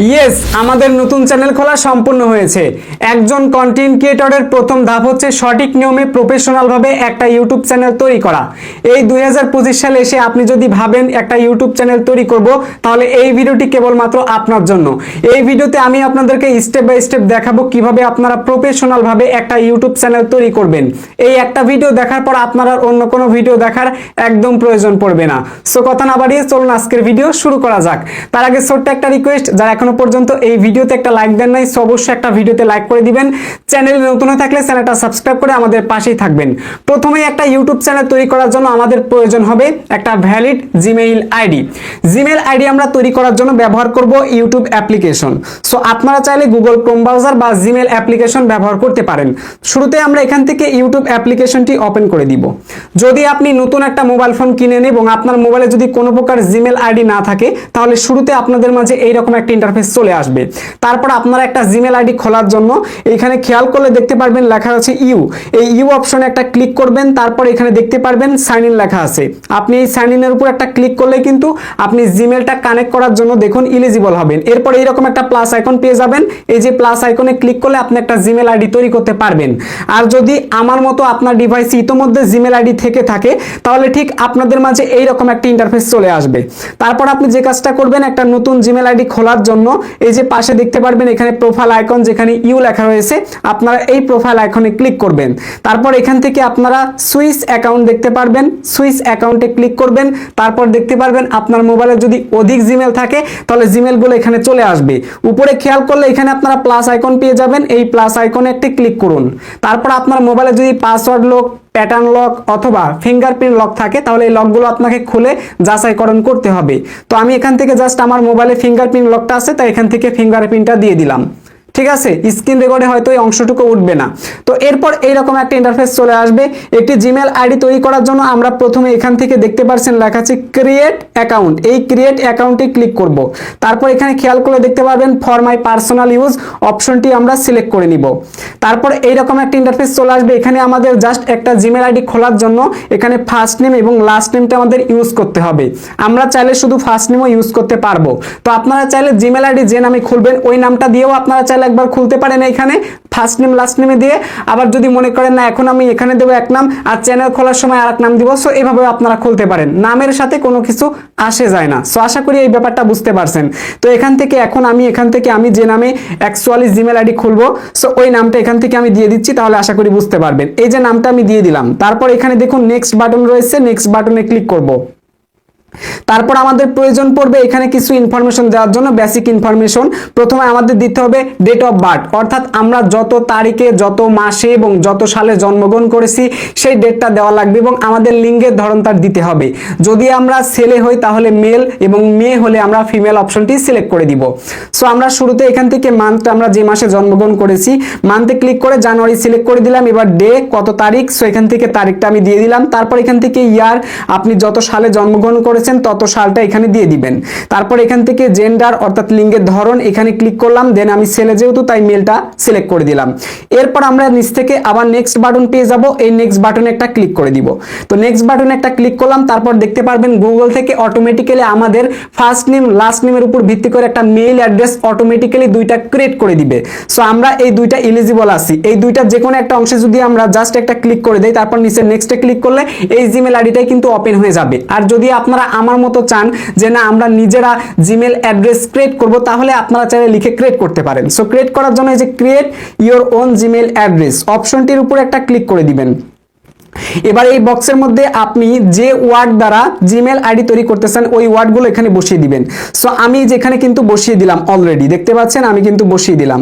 Yes, আমাদের নতুন channel খোলা সম্পূর্ণ হয়েছে। একজন কন্টেন্ট ক্রিয়েটরের প্রথম ধাপ হচ্ছে সঠিক নিয়মে প্রফেশনালভাবে একটা ইউটিউব চ্যানেল তৈরি করা। এই 2025 সালে এসে আপনি যদি ভাবেন একটা ইউটিউব চ্যানেল তৈরি করব, তাহলে এই ভিডিওটি কেবলমাত্র আপনার জন্য। এই ভিডিওতে আমি আপনাদেরকে স্টেপ বাই স্টেপ দেখাবো কিভাবে আপনারা প্রফেশনালভাবে একটা ইউটিউব চ্যানেল তৈরি করবেন। এই একটা ভিডিও দেখার পর আপনার আর অন্য কোনো ভিডিও দেখার একদম প্রয়োজন পড়বে না। সো কথা না বাড়িয়ে চলুন আজকের ভিডিও শুরু করা যাক। তার আগে ছোট্ট একটা রিকোয়েস্ট, যারা এখনো পর্যন্ত এই ভিডিওতে একটা লাইক দেন নাই, অবশ্যই একটা ভিডিওতে লাইক করে দিবেন। চ্যানেলে নতুন হয়ে থাকলে চ্যানেলটা সাবস্ক্রাইব করে আমাদের পাশেই থাকবেন। প্রথমেই একটা ইউটিউব চ্যানেল তৈরি করার জন্য আমাদের প্রয়োজন হবে একটা valid Gmail ID. Gmail ID আমরা তৈরি করার জন্য ব্যবহার করব ইউটিউব অ্যাপ্লিকেশন। সো আপনারা চাইলে গুগল ক্রোম ব্রাউজার বা জিমেইল অ্যাপ্লিকেশন ব্যবহার করতে পারেন। শুরুতে আমরা এখান থেকে ইউটিউব অ্যাপ্লিকেশনটি ওপেন করে দিব। যদি আপনি নতুন একটা মোবাইল ফোন কিনেন এবং আপনার মোবাইলে যদি কোনো প্রকার জিমেইল আইডি না থাকে, তাহলে শুরুতে আপনাদের মাঝে এইরকম একটা ইন্টারফেস চলে আসবে। তারপর আপনারা একটা জিমেইল আইডি খোলার জন্য এখানে খেয়াল করলে দেখতে পারবেন লেখা আছে ইউ। এই ইউ অপশনে একটা ক্লিক করবেন, তারপর এখানে দেখতে পারবেন সাইন ইন লেখা আছে। আপনি এই সাইন ইনের উপর একটা ক্লিক করলে কিন্তু আপনি জিমেইলটা কানেক্ট করার জন্য দেখুন এলিজিবল হবেন। এরপর এইরকম একটা প্লাস আইকন পেয়ে যাবেন। এই যে প্লাস আইকনে ক্লিক করলে আপনি একটা জিমেইল আইডি তৈরি করতে পারবেন। আর যদি আমার মতো আপনার ডিভাইসে ইতোমধ্যে জিমেইল আইডি থেকে থাকে, তাহলে ঠিক আপনাদের মাঝে এইরকম একটা ইন্টারফেস চলে আসবে। তারপর আপনি যে কাজটা করবেন, একটা নতুন জিমেইল আইডি খোলার জন্য এই যে পাশে দেখতে পারবেন এখানে প্রোফাইল আইকন, যেখানে ইউ লেখা রয়েছে, আপনারা এই প্রোফাইল আইকনে ক্লিক করবেন। তারপর এখান থেকে আপনারা সুইচ অ্যাকাউন্ট দেখতে পারবেন, সুইচ অ্যাকাউন্টে ক্লিক করবেন। তারপর দেখতে পারবেন আপনার মোবাইলে যদি অধিক জিমেইল থাকে, তাহলে জিমেইলগুলো এখানে চলে আসবে। উপরে খেয়াল করলে এখানে আপনারা প্লাস আইকন পেয়ে যাবেন, এই প্লাস আইকনে একটি ক্লিক করুন। তারপর আপনার মোবাইলে যদি পাসওয়ার্ড লক, প্যাটার্ন লক অথবা ফিঙ্গারপ্রিন্ট লক থাকে, তাহলে এই লকগুলো আপনাকে খুলে যাচাইকরণ করতে হবে। তো আমি এখান থেকে জাস্ট আমার মোবাইলে ফিঙ্গারপ্রিন্ট লকটা আছে, তাই এখান থেকে ফিঙ্গারপ্রিন্টটা দিয়ে দিলাম। ঠিক আছে, স্ক্রিন রেকর্ডে হয়তো এই অংশটুকু উঠবে না। তো এরপর এইরকম একটা ইন্টারফেস চলে আসবে। একটি জিমেইল আইডি তৈরি করার জন্য আমরা প্রথমে এখান থেকে দেখতে পাচ্ছেন লেখা আছে ক্রিয়েট অ্যাকাউন্ট। এই ক্রিয়েট অ্যাকাউন্টে ক্লিক করব। তারপর এখানে খেয়াল করে দেখতে পারবেন ফর মাই পার্সোনাল ইউজ অপশনটি আমরা সিলেক্ট করে নিব। তারপর এইরকম একটা ইন্টারফেস চলে আসবে। এখানে আমাদের জাস্ট একটা জিমেইল আইডি খোলার জন্য এখানে ফার্স্ট নেম এবং লাস্ট নেমটা আমাদের ইউজ করতে হবে। আমরা চাইলে শুধু ফার্স্ট নেমও ইউজ করতে পারবো। তো আপনারা চাইলে জিমেইল আইডি যে নামে খুলবেন ওই নামটা দিয়েও আপনারা চাইলে একবার খুলতে পারেন এখানে ফার্স্ট নেম লাস্ট নেমে দিয়ে। আবার যদি মনে করেন না এখন আমি এখানে দেবো এক নাম আর চ্যানেল খোলার সময় আরেক নাম দিব, সো এভাবে আপনারা খুলতে পারেন। নামের সাথে কোনো কিছু আসে যায় না। সো আশা করি এই ব্যাপারটা বুঝতে পারছেন। তো এখান থেকে এখন আমি যে নামে অ্যাকচুয়ালি জিমেইল আইডি খুলবো, সো ওই নামটা এখান থেকে আমি দিয়ে দিচ্ছি, তাহলে আশা করি বুঝতে পারবেন। এই যে নামটা আমি দিয়ে দিলাম, তারপর এখানে দেখুন নেক্সট বাটন রয়েছে, নেক্সট বাটনে ক্লিক করব। তারপর আমাদের প্রয়োজন পড়বে এখানে কিছু ইনফরমেশন দেওয়ার জন্য, বেসিক ইনফরমেশন। প্রথমে আমাদের দিতে হবে ডেট অফ বার্থ, অর্থাৎ আমরা যত তারিখে, যত মাসে এবং যত সালে জন্মগ্রহণ করেছি সেই ডেটটা দেওয়া লাগবে এবং আমাদের লিঙ্গের ধরন তার দিতে হবে। যদি আমরা ছেলে হই তাহলে মেল এবং মেয়ে হলে আমরা ফিমেল অপশনটি সিলেক্ট করে দিব। সো আমরা শুরুতে এখান থেকে মান্থটা, আমরা যে মাসে জন্মগ্রহণ করেছি মান্থে ক্লিক করে জানুয়ারি সিলেক্ট করে দিলাম। এবার ডে কত তারিখ, সো এখান থেকে তারিখটা আমি দিয়ে দিলাম। তারপর এখান থেকে ইয়ার, আপনি যত সালে জন্মগ্রহণ করেছেন তত সালটা এখানে দিয়ে দিবেন। তারপর এখান থেকে জেন্ডার অর্থাৎ লিঙ্গের ধরন এখানে ক্লিক করলাম, দেন আমি ছেলে যেহেতু তাই মেলটা সিলেক্ট করে দিলাম। এরপর আমরা নিচ থেকে আবার নেক্সট বাটন পেয়ে যাব, এই নেক্সট বাটনে একটা ক্লিক করে দিব। তো নেক্সট বাটনে একটা ক্লিক করলাম, তারপর দেখতে পারবেন গুগল থেকে অটোমেটিক্যালি আমাদের ফার্স্ট নেম লাস্ট নেমের উপর ভিত্তি করে একটা মেইল অ্যাড্রেস অটোমেটিক্যালি দুইটা ক্রিয়েট করে দিবে। সো আমরা এই দুইটা এলিজিবল আছি। এই দুইটা যে কোনো একটা অংশে যদি আমরা জাস্ট একটা ক্লিক করে দেই, তারপর নিচে নেক্সটে ক্লিক করলে এই জিমেইল আইডিটাই কিন্তু ওপেন হয়ে যাবে। আর যদি আপনারা আমার মতো চান যে না আমরা নিজেরা জিমেইল অ্যাড্রেস ক্রিয়েট করব, তাহলে আপনারা চাইলে লিখে ক্রিয়েট করতে পারেন। সো ক্রিয়েট করার জন্য এই যে create your own Gmail address অপশনটির উপর একটা ক্লিক করে দিবেন। এবার এই বক্সের মধ্যে আপনি যে ওয়ার্ড দ্বারা জিমেইল আইডি তৈরি করতেছেন ওই ওয়ার্ডগুলো এখানে বসিয়ে দিবেন। সো আমি যেখানে কিন্তু বসিয়ে দিলাম, অলরেডি দেখতে পাচ্ছেন আমি কিন্তু বসিয়ে দিলাম।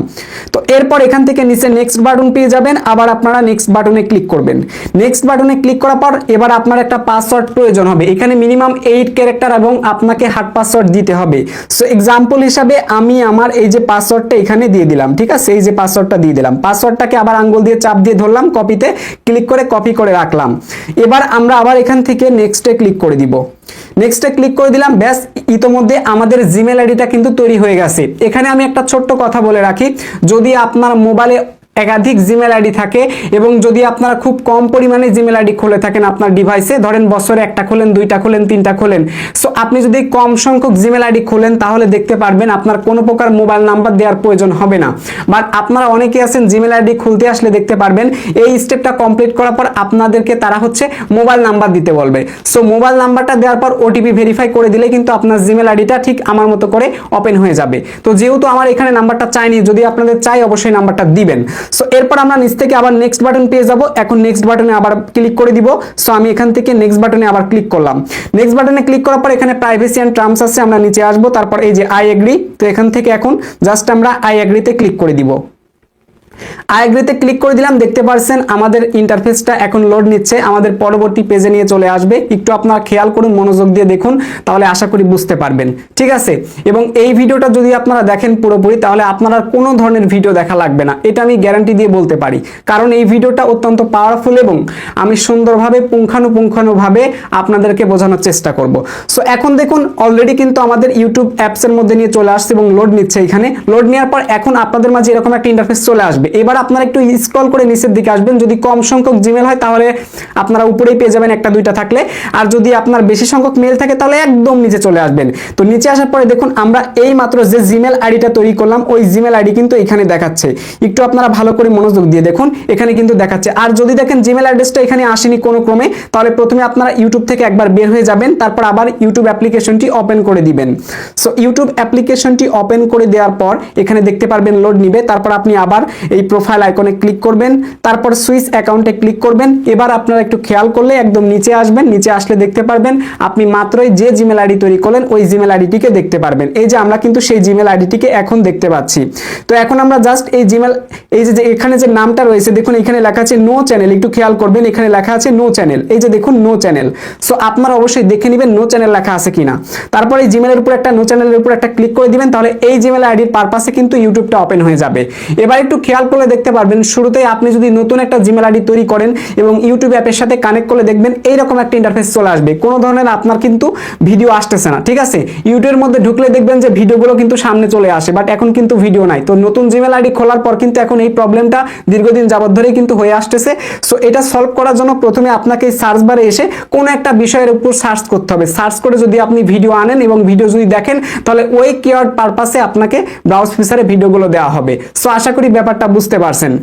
তো এরপর এখান থেকে নিচে নেক্সট বাটন পেয়ে যাবেন, আবার আপনারা নেক্সট বাটনে ক্লিক করবেন। নেক্সট বাটনে ক্লিক করার পর এবার আপনার একটা পাসওয়ার্ড প্রয়োজন হবে। এখানে মিনিমাম 8 ক্যারেক্টার এবং আপনাকে হার্ড পাসওয়ার্ড দিতে হবে। সো এক্সাম্পল হিসাবে আমি আমার এই যে পাসওয়ার্ডটা এখানে দিয়ে দিলাম। ঠিক আছে, এই যে পাসওয়ার্ডটা দিয়ে দিলাম। পাসওয়ার্ডটাকে আবার আঙ্গুল দিয়ে চাপ দিয়ে ধরলাম, কপিতে ক্লিক করে কপি করে রাখলাম। এবার আমরা আবার এখান থেকে নেক্সটে ক্লিক করে দিব। নেক্সটে ক্লিক করে দিলাম, ব্যাস ইতোমধ্যে আমাদের জিমেইল আইডিটা কিন্তু তৈরি হয়ে গেছে। এখানে আমি একটা ছোট্ট কথা বলে রাখি, যদি আপনার মোবাইলে একাধিক জিমেল আইডি থাকে এবং যদি আপনারা খুব কম পরিমাণে জিমেল আইডি খুলে থাকেন আপনার ডিভাইসে, ধরেন বছরে একটা খোলেন, দুইটা খোলেন, তিনটা খোলেন, সো আপনি যদি কম সংখ্যক জিমেল আইডি খোলেন তাহলে দেখতে পারবেন আপনার কোনো প্রকার মোবাইল নাম্বার দেওয়ার প্রয়োজন হবে না। বাট আপনারা অনেকে আছেন জিমেল আইডি খুলতে আসলে দেখতে পারবেন এই স্টেপটা কমপ্লিট করার পর আপনাদেরকে তারা হচ্ছে মোবাইল নাম্বার দিতে বলবে। সো মোবাইল নাম্বারটা দেওয়ার পর ওটিপি ভেরিফাই করে দিলে কিন্তু আপনার জিমেল আইডিটা ঠিক আমার মতো করে ওপেন হয়ে যাবে। তো যেহেতু আমার এখানে নাম্বারটা চাইনি, যদি আপনাদের চাই অবশ্যই নাম্বারটা দিবেন। সো এরপর আমরা নিচ থেকে আবার নেক্সট বাটন পেয়ে যাব। এখন নেক্সট বাটনে আবার ক্লিক করে দিব। সো আমি এখান থেকে নেক্সট বাটনে আবার ক্লিক করলাম। নেক্সট বাটনে ক্লিক করার পর এখানে প্রাইভেসি এন্ড টার্মস আছে, আমরা নিচে আসবো, তারপর এই যে আই এগ্রি। তো এখান থেকে এখন জাস্ট আমরা আই এগ্রিতে ক্লিক করে দিব। আই এগ্রিতে ক্লিক করে দিলাম। দেখতে পাচ্ছেন আমাদের ইন্টারফেসটা এখন লোড নিচ্ছে, আমাদের পরবর্তী পেজে নিয়ে চলে আসবে। একটু আপনারা খেয়াল করুন, মনোযোগ দিয়ে দেখুন, তাহলে আশা করি বুঝতে পারবেন, ঠিক আছে। এবং এই ভিডিওটা যদি আপনারা দেখেন পুরোপুরি তাহলে আপনারা কোনো ধরনের ভিডিও দেখা লাগবে না, এটা আমি গ্যারান্টি দিয়ে বলতে পারি, কারণ এই ভিডিওটা অত্যন্ত পাওয়ারফুল এবং আমি সুন্দরভাবে পুঙ্খানুপুঙ্খানুভাবে আপনাদেরকে বোঝানোর চেষ্টা করব। সো এখন দেখুন অলরেডি কিন্তু আমাদের ইউটিউব অ্যাপসের মধ্যে নিয়ে চলে আসছে এবং লোড নিচ্ছে। এখানে লোড নেওয়ার পর এখন আপনাদের মাঝে এরকম একটা ইন্টারফেস চলে আসবে। এবার আপনারা একটু স্ক্রল করে নিচের দিকে আসবেন। যদি কম সংখ্যক জিমেল হয় তাহলে আপনারা উপরেই পেয়ে যাবেন একটা দুইটা থাকলে, আর যদি আপনার বেশি সংখ্যক মেল থাকে তাহলে একদম নিচে চলে আসবেন। তো নিচে আসার পরে দেখুন আমরা এই মাত্র যে জিমেল আইডিটা তৈরি করলাম ওই জিমেল আইডি কিন্তু এখানে দেখাচ্ছে। একটু আপনারা ভালো করে মনোযোগ দিয়ে দেখুন, এখানে কিন্তু দেখাচ্ছে। আর যদি দেখেন জিমেল অ্যাড্রেসটা এখানে আসেনি কোনো ক্রমে, তাহলে প্রথমে আপনারা ইউটিউব থেকে একবার বের হয়ে যাবেন, তারপর আবার ইউটিউব অ্যাপ্লিকেশনটি ওপেন করে দিবেন। সো ইউটিউব অ্যাপ্লিকেশনটি ওপেন করে দেওয়ার পর এখানে দেখতে পারবেন লোড নিবে। তারপর আপনি আবার এই প্রোফাইল আইকনে ক্লিক করবেন, তারপর সুইচ অ্যাকাউন্টে ক্লিক করবেন। এবার আপনারা একটু খেয়াল করলে একদম নিচে আসবেন, নিচে আসলে দেখতে পারবেন আপনি মাত্রই যে জিমেল আইডি তৈরি করলেন ওই জিমেল আইডিটিকে দেখতে পারবেন। এই যে আমরা কিন্তু সেই জিমেল আইডিটিকে এখন দেখতে পাচ্ছি। তো এখন আমরা জাস্ট এই জিমেল, এই যে এখানে যে নামটা রয়েছে দেখুন এখানে লেখা আছে নো চ্যানেল, একটু খেয়াল করবেন এখানে লেখা আছে নো চ্যানেল, এই যে দেখুন নো চ্যানেল। সো আপনারা অবশ্যই দেখে নেবেন নো চ্যানেল লেখা আছে কিনা। তারপর এই জিমেলের উপর একটা নো চ্যানেলের উপর একটা ক্লিক করে দিবেন, তাহলে এই জিমেল আইডির পারপাসে কিন্তু ইউটিউবটা ওপেন হয়ে যাবে। এবার একটু খেয়াল করলে দেখতে পারবেন শুরুতেই আপনি যদি নতুন একটা জিমেল আইডি তৈরি করেন এবং ইউটিউব অ্যাপের সাথে কানেক্ট করলে দেখবেন এইরকম একটা ইন্টারফেস চলে আসবে। কোনো ধরনের আপনার কিন্তু ভিডিও আসতেছে না, ঠিক আছে। ইউটিউবের মধ্যে ঢুকলে দেখবেন যে ভিডিওগুলো কিন্তু সামনে চলে আসে, বাট এখন কিন্তু ভিডিও নাই। তো নতুন জিমেল আইডি খোলার পর কিন্তু এখন এই প্রবলেমটা দীর্ঘদিন যাবত ধরেই কিন্তু হয়ে আসতেছে। সো এটা সলভ করার জন্য প্রথমে আপনাকে সার্চ বারে এসে কোনো একটা বিষয়ের উপর সার্চ করতে হবে। সার্চ করে যদি আপনি ভিডিও আনেন এবং ভিডিও যদি দেখেন তাহলে ওই কিওয়ার্ড পারপাসে আপনাকে ব্রাউজ ফিচারে ভিডিওগুলো দেওয়া হবে। সো আশা করি ব্যাপারটা বুঝতে পারছেন।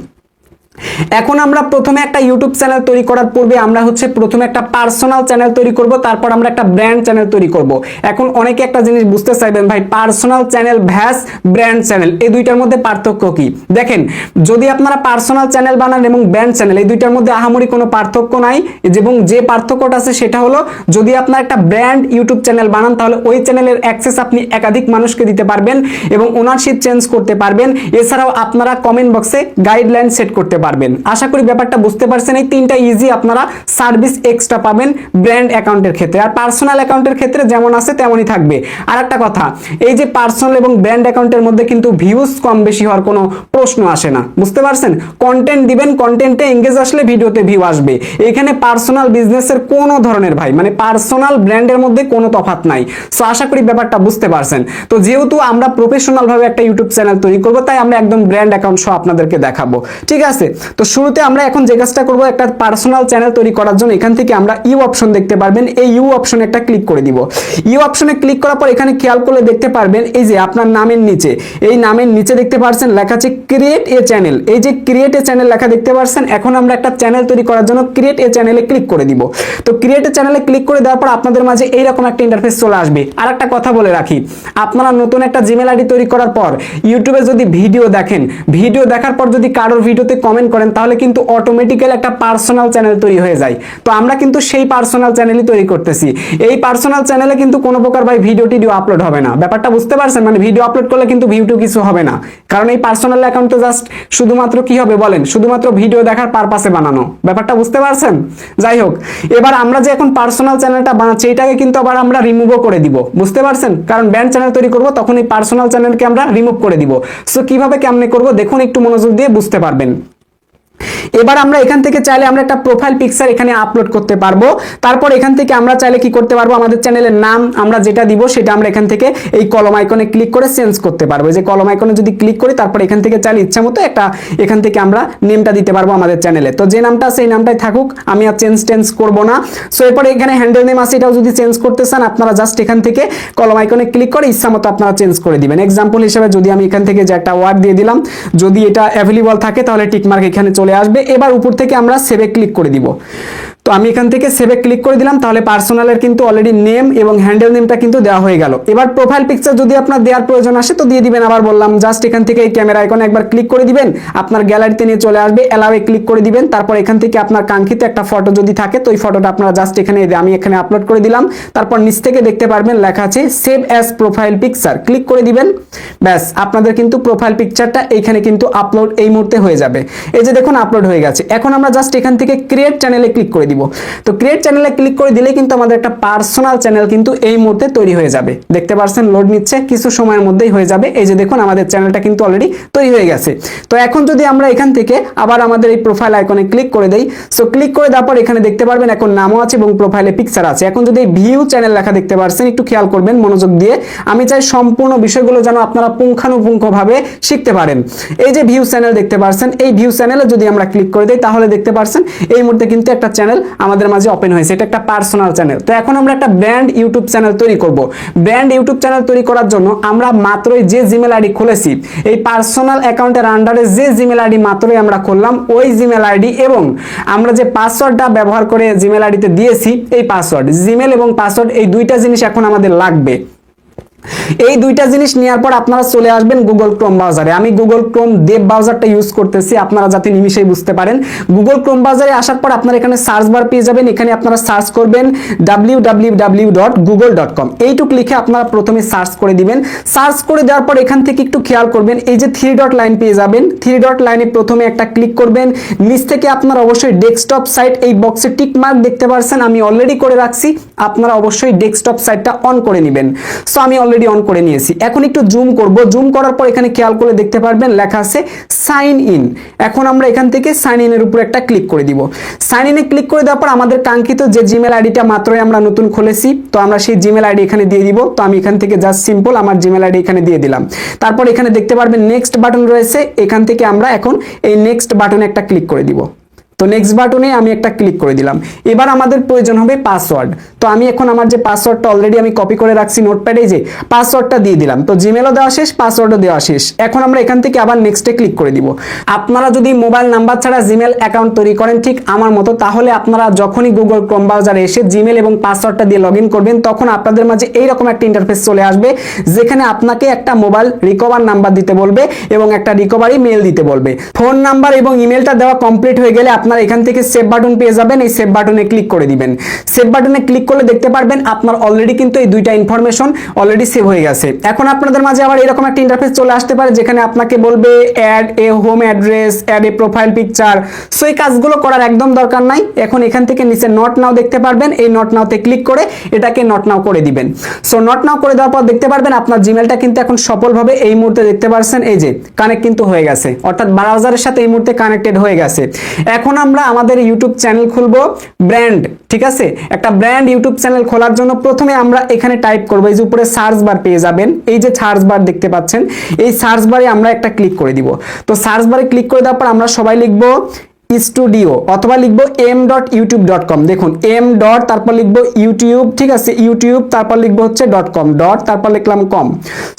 এখন আমরা প্রথমে একটা ইউটিউব চ্যানেল তৈরি করার পূর্বে আমরা হচ্ছে প্রথমে একটা পার্সোনাল চ্যানেল তৈরি করব, তারপর আমরা একটা ব্র্যান্ড চ্যানেল তৈরি করব। এখন অনেকে একটা জিনিস বুঝতে চাইবেন, ভাই personal channel Vyas brand channel এই দুইটার মধ্যে পার্থক্য কি? দেখেন, যদি আপনারা পার্সোনাল চ্যানেল বানান এবং ব্র্যান্ড চ্যানেল এই দুইটার মধ্যে আহামরি কোনো পার্থক্য নাই, এবং যে পার্থক্যটা আছে সেটা হলো যদি আপনারা একটা ব্র্যান্ড ইউটিউব চ্যানেল বানান তাহলে ওই চ্যানেলের অ্যাক্সেস আপনি একাধিক মানুষকে দিতে পারবেন এবং ওনারশিপ চেঞ্জ করতে পারবেন। এছাড়াও আপনারা কমেন্ট বক্সে গাইডলাইন সেট করতে পারবেন। আশা করি ব্যাপারটা বুঝতে পারছেন। এই তিনটা ইজি আপনারা সার্ভিস এক্সট্রা পাবেন ব্র্যান্ড অ্যাকাউন্টের ক্ষেত্রে, আর পার্সোনাল অ্যাকাউন্টের ক্ষেত্রে যেমন আছে তেমনই থাকবে। আর একটা কথা, এই যে পার্সোনাল এবং ব্র্যান্ড অ্যাকাউন্টের মধ্যে কিন্তু ভিউজ কম বেশি হওয়ার কোনো প্রশ্ন আসে না, বুঝতে পারছেন। কন্টেন্ট দিবেন, কন্টেন্টে এঙ্গেজ আসলে ভিডিওতে ভিউ আসবে। এখানে পার্সোনাল বিজনেসের কোনো ধরনের ভাই মানে পার্সোনাল ব্র্যান্ডের মধ্যে কোনো তফাৎ নাই। সো আশা করি ব্যাপারটা বুঝতে পারছেন। তো যেহেতু আমরা প্রফেশনাল ভাবে একটা ইউটিউব চ্যানেল তৈরি করব তাই আমরা একদম ব্র্যান্ড অ্যাকাউন্ট সহ আপনাদেরকে দেখাবো, ঠিক আছে। তো শুরুতে আমরা এখন যে কাজটা করব, একটা পার্সোনাল চ্যানেল তৈরি করার জন্য এখান থেকে আমরা ইউ অপশন দেখতে পারবেন, এই ইউ অপশনে একটা ক্লিক করে দিব। ইউ অপশনে ক্লিক করার পর এখানে খেয়াল করলে দেখতে পারবেন এই যে আপনার নামের নিচে, এই নামের নিচে দেখতে পাচ্ছেন লেখা আছে ক্রিয়েট এ চ্যানেল। এই যে ক্রিয়েট এ চ্যানেল লেখা দেখতে পাচ্ছেন, এখন আমরা একটা চ্যানেল তৈরি করার জন্য ক্রিয়েট এ চ্যানেলে ক্লিক করে দিব। তো ক্রিয়েট এ চ্যানেলে ক্লিক করে দেওয়ার পর আপনাদের মাঝে এইরকম একটা ইন্টারফেস চলে আসবে। আর একটা কথা বলে রাখি, আপনারা নতুন একটা জিমেল আইডি তৈরি করার পর ইউটিউবে যদি ভিডিও দেখেন, ভিডিও দেখার পর যদি কারোর ভিডিওতে কমেন্ট করেন তাহলে কিন্তু অটোমেটিক্যালি একটা পার্সোনাল চ্যানেল তৈরি হয়ে যায়। তো আমরা কিন্তু সেই পার্সোনাল চ্যানেলই তৈরি করতেছি। এই পার্সোনাল চ্যানেলে কিন্তু কোনো প্রকার ভাই ভিডিও টিডিও আপলোড হবে না। ব্যাপারটা বুঝতে পারছেন, মানে ভিডিও আপলোড করলে কিন্তু ভিউটিউ কিছু হবে না, কারণ এই পার্সোনাল অ্যাকাউন্ট তো জাস্ট শুধুমাত্র কি হবে বলেন, শুধুমাত্র ভিডিও দেখার পারপাসে বানানো। ব্যাপারটা বুঝতে পারছেন। যাই হোক, এবার আমরা যে এখন পার্সোনাল চ্যানেলটা বানাচ্ছি এটাকে কিন্তু আবার আমরা রিমুভও করে দিব, বুঝতে পারছেন। কারণ ব্র্যান্ড চ্যানেল তৈরি করব তখন এই পার্সোনাল চ্যানেলকে আমরা রিমুভ করে দিব। সো কিভাবে কেমনে করব দেখুন, একটু মনোযোগ দিয়ে বুঝতে পারবেন। এবার আমরা এখান থেকে চাইলে আমরা একটা প্রোফাইল পিকচার এখানে আপলোড করতে পারবো। তারপর এখান থেকে আমরা চাইলে কি করতে পারবো, আমাদের চ্যানেলের নাম আমরা যেটা দিব সেটা আমরা এখান থেকে এই কলম আইকনে ক্লিক করে চেঞ্জ করতে পারবো। যে কলম আইকনে যদি ক্লিক করি তারপর এখান থেকে চাইলে ইচ্ছা মতো একটা এখান থেকে আমরা নেমটা দিতে পারবো আমাদের চ্যানেলে। তো যে নামটা আছে এই নামটাই থাকুক, আমি আর চেঞ্জ করবো না। সো এরপরে এখানে হ্যান্ডেল নেম আছে, এটাও যদি চেঞ্জ করতে চান আপনারা জাস্ট এখান থেকে কলম আইকনে ক্লিক করে ইচ্ছা মতো আপনারা চেঞ্জ করে দিবেন। এক্সাম্পল হিসেবে যদি আমি এখান থেকে যে একটা ওয়ার্ড দিয়ে দিলাম, যদি এটা অ্যাভেলেবল থাকে তাহলে টিকমার্ক এখানে চলে আসবে। এবার উপর থেকে আমরা সেভে ক্লিক করে দিব। তো আমি এখান থেকে সেভে ক্লিক করে দিলাম, তাহলে পার্সোনালের কিন্তু অলরেডি নেম এবং হ্যান্ডেল নেমটা কিন্তু দেওয়া হয়ে গেল। এবার প্রোফাইল পিকচার যদি আপনার দেওয়ার প্রয়োজন আসে তো দিয়ে দিবেন। আবার বললাম জাস্ট এখান থেকে এই ক্যামেরা আইকনে একবার ক্লিক করে দিবেন, আপনার গ্যালারিতে নিয়ে চলে আসবে, অ্যালাওয়ে ক্লিক করে দিবেন। তারপর এখান থেকে আপনার কাঙ্ক্ষিত একটা ফটো যদি থাকে তো এই ফটোটা আপনারা জাস্ট এখানে আমি এখানে আপলোড করে দিলাম। তারপর নিচ থেকে দেখতে পারবেন লেখা আছে save as profile picture, click করে দিবেন। ব্যাস আপনাদের কিন্তু প্রোফাইল পিকচারটা এইখানে কিন্তু আপলোড এই মুহূর্তে হয়ে যাবে। এই যে দেখুন আপলোড হয়ে গেছে। এখন আমরা জাস্ট এখান থেকে ক্রিয়েট চ্যানেলে ক্লিক করে দিব। তো ক্রিয়েট চ্যানেলে ক্লিক করে দিলে কিন্তু আমাদের একটা পার্সোনাল চ্যানেল কিন্তু এই মুহূর্তে তৈরি হয়ে যাবে। দেখতে পাচ্ছেন লোড নিচ্ছে, কিছু সময়ের মধ্যেই হয়ে যাবে। এই যে দেখুন আমাদের চ্যানেলটা কিন্তু অলরেডি তৈরি হয়ে গেছে। তো এখন যদি আমরা এখান থেকে আবার আমাদের এই প্রোফাইল আইকনে ক্লিক করে দেই, সো ক্লিক করে দেওয়ার পর এখানে দেখতে পারবেন এখন নামও আছে এবং প্রোফাইলে পিকচার আছে। এখন যদি ভিউ চ্যানেল লেখা দেখতে পাচ্ছেন, একটু খেয়াল করবেন মনোযোগ দিয়ে। আমি চাই সম্পূর্ণ বিষয়গুলো যেন আপনারা পুঙ্খানুপুঙ্খভাবে শিখতে পারেন। এই যে ভিউ চ্যানেল দেখতে পাচ্ছেন, এই ভিউ চ্যানেলে যদি আমরা ক্লিক করে দেই তাহলে দেখতে পাচ্ছেন এই মুহূর্তে কিন্তু একটা চ্যানেল আমাদের মাঝে ওপেন হয়েছে। এটা একটা পার্সোনাল চ্যানেল। তো এখন আমরা একটা ব্র্যান্ড ইউটিউব চ্যানেল তৈরি করব। ব্র্যান্ড ইউটিউব চ্যানেল তৈরি করার জন্য আমরা মাত্রই যে জিমেল আইডি খুলেছি, এই পার্সোনাল অ্যাকাউন্টের আন্ডারে যে জিমেল আইডি মাত্রই আমরা খুললাম ওই জিমেল আইডি এবং আমরা যে পাসওয়ার্ডটা ব্যবহার করে জিমেল আইডিতে দিয়েছি এই পাসওয়ার্ড, জিমেল এবং পাসওয়ার্ড এই দুইটা জিনিস এখন আমাদের লাগবে। এই দুইটা জিনিস নেওয়ার পর আপনারা চলে আসবেন গুগল ক্রোম ব্রাউজারে। আমি গুগল ক্রোম দেব ব্রাউজারটা ইউজ করতেছি, আপনারা যাতে নিমিশেই বুঝতে পারেন। গুগল ক্রোম ব্রাউজারে আসার পর আপনারা এখানে সার্চ বার পেয়ে যাবেন। এখানে আপনারা সার্চ করবেন www.google.com, এইটুক লিখে আপনারা প্রথমে সার্চ করে দিবেন। সার্চ করে দেওয়ার পর এখান থেকে একটু খেয়াল করবেন, এই যে 3 ডট লাইন পেয়ে যাবেন। 3 ডট লাইনে প্রথমে একটা ক্লিক করবেন। নিচ থেকে আপনারা অবশ্যই ডেস্কটপ সাইট এই বক্সে টিক মার্ক দেখতে পাচ্ছেন, আমি অলরেডি করে রাখছি। আপনারা অবশ্যই ডেস্কটপ সাইটটা অন করে নেবেন। সো আমি অলরেডি অন করে নিয়েছি। এখন একটু জুম করব। জুম করার পর এখানে খেয়াল করে দেখতে পারবেন লেখা আছে সাইন ইন। এখন আমরা এখান থেকে সাইন ইনের উপর একটা ক্লিক করে দিব। সাইন ইনে ক্লিক করে দেওয়ার পর আমাদের কাঙ্ক্ষিত যে জিমেল আইডিটা মাত্রই আমরা নতুন খুলেছি তো আমরা সেই জিমেল আইডি এখানে দিয়ে দিব। তো আমি এখান থেকে জাস্ট সিম্পল আমার জিমেল আইডি এখানে দিয়ে দিলাম। তারপর এখানে দেখতে পারবেন নেক্সট বাটন রয়েছে, এখান থেকে আমরা এখন এই নেক্সট বাটনে একটা ক্লিক করে দিব। তো নেক্সট বাটনে আমি একটা ক্লিক করে দিলাম। এবার আমাদের প্রয়োজন হবে পাসওয়ার্ড। তো আমি এখন আমার যে পাসওয়ার্ডটা অলরেডি আমি কপি করে রাখছি নোটপ্যাডে, যে পাসওয়ার্ডটা দিয়ে দিলাম। তো জিমেলও দেওয়া শেষ, পাসওয়ার্ডও দেওয়া শেষ। এখন আমরা এখান থেকে আবার নেক্সটে ক্লিক করে দিব। আপনারা যদি মোবাইল নাম্বার ছাড়া জিমেল অ্যাকাউন্ট তৈরি করেন ঠিক আমার মতো, তাহলে আপনারা যখনই গুগল ক্রোম ব্রাউজারে এসে জিমেল এবং পাসওয়ার্ডটা দিয়ে লগ ইন করবেন তখন আপনাদের মাঝে এইরকম একটা ইন্টারফেস চলে আসবে, যেখানে আপনাকে একটা মোবাইল রিকভার নাম্বার দিতে বলবে এবং একটা রিকভারি মেল দিতে বলবে। ফোন নাম্বার এবং ইমেলটা দেওয়া কমপ্লিট হয়ে গেলে আপনারা এখান থেকে সেভ বাটন পেয়ে যাবেন। এই সেভ বাটনে ক্লিক করে দিবেন। সেভ বাটনে ক্লিক করলে দেখতে পারবেন আপনার অলরেডি কিন্তু এই দুইটা ইনফরমেশন অলরেডি সেভ হয়ে গেছে। এখন আপনাদের মাঝে আবার এরকম একটা ইন্টারফেস চলে আসতে পারে, যেখানে আপনাকে বলবে add a home address, add a profile picture. So এই কাজগুলো করার একদম দরকার নাই। এখন এখান থেকে নিচে নট নাও দেখতে পারবেন, এই নট নাওতে ক্লিক করে এটাকে নট নাও করে দিবেন। সো নট নাও করে দেওয়ার পর দেখতে পারবেন আপনার জিমেলটা কিন্তু এখন সফলভাবে এই মুহূর্তে দেখতে পাচ্ছেন এই যে কানেক্ট কিন্তু হয়ে গেছে, অর্থাৎ ব্রাউজারের সাথে এই মুহূর্তে কানেক্টেড হয়ে গেছে। এখন আমরা আমাদের ইউটিউব চ্যানেল খুলবো ব্র্যান্ড, ঠিক আছে। একটা ব্র্যান্ড ইউটিউব চ্যানেল খোলার জন্য প্রথমে আমরা এখানে টাইপ করব, এই যে উপরে সার্চ বার পেয়ে যাবেন, এই যে সার্চ বার দেখতে পাচ্ছেন, এই সার্চ বারে আমরা একটা ক্লিক করে দিব। তো সার্চ বারে ক্লিক করে দেওয়ার পর আমরা সবাই লিখবো স্টুডিও অথবা লিখবো m.youtube.com। দেখুন m ডট তারপর লিখবো ইউটিউব, ঠিক আছে, ইউটিউব তারপর লিখবো হচ্ছে .com ডট তারপর লিখলাম কম।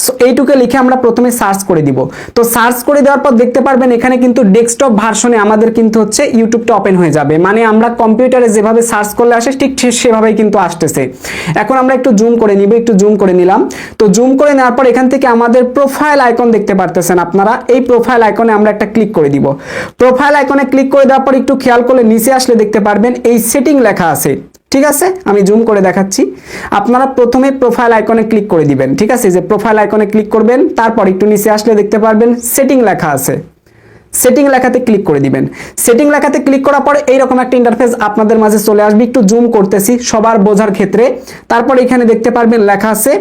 সো এইটুকে লিখে আমরা প্রথমে সার্চ করে দিব। তো সার্চ করে দেওয়ার পর দেখতে পারবেন এখানে কিন্তু ডেস্কটপ ভার্সনে আমাদের কিন্তু হচ্ছে ইউটিউবটা ওপেন হয়ে যাবে, মানে আমরা কম্পিউটারে যেভাবে সার্চ করলে আসে ঠিক সেভাবেই কিন্তু আসতেছে। এখন আমরা একটু জুম করে নিব, একটু জুম করে নিলাম। তো জুম করে নেওয়ার পর এখান থেকে আমাদের প্রোফাইল আইকন দেখতে পারতেছেন আপনারা, এই প্রোফাইল আইকনে আমরা একটা ক্লিক করে দিব। প্রোফাইল আইকনে ক্লিক করে দেওয়ার পর একটু খেয়াল করলে নিচে আসলে দেখতে পারবেন এই সেটিং লেখা আছে, ঠিক আছে। আমি জুম করে দেখাচ্ছি। আপনারা প্রথমে প্রোফাইল আইকনে ক্লিক করে দিবেন, ঠিক আছে, যে প্রোফাইল আইকনে ক্লিক করবেন, তারপর একটু নিচে আসলে দেখতে পারবেন সেটিং লেখা আছে, সেটিং লেখাতে ক্লিক করে দিবেন। সেটিং লেখাতে ক্লিক করার পর এইরকম একটা ইন্টারফেস আপনাদের মাঝে চলে আসবে। একটু জুম করতেছি সবার বোঝার ক্ষেত্রে। তারপর এখানে দেখতে পারবেন লেখা আছে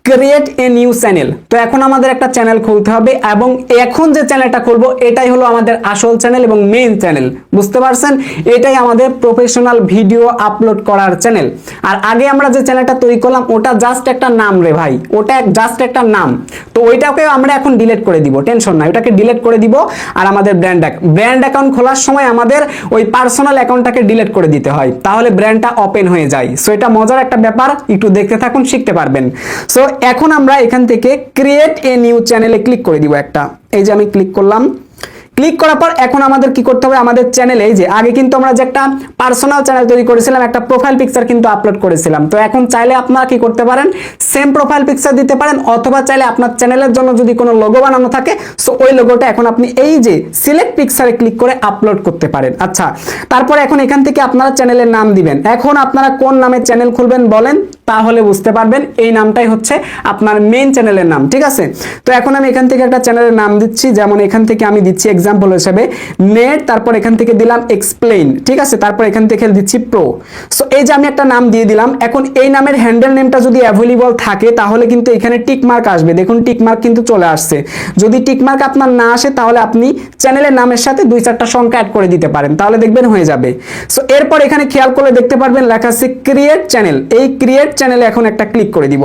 ক্রিয়েট এ নিউ চ্যানেল। তো এখন আমাদের একটা চ্যানেল খুলতে হবে এবং এখন যে চ্যানেলটা খুলবো এটাই হলো আমাদের আসল চ্যানেল এবং মেইন চ্যানেল, বুঝতে পারছেন? এটাই আমাদের প্রফেশনাল ভিডিও আপলোড করার চ্যানেল। আর আগে আমরা যে চ্যানেলটা তৈরি করলাম ওটা জাস্ট একটা নাম রে ভাই, ওটা জাস্ট একটা নাম। তো ওইটাকে আমরা এখন ডিলিট করে দিব, টেনশন নাই, ওটাকে ডিলিট করে দিব। আর আমাদের ব্র্যান্ড অ্যাকাউন্ট খোলার সময় আমাদের ওই পার্সোনাল অ্যাকাউন্টটাকে ডিলিট করে দিতে হয়, তাহলে ব্র্যান্ডটা ওপেন হয়ে যায়। সো এটা মজার একটা ব্যাপার, একটু দেখতে থাকুন, শিখতে পারবেন। সো এখন আমরা এখান থেকে ক্রিয়েট এ নিউ চ্যানেলে ক্লিক করে দিব একটা। এই যে আমি ক্লিক করলাম, ক্লিক করার পর এখন আমাদের কি করতে হবে, আমাদের চ্যানেলে এই যে আগে কিন্তু আমরা যে একটা পার্সোনাল চ্যানেল তৈরি করেছিলাম, একটা প্রোফাইল পিকচার কিন্তু আপলোড করেছিলাম। তো এখন চাইলে আপনারা কি করতে পারেন, সেম প্রোফাইল পিকচার দিতে পারেন, অথবা চাইলে আপনার চ্যানেলের জন্য যদি কোনো লোগো বানানো থাকে সো ওই লোগোটা এখন আপনি এই যে সিলেক্ট পিকচারে ক্লিক করে আপলোড করতে পারেন। আচ্ছা, তারপর এখন এখান থেকে আপনারা চ্যানেলের নাম দিবেন। এখন আপনারা কোন নামে চ্যানেল খুলবেন বলেন, তাহলে বুঝতে পারবেন এই নামটাই হচ্ছে আপনার মেইন চ্যানেলের নাম, ঠিক আছে? তো এখন আমি এখান থেকে একটা চ্যানেলের নাম দিচ্ছি, যেমন এখান থেকে আমি দিচ্ছি এক্সাম্পল হিসেবে নেট, তারপর এখান থেকে দিলাম এক্সপ্লেইন, ঠিক আছে? তারপর এখান থেকে দিচ্ছি প্রো। সো এই যে আমি একটা নাম দিয়ে দিলাম। এখন এই নামের হ্যান্ডেল নেমটা যদি অ্যাভেলেবল থাকে তাহলে কিন্তু এখানে টিক মার্ক আসবে, দেখুন টিক মার্ক কিন্তু চলে আসছে। যদি টিক মার্ক আপনার না আসে তাহলে আপনি চ্যানেলের নামের সাথে 2-4টা সংখ্যা অ্যাড করে দিতে পারেন, তাহলে দেখবেন হয়ে যাবে। সো এরপর এখানে খেয়াল করলে দেখতে পারবেন লেখা আছে ক্রিয়েট চ্যানেল। এই ক্রিয়েট চ্যানেলে এখন একটা ক্লিক করে দিব।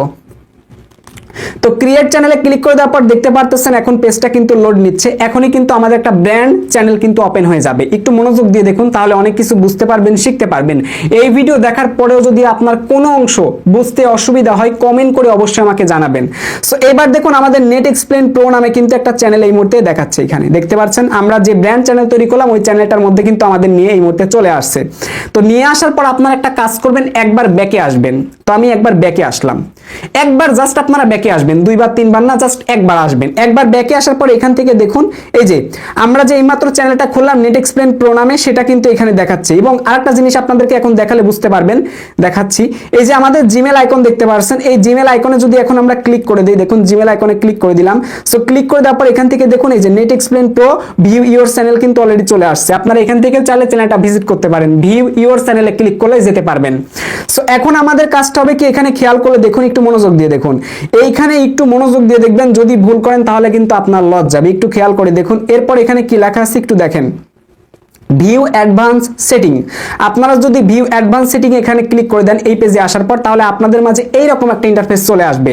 তো ক্রিয়েট চ্যানেলে ক্লিক করে দেওয়ার পর দেখতে পারতেছেন এখন পেজটা কিন্তু লোড নিচ্ছে। এখনই কিন্তু আমাদের একটা ব্র্যান্ড চ্যানেল কিন্তু ওপেন হয়ে যাবে। একটু মনোযোগ দিয়ে দেখুন, তাহলে অনেক কিছু বুঝতে পারবেন, শিখতে পারবেন। এই ভিডিও দেখার পরেও যদি আপনার কোনো অংশ বুঝতে অসুবিধা হয় কমেন্ট করে অবশ্যই আমাকে জানাবেন। সো এবার দেখুন আমাদের নেট এক্সপ্লেন প্রো নামে কিন্তু একটা চ্যানেল এই মুহূর্তে দেখাচ্ছে। এখানে দেখতে পাচ্ছেন আমরা যে ব্র্যান্ড চ্যানেল তৈরি করলাম ওই চ্যানেলটার মধ্যে কিন্তু আমাদের নিয়ে এই মুহূর্তে চলে আসছে। তো নিয়ে আসার পর আপনারা একটা কাজ করবেন, একবার ব্যাকে আসবেন। তো আমি একবার ব্যাকে আসলাম, একবার জাস্ট আপনারা ব্যাকে আসবেন, 2-3 বার না, জাস্ট একবার আসবেন। একবার ব্যাকে আসার পর এখান থেকে দেখুন এই যে আমরা যে এইমাত্র চ্যানেলটা খুললাম নেট এক্সপ্লেন প্রো নামে, সেটা কিন্তু এখানে দেখাচ্ছে। এবং আরেকটা জিনিস আপনাদেরকে এখন দেখালে বুঝতে পারবেন, দেখাচ্ছি। এই যে আমাদের জিমেল আইকন দেখতে পাচ্ছেন, এই জিমেল আইকনে যদি এখন আমরা ক্লিক করে দিই, দেখুন জিমেল আইকনে ক্লিক করে দিলাম। সো ক্লিক করে দেওয়ার পর এখান থেকে দেখুন এই যে net explain pro view your channel কিন্তু অলরেডি চলে আসছে। আপনারা এখান থেকে চাইলে চ্যানেলটা ভিজিট করতে পারেন, ভিউ ইওর চ্যানেলে ক্লিক করলে যেতে পারবেন। সো এখন আমাদের কাজটা হবে কি, এখানে খেয়াল করে দেখুন, একটু মনোযোগ দিয়ে দেখুন, এইখানে একটু মনোযোগ দিয়ে দেখবেন, যদি ভুল করেন তাহলে কিন্তু আপনার লস যাবে। একটু খেয়াল করে দেখুন, এরপর এখানে কি লেখা আছে একটু দেখেন, ভিউ অ্যাডভান্স সেটিং। আপনারা যদি ভিউ অ্যাডভান্স সেটিং এখানে ক্লিক করে দেন এই পেজে আসার পর, তাহলে আপনাদের মাঝে এইরকম একটা ইন্টারফেস চলে আসবে।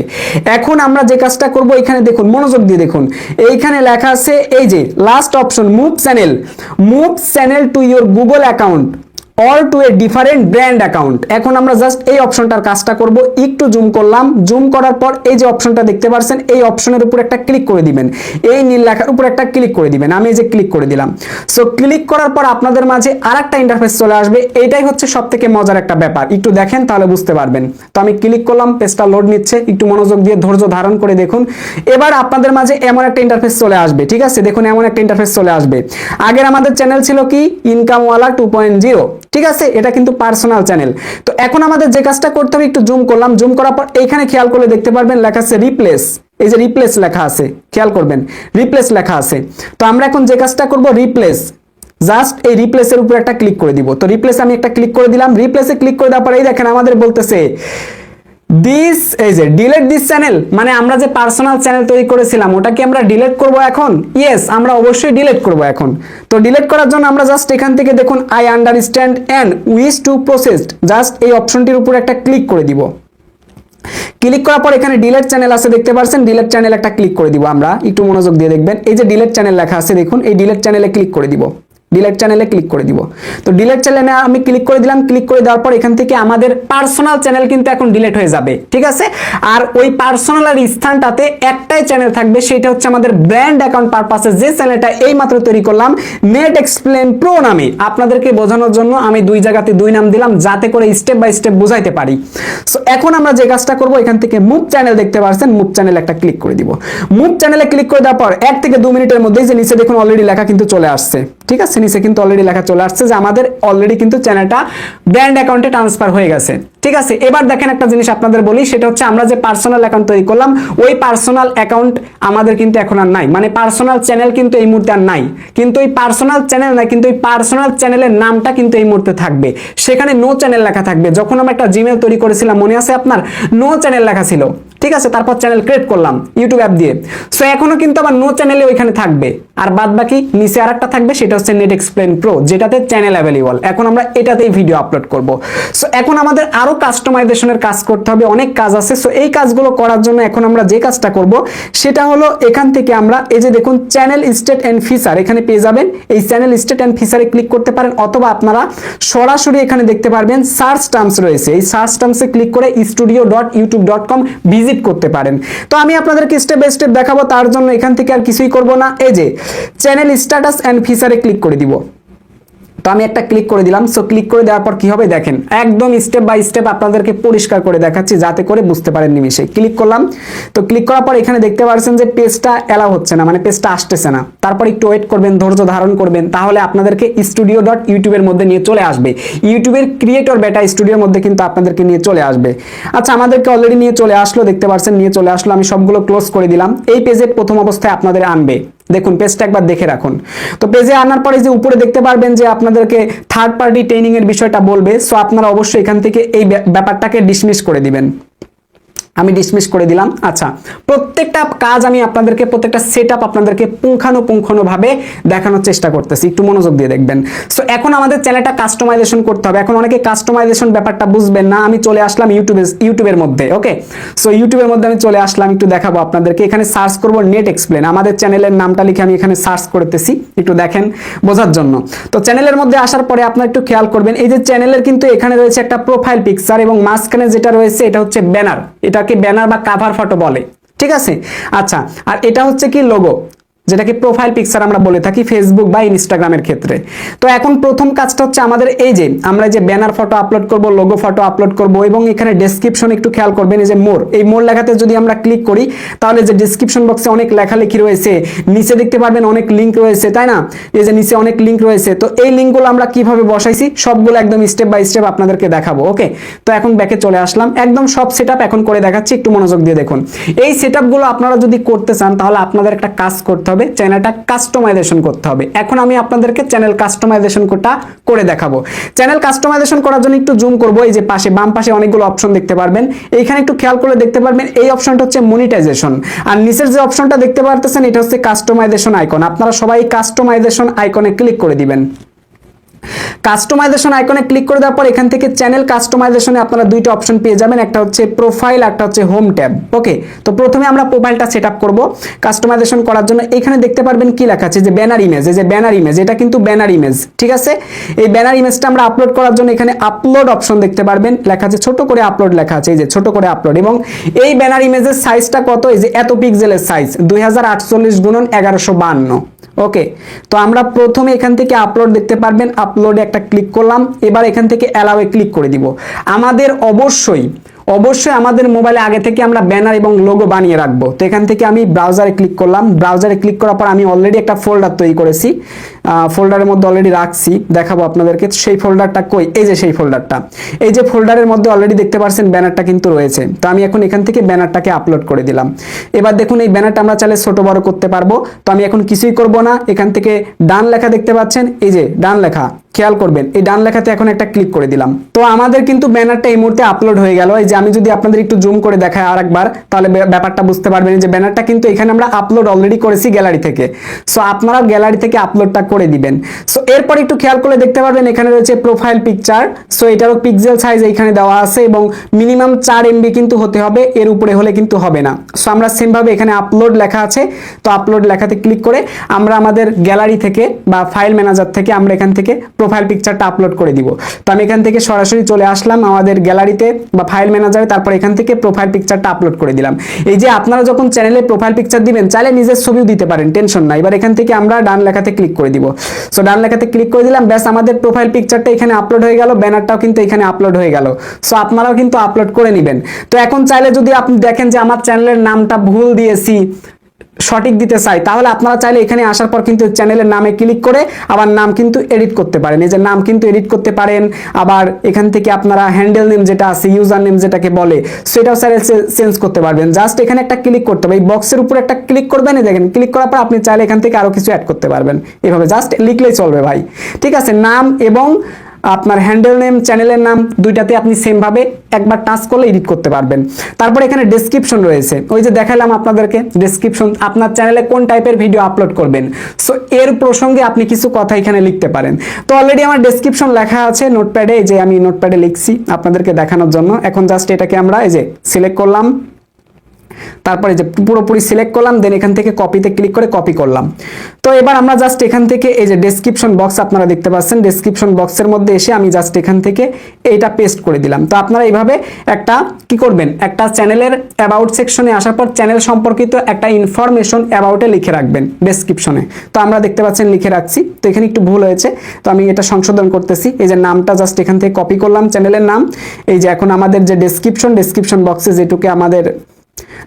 এখন আমরা যে কাজটা করব, এখানে দেখুন, মনোযোগ দিয়ে দেখুন, এইখানে লেখা আছে এই যে last option move channel to your Google account or to a different brand account. এখন আমরা জাস্ট এই অপশনটার কাজটা করব। একটু জুম করলাম, জুম করার পর এই যে অপশনটা দেখতে পাচ্ছেন, এই অপশনের উপর একটা ক্লিক করে দিবেন, এই নীল লেখার উপর একটা ক্লিক করে দিবেন। আমি এই যে ক্লিক করে দিলাম। সো ক্লিক করার পর আপনাদের মাঝে আরেকটা ইন্টারফেস চলে আসবে। এইটাই হচ্ছে সবথেকে মজার একটা ব্যাপার, একটু দেখেন তাহলে বুঝতে পারবেন। তো আমি ক্লিক করলাম, পেজটা লোড নিচ্ছে, একটু মনোযোগ দিয়ে ধৈর্য ধারণ করে দেখুন। এবার আপনাদের মাঝে এমন একটা ইন্টারফেস চলে আসবে, ঠিক আছে? দেখুন এমন একটা ইন্টারফেস চলে আসবে। আগের আমাদের চ্যানেল ছিল কি ইনকামওয়ালা 2.0, ঠিক আছে? এটা কিন্তু পার্সোনাল চ্যানেল। তো এখন আমাদের যে কাজটা করতে হবে, একটু জুম করলাম, জুম করার পর এইখানে খেয়াল করলে দেখতে পারবেন লেখা আছে রিপ্লেস। এই যে রিপ্লেস লেখা আছে, খেয়াল করবেন রিপ্লেস লেখা আছে। তো আমরা এখন যে কাজটা করব, রিপ্লেস, জাস্ট এই রিপ্লেসের উপর একটা ক্লিক করে দিব। তো রিপ্লেস আমি একটা ক্লিক করে দিলাম। রিপ্লেসে ক্লিক করে দেওয়ার পর এই দেখেন আমাদের বলতেছে দিস, এই যে ডিলিট দিস চ্যানেল, মানে আমরা যে পার্সোনাল চ্যানেল তৈরি করেছিলাম ওটা কি আমরা ডিলিট করব এখন? ইয়েস, আমরা অবশ্যই ডিলিট করব এখন। তো ডিলিট করার জন্য আমরা জাস্ট এখান থেকে দেখুন I understand and wish to processed, just এই অপশনটির উপর একটা ক্লিক করে দিব। ক্লিক করার পর এখানে ডিলিট চ্যানেল আছে দেখতে পাচ্ছেন, ডিলিট চ্যানেল একটা ক্লিক করে দিব। আমরা একটু মনোযোগ দিয়ে দেখবেন, এই যে ডিলিট চ্যানেল লেখা আছে দেখুন, এই ডিলিট চ্যানেলে ক্লিক করে দিব, ডিলিট চ্যানেলে ক্লিক করে দিব। তো ডিলিট চ্যানেলে আমি ক্লিক করে দিলাম। ক্লিক করে দেওয়ার পর এখান থেকে আমাদের পার্সোনাল চ্যানেল কিন্তু এখন ডিলিট হয়ে যাবে, ঠিক আছে? আর ওই পার্সোনাল স্থানটাতে একটাই চ্যানেল থাকবে, সেটা হচ্ছে আমাদের ব্র্যান্ড অ্যাকাউন্ট পারপাসে যে চ্যানেলটা এই মাত্র তৈরি করলাম নেট এক্সপ্লেন প্রো নামে। আপনাদেরকে বোঝানোর জন্য আমি 2 জায়গাতে 2 নাম দিলাম, যাতে করে স্টেপ বাই স্টেপ বুঝাইতে পারি। সো এখন আমরা যে কাজটা করব, এখান থেকে মুভ চ্যানেল দেখতে পাচ্ছেন, মুভ চ্যানেল একটা ক্লিক করে দিব। মুভ চ্যানেলে ক্লিক করে দেওয়ার পর 1 থেকে 2 মিনিটের মধ্যেই যে নিচে দেখুন অলরেডি লেখা কিন্তু চলে আসছে, ঠিক আছে? নিচে কিন্তু অলরেডি লেখা চলে আসছে যে আমাদের অলরেডি কিন্তু চ্যানেলটা ব্র্যান্ড অ্যাকাউন্টে ট্রান্সফার হয়ে গেছে, ঠিক আছে? এবার দেখেন একটা জিনিস আপনাদের বলি, সেটা হচ্ছে আমরা যে পার্সোনাল অ্যাকাউন্ট তৈরি করলাম ওই পার্সোনাল অ্যাকাউন্ট আমাদের কিন্তু এখন আর নাই, মানে পার্সোনাল চ্যানেল কিন্তু এই মুহূর্তে আর নাই। কিন্তু এই পার্সোনাল চ্যানেল নাই, কিন্তু এই পার্সোনাল চ্যানেলের নামটা কিন্তু এই মুহূর্তে থাকবে, সেখানে নো চ্যানেল লেখা থাকবে। যখন আমরা একটা জিমেল তৈরি করেছিলাম মনে আছে আপনার, নো চ্যানেল লেখা ছিল, ঠিক আছে, তারপর চ্যানেল ক্রিয়েট করলাম ইউটিউব অ্যাপ দিয়ে। সো এখনো কিন্তু আবার নো চ্যানেলে ওইখানে থাকবে, আর বাদ বাকি নিচে আরেকটা থাকবে, সেটা হচ্ছে নেট এক্সপ্লেন প্রো, যেটাতে চ্যানেল অ্যাভেলেবল। এখন আমরা এটাতেই ভিডিও আপলোড করব। সো এখন আমাদের আরো কাস্টমাইজেশনের কাজ করতে হবে, অনেক কাজ আছে। সো এই কাজগুলো করার জন্য এখন আমরা যে কাজটা করব সেটা হলো এখান থেকে আমরা এই যে দেখুন চ্যানেল স্টেট এন্ড ফিচার এখানে পেয়ে যাবেন। এই চ্যানেল স্টেট এন্ড ফিচারে ক্লিক করতে পারেন, অথবা আপনারা সরাসরি এখানে দেখতে পারবেন সার্চ টার্মস রয়েছে, এই সার্চ টার্মসে ক্লিক করে studio.youtube.com ভিজিট করতে পারেন। তো আমি আপনাদেরকে স্টেপ বাই স্টেপ দেখাবো, তার জন্য এখান থেকে আর কিছুই করব না, এই যে চ্যানেল স্ট্যাটাস এন্ড ফিচারে ক্লিক করে দিব। তো আমি একটা ক্লিক করে দিলাম। সো ক্লিক করে দেওয়ার পর কি হবে দেখেন, একদম স্টেপ বাই স্টেপ আপনাদেরকে পরিষ্কার করে দেখাচ্ছি যাতে করে বুঝতে পারেন নিমিশে। ক্লিক করলাম, তো ক্লিক করার পর এখানে দেখতে পাচ্ছেন যে পেজটা এলাও হচ্ছে না, মানে পেজটা আসতেছে না। তারপর একটু ওয়েট করবেন, ধৈর্য ধারণ করবেন, তাহলে আপনাদেরকে studio.youtube-এর মধ্যে নিয়ে চলে আসবে। ইউটিউবের ক্রিয়েটর বেটা স্টুডিওর মধ্যে কিন্তু আপনাদেরকে নিয়ে চলে আসবে। আচ্ছা, আমাদেরকে অলরেডি নিয়ে চলে আসলো, দেখতে পাচ্ছেন নিয়ে চলে আসলো। আমি সবগুলো ক্লোজ করে দিলাম। এই পেজের প্রথম অবস্থায় আপনাদের আনবে, দেখুন পেজটা একবার দেখে রাখুন। তো পেজে আনার পরে যে উপরে দেখতে পারবেন যে আপনাদেরকে থার্ড পার্টি ট্রেনিং এর বিষয়টা বলবে। সো আপনারা অবশ্যই এখান থেকে এই ব্যাপারটাকে ডিসমিস করে দিবেন। আমি ডিসমিস করে দিলাম। আচ্ছা, প্রত্যেকটা কাজ আমি আপনাদেরকে, প্রত্যেকটা সেটআপ আপনাদেরকে পুঙ্খানুপুঙ্খভাবে দেখানোর চেষ্টা করতেছি, একটু মনোযোগ দিয়ে দেখবেন। সো এখন আমাদের চ্যানেলটা কাস্টমাইজেশন করতে হবে। এখন অনেকে কাস্টমাইজেশন ব্যাপারটা বুঝবেন না। আমি চলে আসলাম ইউটিউবের মধ্যে। ওকে, সো ইউটিউবের মধ্যে আমি চলে আসলাম, একটু দেখাবো আপনাদেরকে। এখানে সার্চ করব নেট এক্সপ্লেন, আমাদের চ্যানেলের নামটা লিখে আমি এখানে সার্চ করতেছি, একটু দেখেন বোঝার জন্য। তো চ্যানেলের মধ্যে আসার পরে আপনারা একটু খেয়াল করবেন, এই যে চ্যানেলের কিন্তু এখানে রয়েছে একটা প্রোফাইল পিকচার, এবং মাঝখানে যেটা রয়েছে এটা হচ্ছে ব্যানার, এটাকে ব্যানার বা কাভার ফটো বলে, ঠিক আছে। আচ্ছা, আর এটা হচ্ছে কি লোগো, যেটাকে প্রোফাইল পিকচার আমরা বলে থাকি ফেসবুক বা ইনস্টাগ্রামের ক্ষেত্রে। তো এখন প্রথম কাজটা হচ্ছে আমাদের এই যে আমরা যে ব্যানার ফটো আপলোড করব, লোগো ফটো আপলোড করব, এবং এখানে ডেসক্রিপশন একটু খেয়াল করবেন, এই যে মোর, এই মোর লেখাতে যদি আমরা ক্লিক করি তাহলে যে ডেসক্রিপশন বক্সে অনেক লেখালেখি রয়েছে, নিচে দেখতে পারবেন অনেক লিঙ্ক রয়েছে, তাই না? এই যে নিচে অনেক লিঙ্ক রয়েছে। তো এই লিঙ্কগুলো আমরা কিভাবে বসাইছি সবগুলো একদম স্টেপ বাই স্টেপ আপনাদেরকে দেখাবো। ওকে, তো এখন ব্যাকে চলে আসলাম, একদম সব সেটআপ এখন করে দেখাচ্ছি, একটু মনোযোগ দিয়ে দেখুন। এই সেটআপগুলো আপনারা যদি করতে চান তাহলে আপনাদের একটা কাজ করতে হবে, চ্যানেলটা কাস্টমাইজেশন করতে হবে। এখন আমি আপনাদেরকে চ্যানেল কাস্টমাইজেশন করে দেখাবো। চ্যানেল কাস্টমাইজেশন করার জন্য একটু জুম করব, এই যে পাশে বাম পাশে অনেকগুলো অপশন দেখতে পারবেন, এইখানে একটু খেয়াল করে দেখতে পারবেন এই অপশনটা হচ্ছে মনিটাইজেশন, আর নিচের যে অপশনটা দেখতে পারতেছেন এটা হচ্ছে কাস্টমাইজেশন আইকন। আপনারা সবাই কাস্টমাইজেশন আইকনে ক্লিক করে দিবেন। কাস্টমাইজেশন আইকনে ক্লিক করে দেওয়ার পর এখান থেকে চ্যানেল কাস্টমাইজেশনে আপনারা দুইটা অপশন পেয়ে যাবেন, একটা হচ্ছে প্রোফাইল, একটা হচ্ছে হোম ট্যাব। ওকে, তো প্রথমে আমরা প্রোফাইলটা সেটআপ করব। কাস্টমাইজেশন করার জন্য এখানে দেখতে পারবেন কি লেখা আছে, যে ব্যানার ইমেজ, এই যে ব্যানার ইমেজ, এটা কিন্তু ব্যানার ইমেজ, ঠিক আছে। এই ব্যানার ইমেজটা আমরা আপলোড করার জন্য এখানে আপলোড অপশন দেখতে পারবেন, লেখা আছে ছোট করে আপলোড লেখা আছে, এই যে ছোট করে আপলোড। এবং এই ব্যানার ইমেজের সাইজটা কত, এই যে এত পিক্সেলের সাইজ 2048x1152। ওকে, তো আমরা প্রথমে এখান থেকে আপলোড দেখতে পারবেন, আপলোডে একটা ক্লিক করলাম। এবার এখান থেকে অ্যালাওয়ে ক্লিক করে দিব। আমাদের অবশ্যই আমাদের মোবাইলে আগে থেকে আমরা ব্যানার এবং লোগো বানিয়ে রাখবো। তো এখান থেকে আমি ব্রাউজারে ক্লিক করলাম। ব্রাউজারে ক্লিক করার পর আমি অলরেডি একটা ফোল্ডার তৈরি করেছি, ফোল্ডারের মধ্যে অলরেডি রাখছি, দেখাবো আপনাদেরকে। সেই ফোল্ডারটা কই, এই যে সেই ফোল্ডারটা, এই যে ফোল্ডারের মধ্যে অলরেডি দেখতে পাচ্ছেন ব্যানারটা কিন্তু রয়েছে। তো আমি এখন এখান থেকে ব্যানারটাকে আপলোড করে দিলাম। এবার দেখুন এই ব্যানারটা আমরা চাইলে ছোট বড় করতে পারবো। তো আমি এখন কিছুই করব না, এখান থেকে ডান লেখা দেখতে পাচ্ছেন, এই যে ডান লেখা, খেয়াল করবেন এই ডান লেখাতে এখন একটা ক্লিক করে দিলাম। তো আমাদের কিন্তু ব্যানারটা এই মুহূর্তে আপলোড হয়ে গেল। এই যে আমি যদি আপনাদের একটু জুম করে দেখাই আরেকবার, তাহলে ব্যাপারটা বুঝতে পারবেন যে ব্যানারটা কিন্তু এখানে আমরা আপলোড অলরেডি করেছি গ্যালারি থেকে। সো আপনারা গ্যালারি থেকে আপলোডটা করে দিবেন। সো এরপর একটু খেয়াল করে দেখতে পারবেন এখানে রয়েছে প্রোফাইল পিকচার। সো এটারও পিক্সেল সাইজ এখানে দেওয়া আছে, এবং মিনিমাম 4 MB কিন্তু হতে হবে, এর উপরে হলে কিন্তু হবে না। সো আমরা সেম ভাবে এখানে আপলোড লেখা আছে, তো আপলোড লেখাতে ক্লিক করে আমরা আমাদের গ্যালারি থেকে বা ফাইল ম্যানেজার থেকে আমরা এখান থেকে প্রোফাইল পিকচারটা আপলোড করে দিব। তো আমি এখান থেকে সরাসরি চলে আসলাম আমাদের গ্যালারিতে বা ফাইল ম্যানেজারে, তারপর এখান থেকে প্রোফাইল পিকচারটা আপলোড করে দিলাম। এই যে আপনারা যখন চ্যানেলে প্রোফাইল পিকচার দিবেন চাইলে নিজের ছবিও দিতে পারেন, টেনশন নাই। এবার এখান থেকে আমরা ডান লেখাতে ক্লিক করে দিব। সো ডান লেখাতে ক্লিক করে দিলাম, ব্যাস আমাদের প্রোফাইল পিকচারটা এখানে আপলোড হয়ে গেল, ব্যানারটাও কিন্তু এখানে আপলোড হয়ে গেল। সো আপনারাও কিন্তু আপলোড করে নেবেন। তো এখন চাইলে যদি আপনি দেখেন যে আমার চ্যানেলের নামটা ভুল দিয়েছি, সঠিক দিতে চাই, তাহলে আপনারা চাইলে এখানে আসার পর কিন্তু চ্যানেলের নামে ক্লিক করে আবার নাম কিন্তু এডিট করতে পারেন। এই যে নাম কিন্তু এডিট করতে পারেন। আবার এখান থেকে আপনারা হ্যান্ডেল নেম যেটা আছে, ইউজার নেম যেটাকে বলে, সেটাও চাইলে চেঞ্জ করতে পারবেন। জাস্ট এখানে একটা ক্লিক করতে হবে, এই বক্সের উপর একটা ক্লিক করবেন, দেখেন ক্লিক করার পর আপনি চাইলে এখান থেকে আরো কিছু অ্যাড করতে পারবেন। এভাবে জাস্ট লিখলেই চলবে ভাই, ঠিক আছে। নাম এবং আপনার হ্যান্ডেল নেম, চ্যানেলের নাম দুইটাতে আপনি সেম ভাবে একবার টাচ করলে এডিট করতে পারবেন। তারপর এখানে ডেসক্রিপশন রয়েছে, ওই যে দেখালাম আপনাদেরকে ডেসক্রিপশন, আপনার চ্যানেলে কোন টাইপের ভিডিও আপলোড করবেন, সো এর প্রসঙ্গে আপনি কিছু কথা এখানে লিখতে পারেন। তো অলরেডি আমার ডেসক্রিপশন লেখা আছে নোটপ্যাডে, এই যে আমি নোটপ্যাডে লিখছি আপনাদেরকে দেখানোর জন্য। এখন জাস্ট এটাকে আমরা এই যে সিলেক্ট করলাম, তারপরে যে পুরোপুরি সিলেক্ট করলাম, দেন এখান থেকে কপিতে ক্লিক করে কপি করলাম। তো এবার আমরা জাস্ট এখান থেকে এই যে ডেসক্রিপশন বক্স আপনারা দেখতে পাচ্ছেন, ডেসক্রিপশন বক্সের মধ্যে এসে আমি জাস্ট এখান থেকে এইটা পেস্ট করে দিলাম। তো আপনারা এইভাবে একটা কি করবেন, একটা চ্যানেলের অ্যাবাউট সেকশনে আসার পর চ্যানেল সম্পর্কিত একটা ইনফরমেশন অ্যাবাউটে লিখে রাখবেন ডেসক্রিপশনে। তো আমরা দেখতে পাচ্ছেন লিখে রাখছি, তো এখানে একটু ভুল হয়েছে, তো আমি এটা সংশোধন করতেছি। এই যে নামটা জাস্ট এখান থেকে কপি করলাম, চ্যানেলের নাম। এই যে এখন আমাদের যে ডেসক্রিপশন বক্সে যেটুকু আমাদের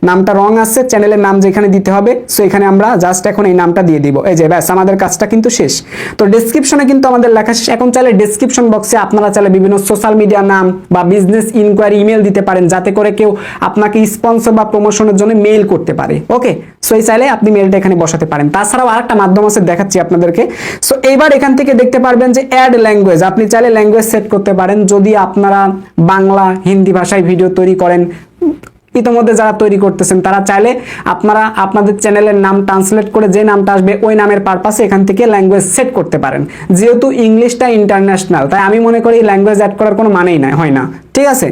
নামটা রং আছে, চ্যানেলের নাম যেখানে দিতে হবে, সো এখানে আমরা জাস্ট এখন এই নামটা দিয়ে দিব। এই যে ব্যাস আমাদের কাজটা কিন্তু শেষ। তো ডেসক্রিপশনে কিন্তু আমাদের লেখা শেষ। এখন চাইলে ডেসক্রিপশন বক্সে আপনারা চাইলে বিভিন্ন সোশ্যাল মিডিয়া নাম বা বিজনেস ইনকোয়ারি ইমেল দিতে পারেন, যাতে করে কেউ আপনাকে স্পন্সর বা প্রমোশনের জন্য মেইল করতে পারে। ওকে, সো এই চাইলে আপনি মেইলটা এখানে বসাতে পারেন। তাছাড়াও আরেকটা মাধ্যম আছে, দেখাচ্ছি আপনাদেরকে। সো এইবার এখান থেকে দেখতে পারবেন যে অ্যাড ল্যাঙ্গুয়েজ, আপনি চাইলে ল্যাঙ্গুয়েজ সেট করতে পারেন। যদি আপনারা বাংলা, হিন্দি ভাষায় ভিডিও তৈরি করেন, ইতিমধ্যে যারা তৈরি করতেছেন তারা চাইলে আপনারা আপনাদের চ্যানেলের নাম ট্রান্সলেট করে যে নামটা আসবে ওই নামের পারপাসে এখান থেকে ল্যাঙ্গুয়েজ সেট করতে পারেন। যেহেতু ইংলিশটা ইন্টারন্যাশনাল, তাই আমি মনে করি ল্যাঙ্গুয়েজ অ্যাড করার কোনো মানেই নাই, হয় না, ঠিক আছে।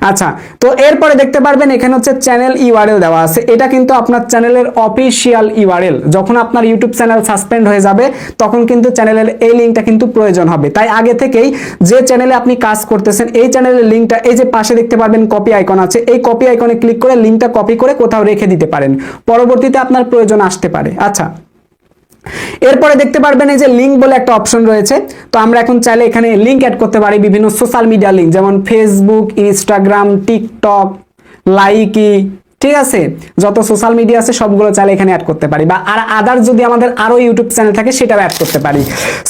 আচ্ছা, তো এরপরে দেখতে পারবেন এখানে হচ্ছে চ্যানেল ইউআরএল দেওয়া আছে। এটা কিন্তু আপনার চ্যানেলের অফিসিয়াল ইউআরএল। যখন আপনার ইউটিউব চ্যানেল সাসপেন্ড হয়ে যাবে তখন কিন্তু চ্যানেলের এই লিঙ্কটা কিন্তু প্রয়োজন হবে। তাই আগে থেকেই যে চ্যানেলে আপনি কাজ করতেছেন এই চ্যানেলের লিঙ্কটা এই যে পাশে দেখতে পারবেন কপি আইকন আছে, এই কপি আইকনে ক্লিক করে লিঙ্কটা কপি করে কোথাও রেখে দিতে পারেন, পরবর্তীতে আপনার প্রয়োজন আসতে পারে। আচ্ছা, এরপরে দেখতে পারবেন এই যে লিঙ্ক বলে একটা অপশন রয়েছে। তো আমরা এখন চাইলে এখানে লিঙ্ক অ্যাড করতে পারি, বিভিন্ন সোশ্যাল মিডিয়া লিঙ্ক, যেমন ফেসবুক, ইনস্টাগ্রাম, টিকটক, লাইকি, ঠিক আছে, যত সোশ্যাল মিডিয়া আছে সবগুলো চাইলে এখানে অ্যাড করতে পারি, বা আর আদার্স যদি আমাদের আরো ইউটিউব চ্যানেল থাকে সেটাও অ্যাড করতে পারি।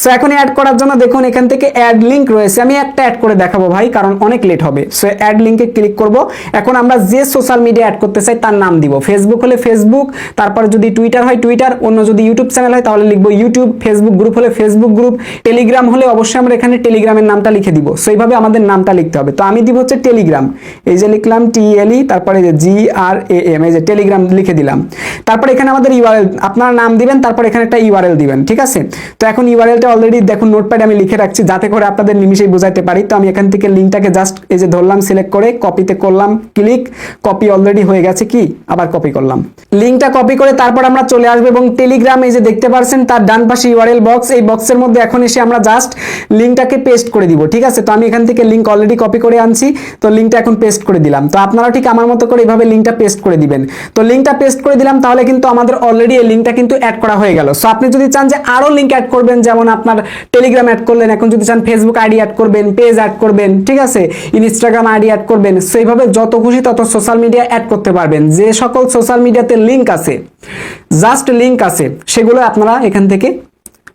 সো এখন অ্যাড করার জন্য দেখুন এখান থেকে অ্যাড লিঙ্ক রয়েছে, আমি একটা অ্যাড করে দেখাবো ভাই, কারণ অনেক লেট হবে। সো অ্যাড লিঙ্কে ক্লিক করব। এখন আমরা যে সোশ্যাল মিডিয়া অ্যাড করতে চাই তার নাম দিব। ফেসবুক হলে ফেসবুক, তারপরে যদি টুইটার হয় টুইটার, অন্য যদি ইউটিউব চ্যানেল হয় তাহলে লিখবো ইউটিউব, ফেসবুক গ্রুপ হলে ফেসবুক গ্রুপ, টেলিগ্রাম হলে অবশ্যই আমরা এখানে টেলিগ্রামের নামটা লিখে দিব। সো এইভাবে আমাদের নামটা লিখতে হবে। তো আমি দিব হচ্ছে টেলিগ্রাম, এই যে লিখলাম TLE, তারপরে যে GRAM, এই যে টেলিগ্রাম লিখে দিলাম। তারপর এখানে আমাদের ইউআরএল আপনার নাম দিবেন, তারপর এখানে একটা ইউআরএল দিবেন, ঠিক আছে। তো এখন ইউআরএলটা অলরেডি দেখুন নোটপ্যাডে আমি লিখে রাখছি, যাতে করে আপনাদের নিমিশেই বোঝাতে পারি। তো আমি এখান থেকে লিঙ্কটাকে জাস্ট এই যে ধরলাম, সিলেক্ট করে কপিতে করলাম ক্লিক, কপি অলরেডি হয়ে গেছে, কি আবার কপি করলাম। লিঙ্কটা কপি করে তারপর আমরা চলে আসবো এবং টেলিগ্রাম এই যে দেখতে পাচ্ছেন তার ডান পাশে ইউআরএল বক্স, এই বক্সের মধ্যে এখন এসে আমরা জাস্ট লিঙ্কটাকে পেস্ট করে দিব, ঠিক আছে। তো আমি এখান থেকে লিঙ্ক অলরেডি কপি করে আনছি, তো লিঙ্কটা এখন পেস্ট করে দিলাম। তো আপনারা ঠিক আমার মতো করে এইভাবে লিঙ্কটা পেস্ট করে দিবেন। তো লিঙ্কটা পেস্ট করে দিলাম, তাহলে কিন্তু আমাদের অলরেডি এই লিঙ্কটা কিন্তু অ্যাড করা হয়ে গেল। সো আপনি যদি চান যে আরো লিঙ্ক অ্যাড করবেন, যেমন আপনার টেলিগ্রাম অ্যাড করলেন, এখন যদি চান ফেসবুক আইডি অ্যাড করবেন, পেজ অ্যাড করবেন, ঠিক আছে, ইনস্টাগ্রাম আইডি অ্যাড করবেন, সেইভাবে যত খুশি তত সোশ্যাল মিডিয়া অ্যাড করতে পারবেন। যে সকল সোশ্যাল মিডিয়াতে লিঙ্ক আছে, জাস্ট লিঙ্ক আছে, সেগুলো আপনারা এখান থেকে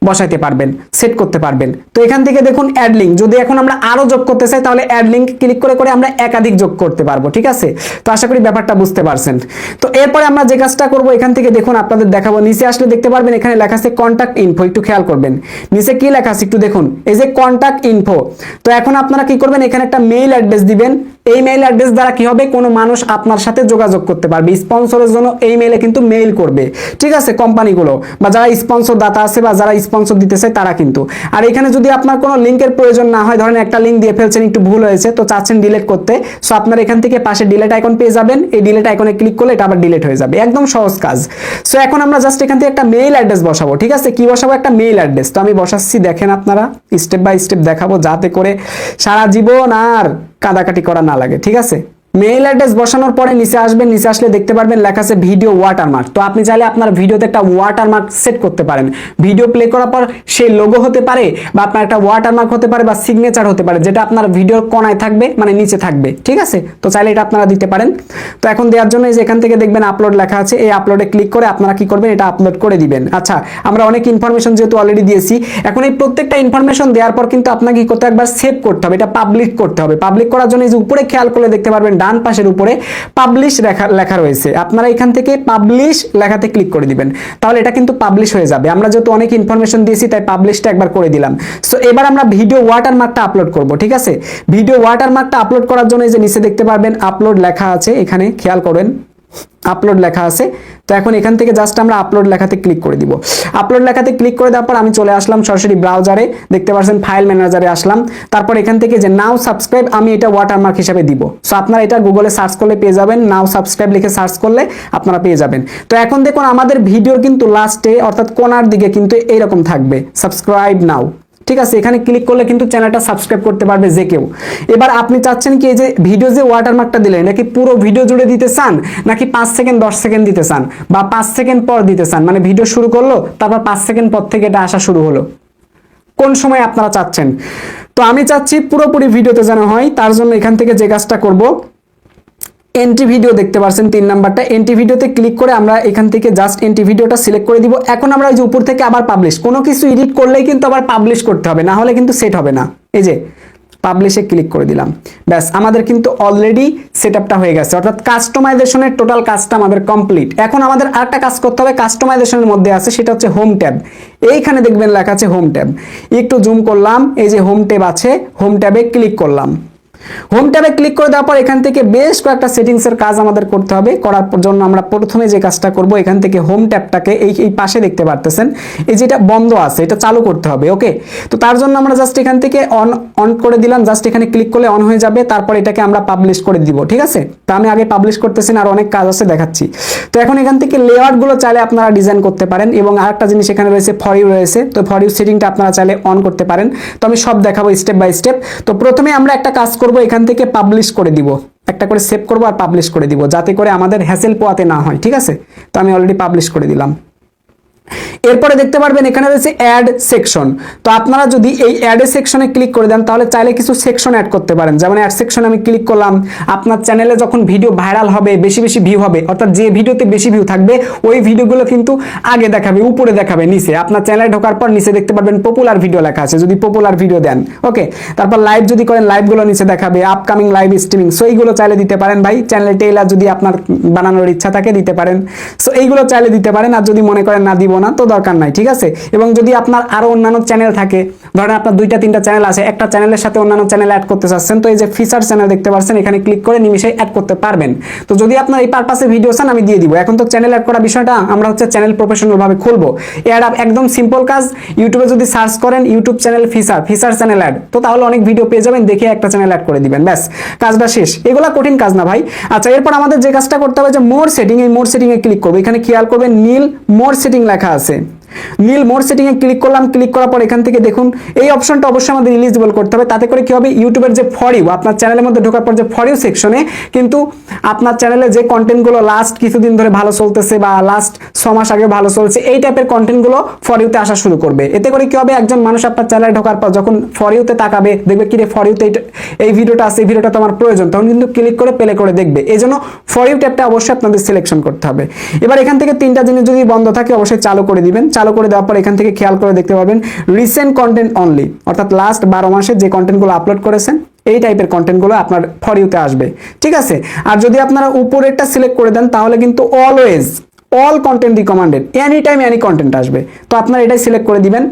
বসাইতে পারবেন, সেট করতে পারবেন। তো এখান থেকে দেখুন অ্যাড লিঙ্ক, যদি এখন আমরা আরো যোগ করতে চাই তাহলে অ্যাড লিঙ্ক ক্লিক করে করে আমরা একাধিক যোগ করতে পারবো, ঠিক আছে। তো আশা করি ব্যাপারটা বুঝতে পারছেন। তো এরপরে আমরা যে কাজটা করব, এখান থেকে দেখুন আপনাদের দেখাবো, নিচে আসলে দেখতে পারবেন এখানে লেখা আছে কন্টাক্ট ইনফো, একটু খেয়াল করবেন নিচে কি লেখা আছে একটু দেখুন, এই যে কন্টাক্ট ইনফো। তো এখন আপনারা কি করবেন, এখানে একটা মেইল অ্যাড্রেস দিবেন। এই মেইল অ্যাড্রেস দ্বারা কি হবে, কোনো মানুষ আপনার সাথে যোগাযোগ করতে পারবে, স্পন্সরের জন্য এই মেইলে কিন্তু মেইল করবে, ঠিক আছে, কোম্পানিগুলো বা যারা স্পন্সর দাতা আছে বা যারা স্পন্সর দিতে চায় তারা কিন্তু। আর এখানে যদি আপনার কোনো লিঙ্কের প্রয়োজন না হয়, ধরেন একটা লিঙ্ক দিয়ে ফেলছেন, একটু ভুল হয়েছে, তো চাচ্ছেন ডিলিট করতে, সো আপনার এখান থেকে পাশে ডিলিট আইকন পেয়ে যাবেন, এই ডিলিট আইকনে ক্লিক করলে এটা আবার ডিলিট হয়ে যাবে, একদম সহজ কাজ। সো এখন আমরা জাস্ট এখান থেকে একটা মেইল অ্যাড্রেস বসাবো, ঠিক আছে। কি বসাবো, একটা মেইল অ্যাড্রেস। তো আমি বসাচ্ছি, দেখেন আপনারা স্টেপ বাই স্টেপ দেখাবো, যাতে করে সারা জীবন আর কাদাকাটি করা না লাগে, ঠিক আছে। মেইল অ্যাড্রেস বসানোর পরে নিচে আসবেন, নিচে আসলে দেখতে পারবেন লেখা আছে ভিডিও ওয়াটারমার্ক। তো আপনি চাইলে আপনার ভিডিওতে একটা ওয়াটারমার্ক সেট করতে পারেন। ভিডিও প্লে করার পর সেই লোগো হতে পারে, বা আপনার একটা ওয়াটারমার্ক হতে পারে, বা সিগনেচার হতে পারে, যেটা আপনার ভিডিওর কোণায় থাকবে, মানে নিচে থাকবে, ঠিক আছে। তো চাইলে এটা আপনারা দিতে পারেন। তো এখন দেওয়ার জন্য এই যে এখান থেকে দেখবেন আপলোড লেখা আছে, এই আপলোডে ক্লিক করে আপনারা কি করবেন, এটা আপলোড করে দিবেন। আচ্ছা, আমরা অনেক ইনফরমেশন যেহেতু অলরেডি দিয়েছি, এখন এই প্রত্যেকটা ইনফরমেশন দেওয়ার পর কিন্তু আপনাকে কি করতে হবে, একবার সেভ করতে হবে, এটা পাবলিক করতে হবে। পাবলিক করার জন্য এই যে উপরে খেয়াল করলে দেখতে পারবেন ডান পাশের উপরে পাবলিশ লেখা রয়েছে, আপনারা এখান থেকে পাবলিশ লেখাতে ক্লিক করে দিবেন, তাহলে এটা কিন্তু পাবলিশ হয়ে যাবে। আমরা যেহেতু অনেক ইনফরমেশন দিয়েছি তাই পাবলিশটা একবার করে দিলাম। সো এবার আমরা ভিডিও ওয়াটারমার্কটা আপলোড করব, ঠিক আছে। ভিডিও ওয়াটারমার্কটা আপলোড করার জন্য এই যে নিচে দেখতে পারবেন আপলোড লেখা আছে, এখানে খেয়াল করেন আপলোড লেখা আছে। তো এখন এখান থেকে জাস্ট আমরা আপলোড লেখাতে ক্লিক করে দিব। আপলোড লেখাতে ক্লিক করে দেওয়ার পর আমি চলে আসলাম সরাসরি ব্রাউজারে, দেখতে পাচ্ছেন ফাইল ম্যানেজারে আসলাম। তারপর এখান থেকে যে নাও সাবস্ক্রাইব আমি এটা ওয়াটারমার্ক হিসেবে দিব। সো আপনারা এটা গুগলে সার্চ করলে পেয়ে যাবেন, নাও সাবস্ক্রাইব লিখে সার্চ করলে আপনারা পেয়ে যাবেন। তো এখন দেখুন আমাদের ভিডিওর কিন্তু লাস্টে অর্থাৎ কোনার দিকে কিন্তু এইরকম থাকবে সাবস্ক্রাইব নাও, ঠিক আছে। এখানে ক্লিক করলে কিন্তু চ্যানেলটা সাবস্ক্রাইব করতে পারবে যে কেউ। এবার আপনি চাচ্ছেন কি এই যে ভিডিও যে ওয়াটারমার্কটা দিলেন নাকি পুরো ভিডিও জুড়ে দিতে চান, নাকি 5 সেকেন্ড 10 সেকেন্ড দিতে চান, বা 5 সেকেন্ড পর দিতে চান, মানে ভিডিও শুরু করলো তারপর 5 সেকেন্ড পর থেকে এটা আসা শুরু হলো, কোন সময় আপনারা চাচ্ছেন? তো আমি চাচ্ছি পুরোপুরি ভিডিওতে যেন হয়, তার জন্য এখান থেকে যে কাজটা করব, এন্ট্রি ভিডিও দেখতে পাচ্ছেন 3 নাম্বারটা, এন্ট্রি ভিডিওতে ক্লিক করে আমরা এখান থেকে জাস্ট এন্ট্রি ভিডিওটা সিলেক্ট করে দিব। এখন আমরা ওই যে উপর থেকে আবার পাবলিশ, কোনো কিছু এডিট করলেই কিন্তু আবার পাবলিশ করতে হবে, না হলে কিন্তু সেট হবে না। এই যে পাবলিশে ক্লিক করে দিলাম, ব্যাস আমাদের কিন্তু অলরেডি সেটআপটা হয়ে গেছে, অর্থাৎ কাস্টমাইজেশনের টোটাল কাজটা আমাদের কমপ্লিট। এখন আমাদের আরেকটা কাজ করতে হবে, কাস্টমাইজেশনের মধ্যে আছে, সেটা হচ্ছে হোম ট্যাব। এইখানে দেখবেন লেখা আছে হোম ট্যাব, একটু জুম করলাম, এই যে হোম ট্যাব আছে, হোম ট্যাবে ক্লিক করলাম। হোম ট্যাবে ক্লিক করে দেওয়ার পর এখান থেকে বেশ কয়েকটা সেটিংসের কাজ আমাদের করতে হবে। করার জন্য আমরা প্রথমে যে কাজটা করব, এখান থেকে হোম ট্যাবটাকে এই পাশে দেখতে পারতেছেন, এই যেটা বন্ধ আছে এটা চালু করতে হবে, ওকে। তো তার জন্য আমরা জাস্ট এখান থেকে অন করে দিলাম, জাস্ট এখানে ক্লিক করলে অন হয়ে যাবে। তারপর এটাকে আমরা পাবলিশ করে দিব, ঠিক আছে। তো আমি আগে পাবলিশ করতেছি না, আর অনেক কাজ আছে দেখাচ্ছি। তো এখন এখান থেকে লেআউট গুলো চাইলে আপনারা ডিজাইন করতে পারেন, এবং আরেকটা জিনিস এখানে রয়েছে ফর ইউ রয়েছে, তো ফর ইউ সেটিংটা আপনারা চাইলে অন করতে পারেন। তো আমি সব দেখাবো স্টেপ বাই স্টেপ। তো প্রথমে আমরা একটা কাজ করব, এখান থেকে পাবলিশ করে দিব, একটা করে সেভ করব আর পাবলিশ করে দিব, যাতে করে আমাদের হ্যাসেল পোয়াতে না হয়, ঠিক আছে। তো আমি অলরেডি পাবলিশ করে দিলাম। এরপরে দেখতে পারবেন এখানে রয়েছে অ্যাড সেকশন। তো আপনারা যদি এই অ্যাড সেকশনে ক্লিক করে দেন তাহলে চাইলে কিছু সেকশন অ্যাড করতে পারেন। যেমন অ্যাড সেকশনে আমি ক্লিক করলাম, আপনার চ্যানেলে যখন ভিডিও ভাইরাল হবে, বেশি বেশি ভিউ হবে, অর্থাৎ যে ভিডিওতে বেশি ভিউ থাকবে ওই ভিডিওগুলো কিন্তু আগে দেখাবে, উপরে দেখাবে, নিচে। আপনার চ্যানেলে ঢোকার পর নিচে দেখতে পারবেন পপুলার ভিডিও লেখা আছে, যদি পপুলার ভিডিও দেন, ওকে। তারপর লাইভ যদি করেন লাইভগুলো নিচে দেখাবে, আপকামিং লাইভ স্ট্রিমিং, সো এইগুলো চাইলে দিতে পারেন ভাই। চ্যানেলে টেইলার যদি আপনার বানানোর ইচ্ছা থাকে দিতে পারেন, সো এইগুলো চাইলে দিতে পারেন। আর যদি মনে করেন না দিব না, তো দরকার নাই, ঠিক আছে। এবং যদি আপনার আরো অন্যান্য চ্যানেল থাকে, ধরেন আপনার 2টা 3টা চ্যানেল আছে, একটা চ্যানেলের সাথে অন্যান্য চ্যানেল অ্যাড করতে চাচ্ছেন, তো এই যে ফিচার চ্যানেল দেখতে পাচ্ছেন, এখানে ক্লিক করে নিমিশে অ্যাড করতে পারবেন। তো যদি আপনার এই পারপাসে ভিডিও চান আমি দিয়ে দিব। এখন তো চ্যানেল অ্যাড করা বিষয়টা আমরা হচ্ছে চ্যানেল প্রফেশনাল ভাবে খুলবো। অ্যাড একদম সিম্পল কাজ, ইউটিউবে যদি সার্চ করেন YouTube channel feature channel add, তো তাহলে অনেক ভিডিও পেয়ে যাবেন, দেখে একটা চ্যানেল অ্যাড করে দিবেন, ব্যাস কাজটা শেষ। এগুলা কঠিন কাজ না ভাই। আচ্ছা, এরপর আমাদের যে কাজটা করতে হবে যে মোর সেটিং, এই মোর সেটিং এ ক্লিক করবো। এখানে খেয়াল করবেন নীল মোর সেটিং লেখা আছে, নীল মোর সেটিং এ ক্লিক করলাম। ক্লিক করার পর এখান থেকে দেখুন এই অপশনটা অবশ্যই আমাদের এলিজিবল করতে হবে, তাতে করে কি হবে, ইউটিউবের যে ফর ইউ, আপনার চ্যানেলের মধ্যে ঢোকার পর যে ফর ইউ সেকশনে কিন্তু আপনার চ্যানেলে যে কন্টেন্টগুলো লাস্ট কিছুদিন ধরে ভালো চলতেছে বা লাস্ট 6 মাস আগে ভালো চলছে, এই টাইপের কন্টেন্টগুলো ফর ইউতে আসা শুরু করবে। এতে করে কি হবে, একজন মানুষ আপনার চ্যানেলে ঢোকার পর যখন ফর ইউতে তাকাবে, দেখবে কি রে ফর ইউতে এই ভিডিওটা আছে, এই ভিডিওটা তোমার প্রয়োজন, তখন কিন্তু ক্লিক করে প্লে করে দেখবে। এই জন্য ফর ইউ ট্যাবটা অবশ্যই আপনাদের সিলেকশন করতে হবে। এবার এখান থেকে 3টা জিনিস যদি বন্ধ থাকে অবশ্যই চালু করে দিবেন। চালু করে দেওয়ার পর এখান থেকে খেয়াল করে দেখতে পাবেন রিসেন্ট কন্টেন্ট অনলি, অর্থাৎ লাস্ট 12 মাসে যে কন্টেন্টগুলো আপলোড করেছেন এই টাইপের কন্টেন্টগুলো আপনার ফর ইউতে আসবে, ঠিক আছে। আর যদি আপনারা উপরেরটা সিলেক্ট করে দেন তাহলে কিন্তু always all content recommended, any time any content আসবে। তো আপনারা এটাই সিলেক্ট করে দিবেন।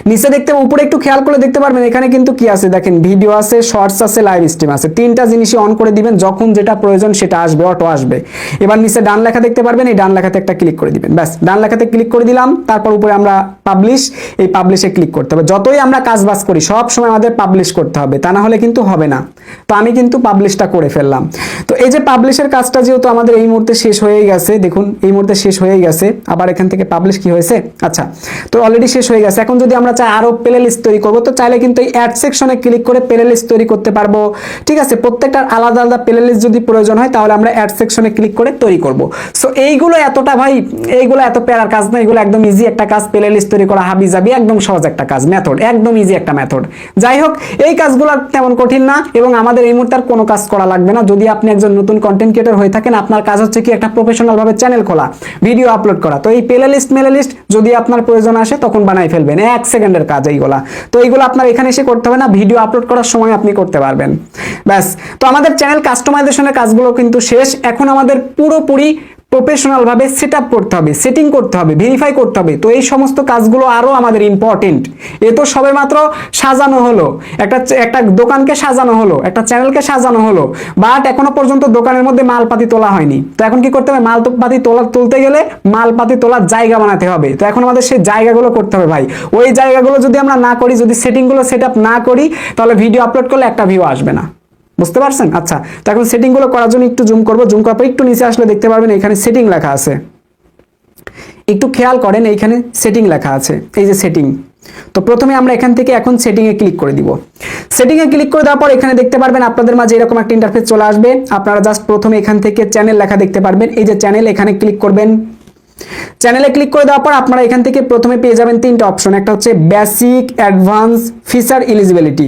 নিচে দেখতে উপরে একটু খেয়াল করে দেখতে পারবেন এখানে কিন্তু কি আছে দেখেন, ভিডিও আছে, শর্টস আছে, লাইভ স্ট্রিম আছে। 3টা জিনিসই অন করে দিবেন, যখন যেটা প্রয়োজন সেটা আসবে, অটো আসবে। এবার নিচে ডান লেখা দেখতে পারবেন, এই ডান লেখাতে একটা ক্লিক করে দিবেন, ব্যাস ডান লেখাতে ক্লিক করে দিলাম। তারপর উপরে আমরা পাবলিশ, এই পাবলিশে ক্লিক করতে হবে। যতই আমরা কাজ বাজ করি সব সময় আমাদের পাবলিশ করতে হবে, তা না হলে কিন্তু হবে না। তো আমি কিন্তু পাবলিশটা করে ফেললাম। তো এই যে পাবলিশের কাজটা যেহেতু আমাদের এই মুহূর্তে শেষ হয়ে গেছে, দেখুন এই মুহূর্তে শেষ হয়ে গেছে। আবার এখান থেকে পাবলিশ কি হয়েছে, আচ্ছা তো অলরেডি শেষ হয়ে গেছে। এখন যদি আমরা চাই আরো প্লে লিস্ট তৈরি করব, তো চাইলে কিন্তু এই অ্যাড সেকশনে ক্লিক করে প্লে লিস্ট তৈরি করতে পারবো, ঠিক আছে। প্রত্যেকটার আলাদা আলাদা প্লে লিস্ট যদি প্রয়োজন হয় তাহলে আমরা অ্যাড সেকশনে ক্লিক করে তৈরি করব। সো এইগুলো এতটা ভাই, এইগুলো এত প্যারার কাজ না, এগুলো একদম ইজি একটা কাজ। প্লে লিস্ট তৈরি করা হাবি যাবি, একদম সহজ একটা কাজ, মেথড একদম ইজি একটা মেথড। যাই হোক, এই কাজগুলো তেমন কঠিন না এবং আমাদের এই মুহূর্তে আর কোনো কাজ করা লাগবে না। যদি আপনি একজন নতুন কন্টেন্ট ক্রিয়েটর হয়ে থাকেন, আপনার কাজ হচ্ছে কি একটা প্রফেশনাল ভাবে চ্যানেল খোলা, ভিডিও আপলোড করা। তো এই প্লে লিস্ট মেলে লিস্ট যদি আপনার প্রয়োজন আসে তখন বানাই ফেলবেন, সেকেন্ডের কাজ এইগুলা। তো এইগুলো আপনার এখানে এসে করতে হবে না, ভিডিও আপলোড করার সময় আপনি করতে পারবেন। ব্যাস, তো আমাদের চ্যানেল কাস্টমাইজেশনের কাজগুলো কিন্তু শেষ। এখন আমাদের পুরোপুরি প্রফেশনাল ভাবে সেট আপ করতে হবে, সেটিং করতে হবে, ভেরিফাই করতে হবে। তো এই সমস্ত কাজগুলো আরো আমাদের ইম্পর্টেন্ট। এ তো সবেমাত্র সাজানো হলো, একটা দোকানকে সাজানো হলো, একটা চ্যানেলকে সাজানো হলো, বাট এখনো পর্যন্ত দোকানের মধ্যে মালপাতি তোলা হয়নি। তো এখন কি করতে হবে, মালপাতি তুলতে গেলে মালপাতি তোলার জায়গা বানাতে হবে। তো এখন আমাদের সেই জায়গাগুলো করতে হবে ভাই। ওই জায়গাগুলো যদি আমরা না করি, যদি সেটিংগুলো সেট আপ না করি, তাহলে ভিডিও আপলোড করলে একটা ভিউ আসবে না। বুঝতে পারছেন? আচ্ছা, তো এখন সেটিং গুলো করার জন্য একটু জুম করব। জুম করার পর একটু নিচে আসলে দেখতে পারবেন এখানে সেটিং লেখা আছে। একটু খেয়াল করেন, এইখানে সেটিং লেখা আছে, এই যে সেটিং। তো প্রথমে আমরা এখান থেকে এখন সেটিং এ ক্লিক করে দিব। সেটিং এ ক্লিক করে দেওয়ার পর এখানে দেখতে পারবেন আপনাদের মাঝে এরকম একটা ইন্টারফেস চলে আসবে। আপনারা জাস্ট প্রথমে এখান থেকে চ্যানেল লেখা দেখতে পারবেন, এই যে চ্যানেল, এখানে ক্লিক করবেন। চ্যানেলে ক্লিক করে দেওয়ার পর আপনারা এখান থেকে প্রথমে পেয়ে যাবেন তিনটা অপশন। একটা হচ্ছে বেসিক, অ্যাডভান্স, ফিচার এলিজিবিলিটি।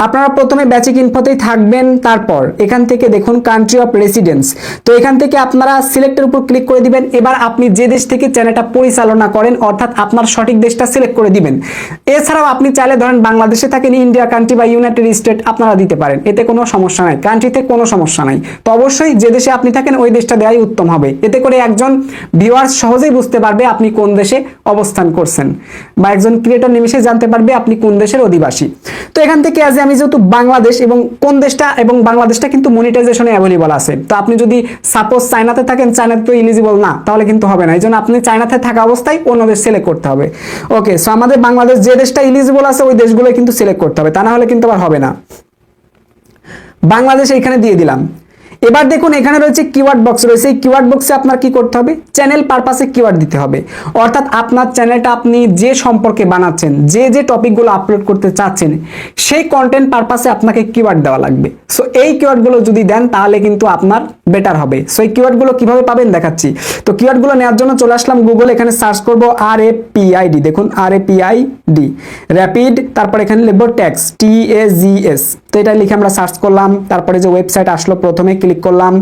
আপনারা প্রথমে বেসিক ইনফোতেই থাকবেন। তারপর এখান থেকে দেখুন কান্ট্রি অফ রেসিডেন্স। তো এখান থেকে আপনারা সিলেক্টের উপর ক্লিক করে দিবেন। এবার আপনি যে দেশ থেকে চ্যানেলটা পরিচালনা করেন, অর্থাৎ আপনার সঠিক দেশটা সিলেক্ট করে দিবেন। এছাড়াও আপনি চাইলে ধরেন বাংলাদেশে থাকেন, ইন্ডিয়া কান্ট্রি বা ইউনাইটেড স্টেট আপনারা দিতে পারেন, এতে কোনো সমস্যা নাই, কান্ট্রিতে কোনো সমস্যা নাই। তো অবশ্যই যে দেশে আপনি থাকেন ওই দেশটা দেওয়াই উত্তম হবে। এতে করে একজন ভিউয়ার সহজেই বুঝতে পারবে আপনি কোন দেশে অবস্থান করছেন, বা একজন ক্রিয়েটর নিমিষে জানতে পারবে আপনি কোন দেশের অধিবাসী। তো এখান থেকে আমি যেহেতু বাংলাদেশ, এবং কোন দেশটা এবং বাংলাদেশটা কিন্তু মনিটাইজেশনে অ্যাভেলেবল আছে। তো আপনি যদি সাপোজ চায়নাতে থাকেন, চায়নাতে তো এলিজিবল না, তাহলে কিন্তু হবে না। এই জন্য আপনি চায়নাতে থাকা অবস্থায় অন্য দেশ সিলেক্ট করতে হবে। ওকে, সো আমাদের বাংলাদেশ যে দেশটা এলিজিবল আছে ওই দেশগুলো কিন্তু সিলেক্ট করতে হবে, তা না হলে কিন্তু আবার হবে না। বাংলাদেশ এখানে দিয়ে দিলাম। এবার দেখুন এখানে রয়েছে কিওয়ার্ড বক্স রয়েছে। এই কিওয়ার্ড বক্সে আপনার কি করতে হবে, চ্যানেল পারপাসে কিওয়ার্ড দিতে হবে। অর্থাৎ আপনার চ্যানেলটা আপনি যে সম্পর্কে বানাচ্ছেন, যে টপিকগুলো আপলোড করতে চাচ্ছেন, সেই কন্টেন্ট পারপাসে আপনাকে কিওয়ার্ড দেওয়া লাগবে। সো এই কিওয়ার্ডগুলো যদি দেন তাহলে কিন্তু আপনার বেটার হবে। সো এই কিওয়ার্ডগুলো কিভাবে পাবেন দেখাচ্ছি। তো কিওয়ার্ডগুলো নেওয়ার জন্য চলে আসলাম গুগল, এখানে সার্চ করব RAPID। দেখুন RAPID, র্যাপিড, তারপর এখানে লিখব ট্যাক্স, TAGS। তো এটা লিখে আমরা সার্চ করলাম। তারপরে যে ওয়েবসাইট আসলো, প্রথমে ক্লিক করলাম।